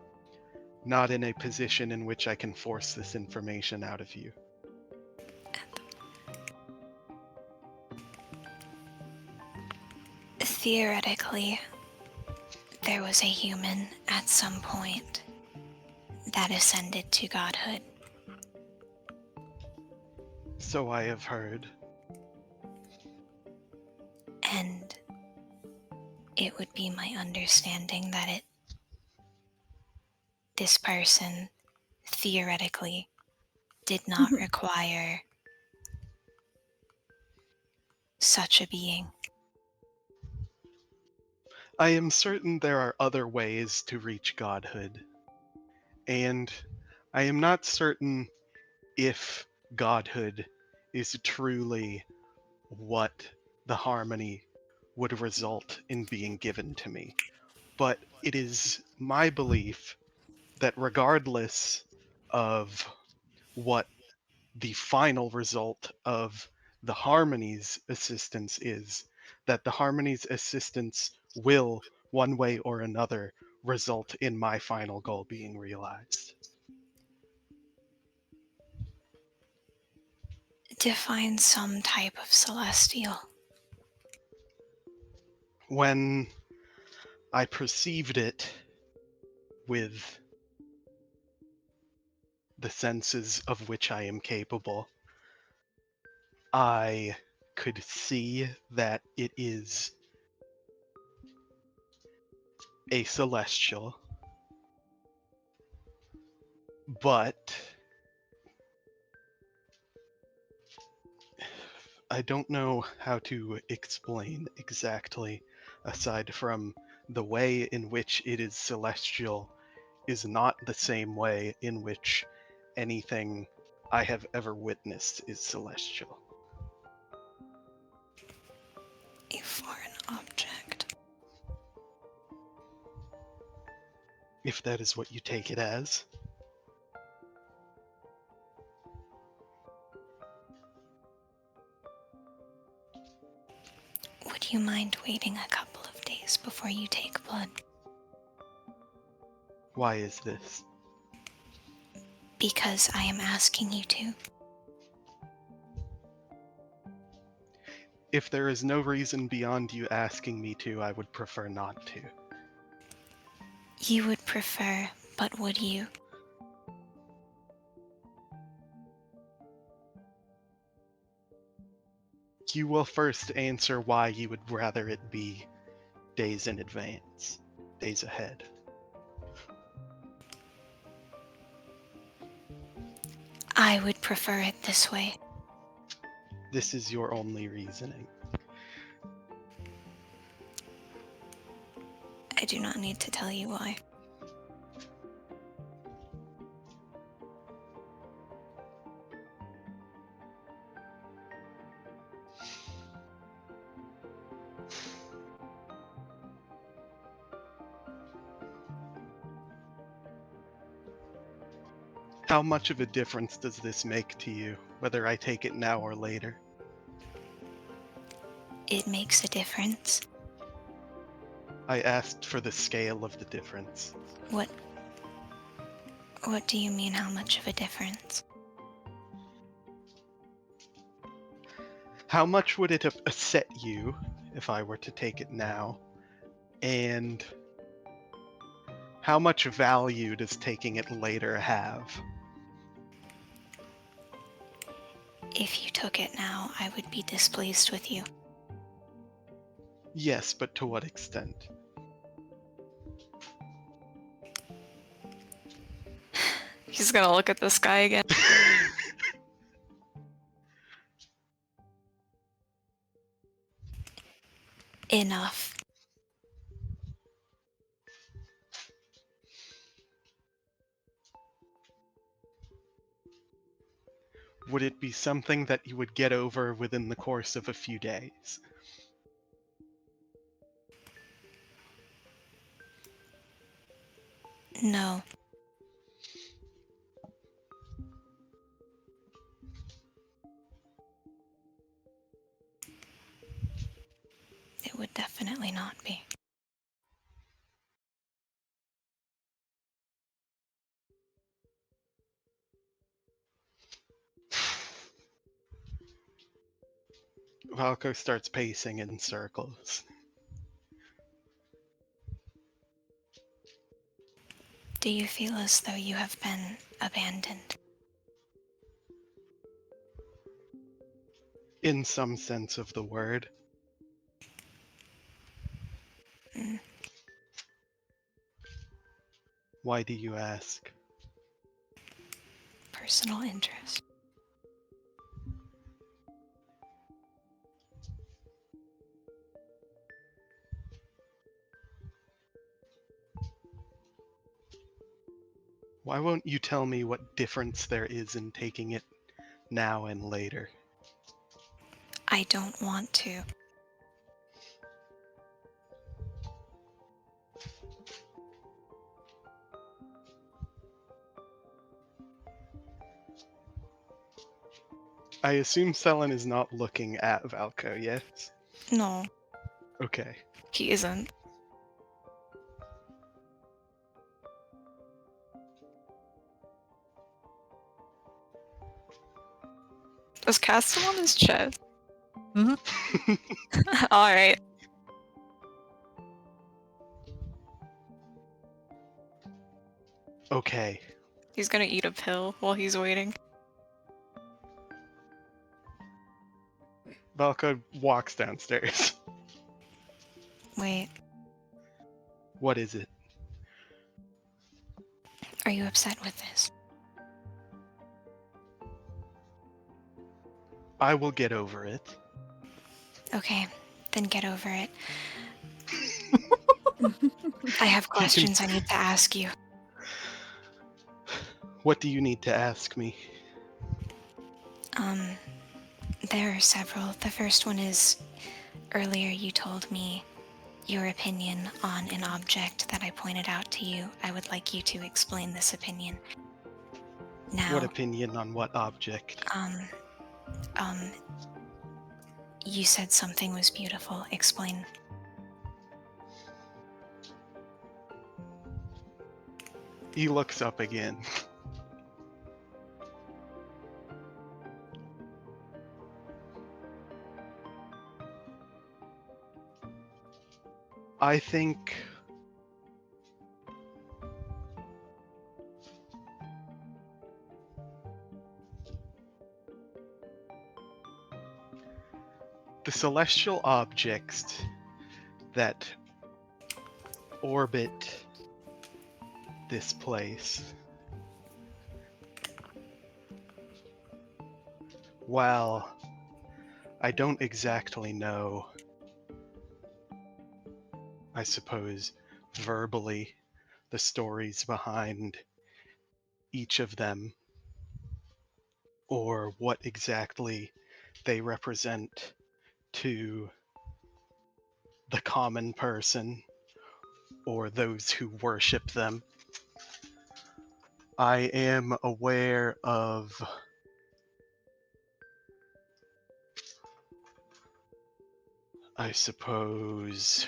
not in a position in which I can force this information out of you. Theoretically, there was a human at some point that ascended to godhood. So I have heard. And it would be my understanding that this person theoretically did not require such a being. I am certain there are other ways to reach godhood, and I am not certain if godhood is truly what the harmony would result in being given to me. But it is my belief that regardless of what the final result of the harmony's assistance is, that the harmony's assistance will, one way or another, result in my final goal being realized. Define some type of celestial. When I perceived it with the senses of which I am capable, I could see that it is a celestial, but I don't know how to explain exactly, aside from the way in which it is celestial is not the same way in which anything I have ever witnessed is celestial. A foreign object. If that is what you take it as. Would you mind waiting a couple of days before you take blood? Why is this? Because I am asking you to. If there is no reason beyond you asking me to, I would prefer not to. You would prefer, but would you? You will first answer why you would rather it be days in advance, days ahead. I would prefer it this way. This is your only reasoning. I do not need to tell you why. How much of a difference does this make to you, whether I take it now or later? It makes a difference. I asked for the scale of the difference. What do you mean, how much of a difference? How much would it upset you if I were to take it now? And how much value does taking it later have? If you took it now, I would be displeased with you. Yes, but to what extent? He's gonna look at this guy again. Enough. Would it be something that you would get over within the course of a few days? No. definitely not be. Valko starts pacing in circles. Do you feel as though you have been abandoned? In some sense of the word. Mm. Why do you ask? Personal interest. Why won't you tell me what difference there is in taking it now and later? I don't want to. I assume Selen is not looking at Valko, yes? No, Okay. he isn't. Was Castle on his chest? Alright. Okay. He's gonna eat a pill while he's waiting. Valko walks downstairs. Wait, What is it? are you upset with this? I will get over it. Okay, then get over it. I have He can- questions I need to ask you. What do you need to ask me? There are several. The first one is, earlier you told me your opinion on an object that I pointed out to you. I would like you to explain this opinion. Now, What opinion on what object? you said something was beautiful. Explain. He looks up again. I think the celestial objects that orbit this place, while I don't exactly know, I suppose, verbally, the stories behind each of them, or what exactly they represent to the common person or those who worship them. I am aware of I suppose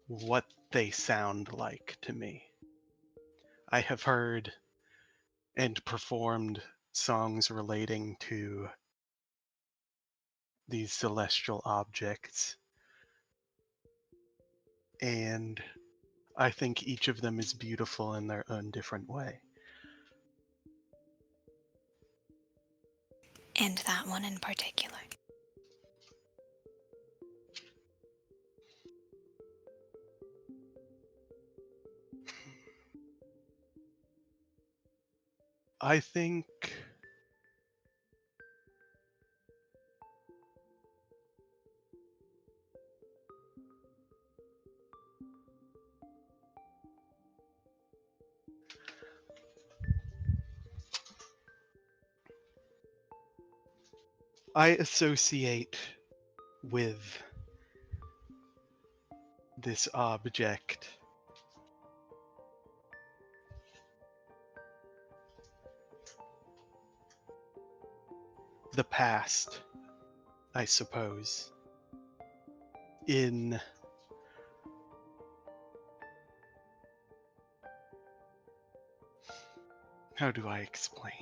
what they sound like to me. I have heard and performed songs relating to these celestial objects, and I think each of them is beautiful in their own different way. And that one in particular. I think I associate with this object the past, I suppose. in how do I explain?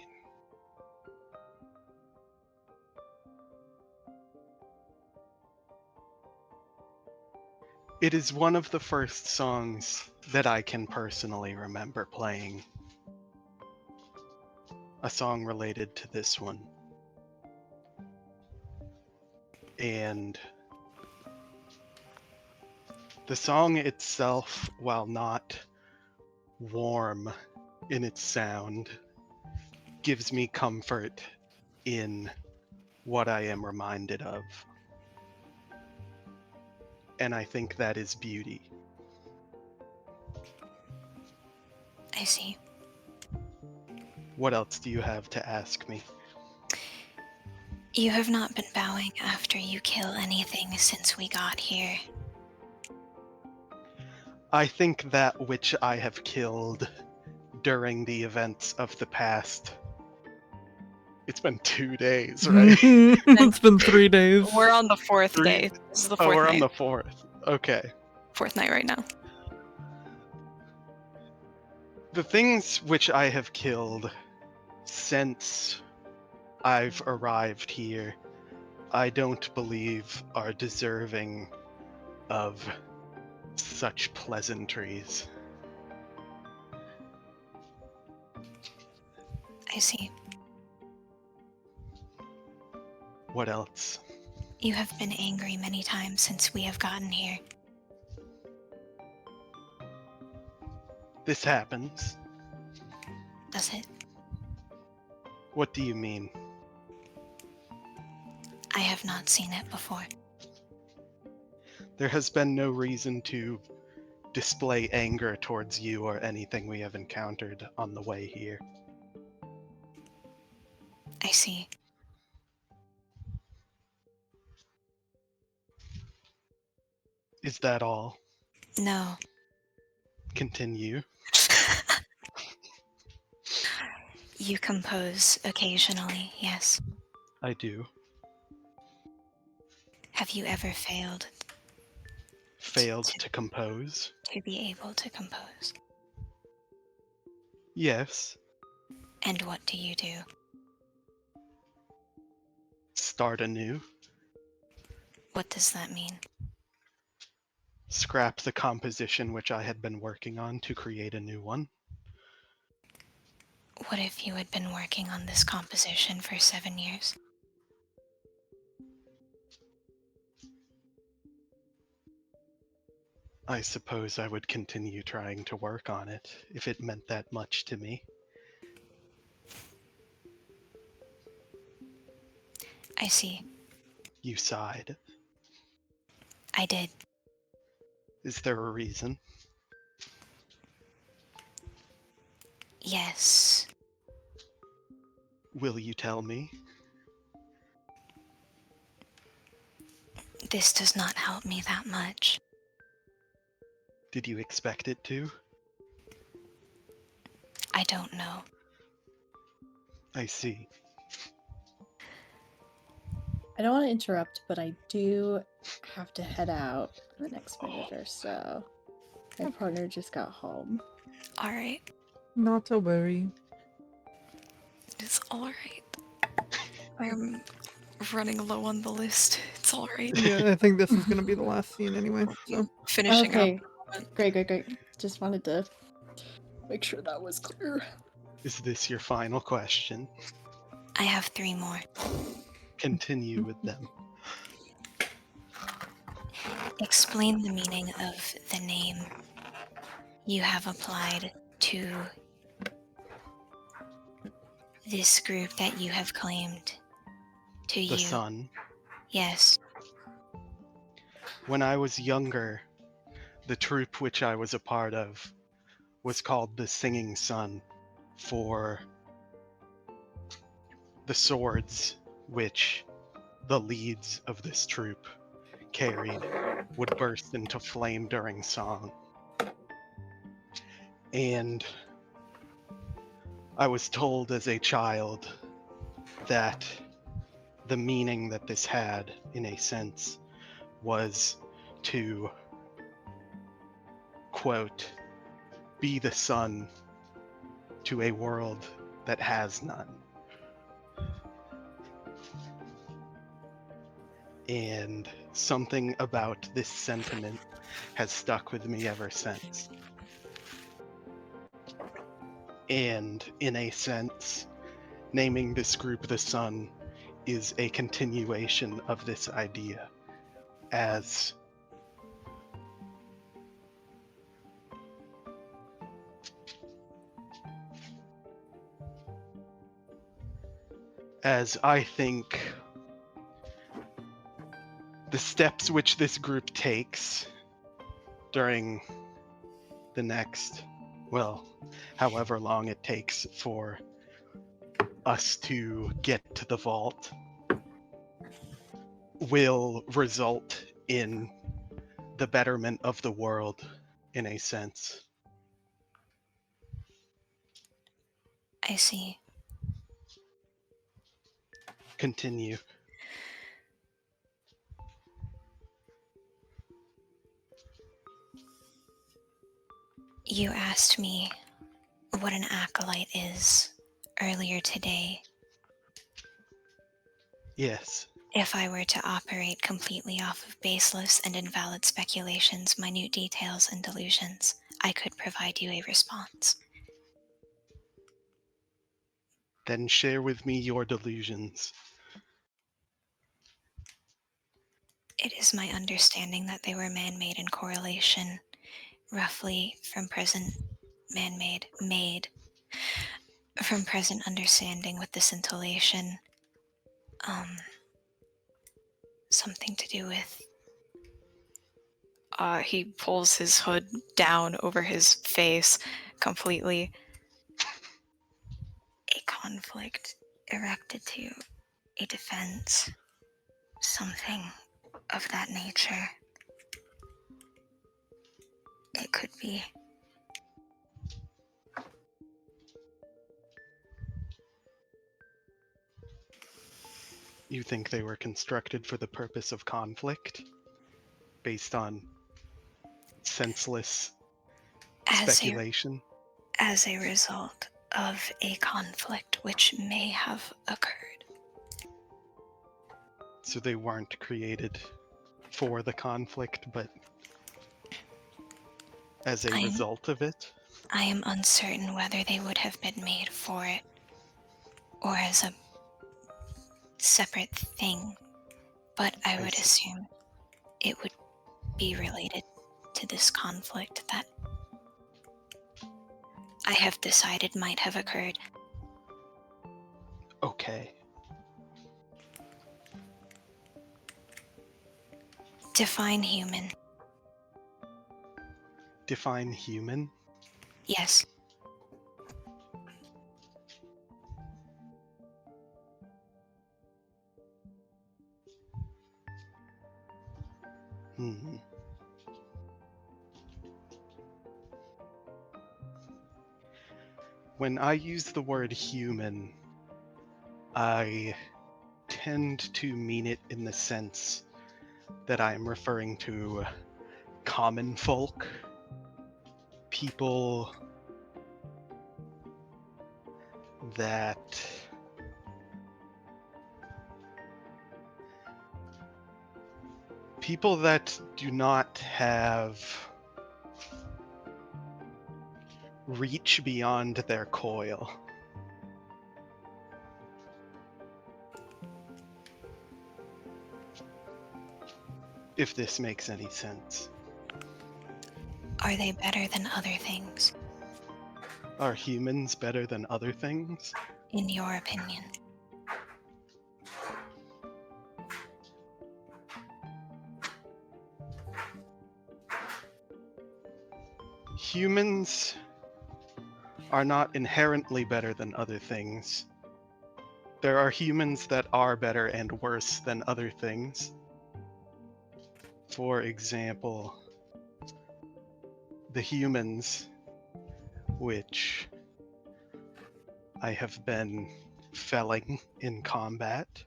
It is one of the first songs that I can personally remember playing. A song related to this one. And the song itself, while not warm in its sound, gives me comfort in what I am reminded of. And I think that is beauty. I see. What else do you have to ask me? You have not been bowing after you kill anything since we got here. I think that which I have killed during the events of the past. It's been 2 days, right? It's been 3 days. We're on the fourth 3 day. This is the Oh, fourth we're night. on the 4th. Okay. Fourth night right now. The things which I have killed since I've arrived here, I don't believe are deserving of such pleasantries. I see. What else? You have been angry many times since we have gotten here. This happens. Does it? What do you mean? I have not seen it before. There has been no reason to display anger towards you or anything we have encountered on the way here. I see. Is that all? No. Continue. You compose occasionally, yes. I do. Have you ever failed Failed to compose? to be able to compose? Yes. And what do you do? Start anew. What does that mean? Scrap the composition which I had been working on to create a new one. What if you had been working on this composition for 7 years? I suppose I would continue trying to work on it if it meant that much to me. I see. You sighed. I did. Is there a reason? Yes. Will you tell me? This does not help me that much. Did you expect it to? I don't know. I see. I don't want to interrupt, but I do have to head out in the next minute or so. My partner just got home. Alright. Not to worry. It's alright. I'm running low on the list. It's alright. Yeah, I think this is gonna be the last scene anyway. So Finishing Okay. up. Great. Just wanted to make sure that was clear. Is this your final question? I have 3 more. Continue with them. Explain the meaning of the name you have applied to this group that you have claimed to The you. sun. Yes. When I was younger, the troupe which I was a part of was called the Singing Sun for the swords which the leads of this troupe carried would burst into flame during song. And I was told as a child that the meaning that this had, in a sense, was to, quote, be the sun to a world that has none. And something about this sentiment has stuck with me ever since. And in a sense, naming this group the Sun is a continuation of this idea, as I think the steps which this group takes during the next, well, however long it takes for us to get to the vault, will result in the betterment of the world, in a sense. I see. Continue. You asked me what an acolyte is earlier today. Yes. If I were to operate completely off of baseless and invalid speculations, minute details, and delusions, I could provide you a response. Then share with me your delusions. It is my understanding that they were man-made in correlation, roughly from present man-made, made from present understanding with the scintillation. Something to do with... he pulls his hood down over his face completely. A conflict erected to a defense. Something of that nature. It could be. You think they were constructed for the purpose of conflict? Based on senseless speculation? As a result of a conflict which may have occurred. So they weren't created for the conflict, but as a result of it? I am uncertain whether they would have been made for it, or as a separate thing, but I would assume it would be related to this conflict that I have decided might have occurred. Okay. Define human. Define human? Yes. When I use the word human, I tend to mean it in the sense that I'm referring to common folk, people that do not have reach beyond their coil. If this makes any sense. Are they better than other things? Are humans better than other things? In your opinion? Humans are not inherently better than other things. There are humans that are better and worse than other things. For example, the humans which I have been felling in combat,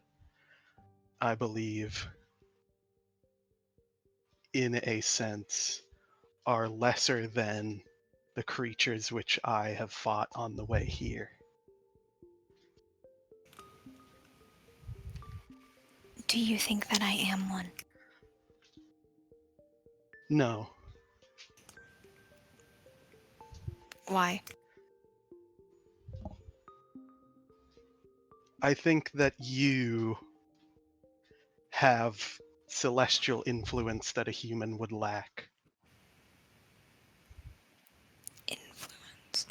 I believe, in a sense, are lesser than the creatures which I have fought on the way here. Do you think that I am one? No, Why? I think that you have celestial influence that a human would lack. Influence.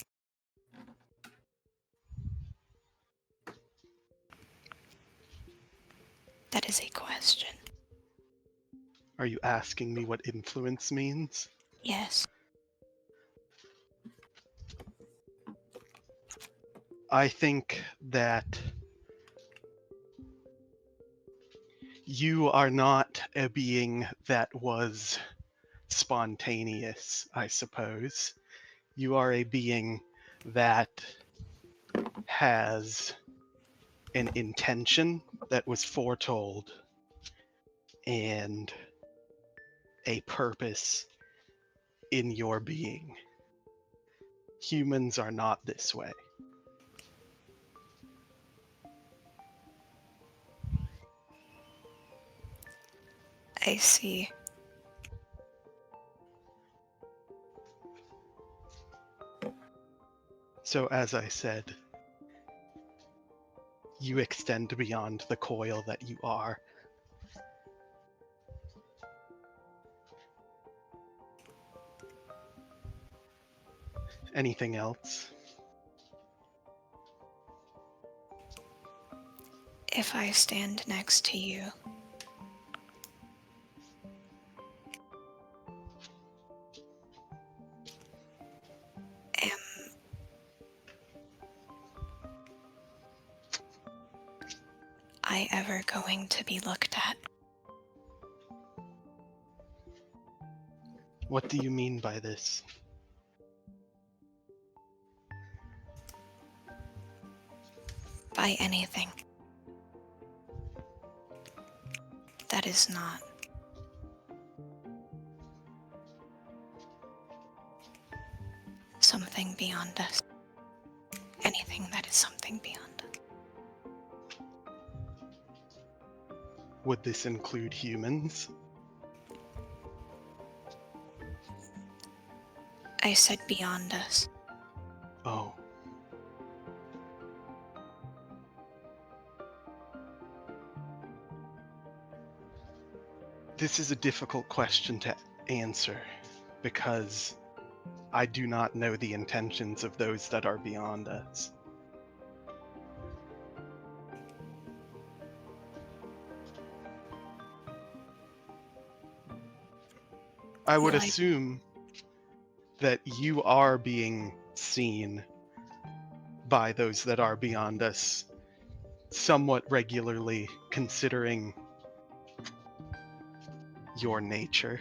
That is a question. Are you asking me what influence means? Yes. I think that you are not a being that was spontaneous, I suppose. You are a being that has an intention that was foretold and a purpose in your being. Humans are not this way. I see. So, as I said, you extend beyond the coil that you are. Anything else? If I stand next to you, am I ever going to be looked at? What do you mean by this? By anything that is not something beyond us. Anything that is something beyond us. Would this include humans? I said beyond us. Oh. This is a difficult question to answer because I do not know the intentions of those that are beyond us. I would Well, assume that you are being seen by those that are beyond us somewhat regularly, considering your nature.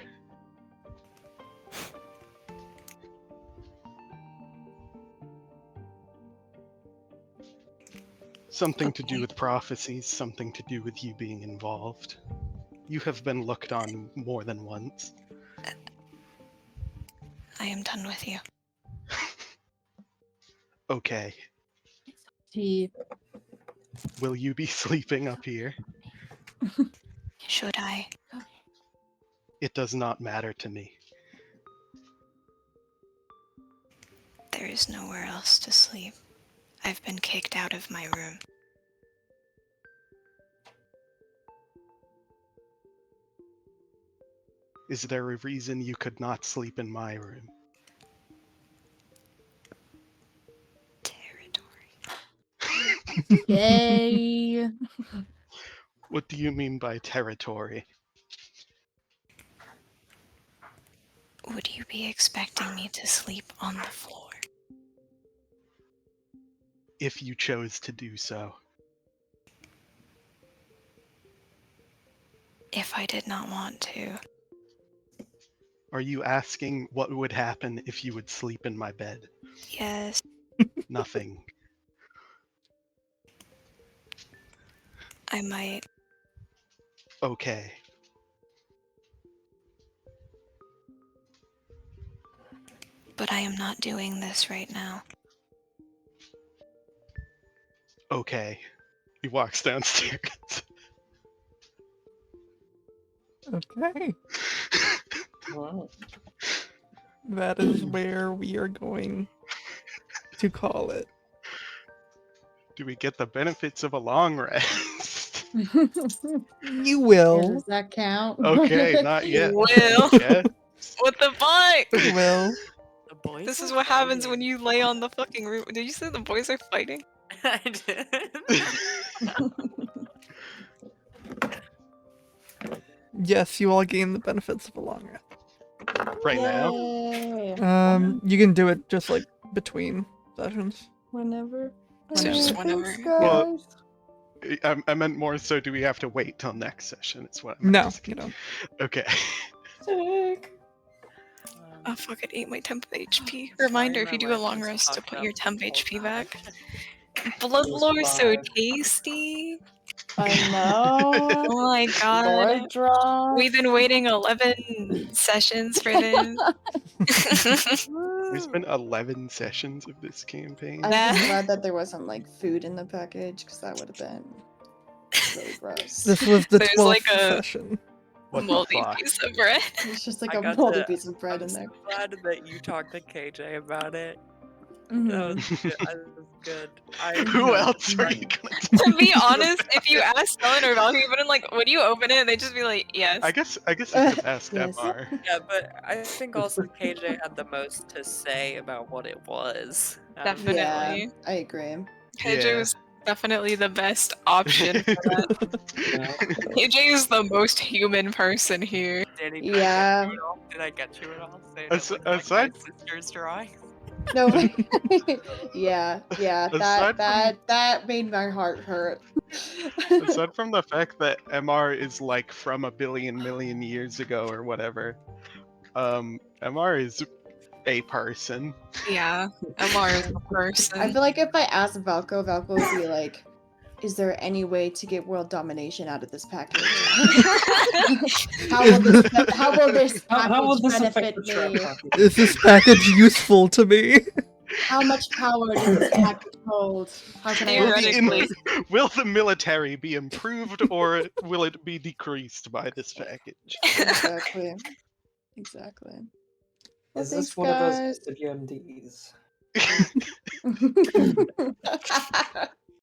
Something to do Okay. with prophecies, something to do with you being involved. You have been looked on more than once. I am done with you. Okay, She will you be sleeping up here? Should I? It does not matter to me. There is nowhere else to sleep. I've been kicked out of my room. Is there a reason you could not sleep in my room? Territory. Yay. What do you mean by territory? Would you be expecting me to sleep on the floor? If you chose to do so. If I did not want to, Are you asking what would happen if you would sleep in my bed? yes. Nothing. I might. Okay. but I am not doing this right now. Okay. He walks downstairs. Okay. Wow. That is where we are going to call it. Do we get the benefits of a long rest? You Yeah, will. does that count? Okay, not yet. Will. Yeah. What the fuck? You will. The boys This are is what happens when fighting. you lay on the fucking roof. Did you say the boys are fighting? I did. Yes, you all gain the benefits of a long rest. Right now. Yay. You can do it just like between sessions. Whenever. So just Thanks, whenever. Well, guys. I meant more so do we have to wait till next session? It's what I'm No, asking. you don't. Okay. Sick. Oh fuck, I ate my temp HP. Sorry, Reminder, if my you do a leg long was rest to fucked put up your temp the whole HP time. back. Blood It was lore so 5. tasty. I know. Oh my More god. draw. We've been waiting 11 sessions for this. There's been 11 sessions of this campaign. I'm Nah. just glad that there wasn't like food in the package because that would have been really gross. This was the There's 12th like a- session. What the Moldy fuck? piece of bread. It's just like I a got moldy to- piece of bread I'm in there. so glad that you talked to KJ about it. That Mhm. was good. That was good. Who else are you gonna To be honest, if you ask Ellen or Valkyrie, but I'm like, would you open it? They'd just be like, yes. I guess I could ask Yes. MR. Yeah, but I think also KJ had the most to say about what it was. Definitely. Yeah, I agree. KJ Yeah. was definitely the best option for that. Yeah. KJ is the most human person here. Did he Yeah. get you at all? Did I get you at all? Say As- it with, like, aside- my sister's drawing. No. yeah. Aside That made my heart hurt. Aside from the fact that MR is like from a billion million years ago or whatever, MR is a person. Yeah, MR is a I person. feel like if I asked Valko would be like, "Is there any way to get world domination out of this package? how will this package How will this affect benefit the trap me? package? Is this package useful to me? How much power does this package hold? How can I Will the, access Theoretically. it?" will the military be improved or will it be decreased by this package? Exactly. Exactly. Well, Is this thanks, one of guys. those WMDs?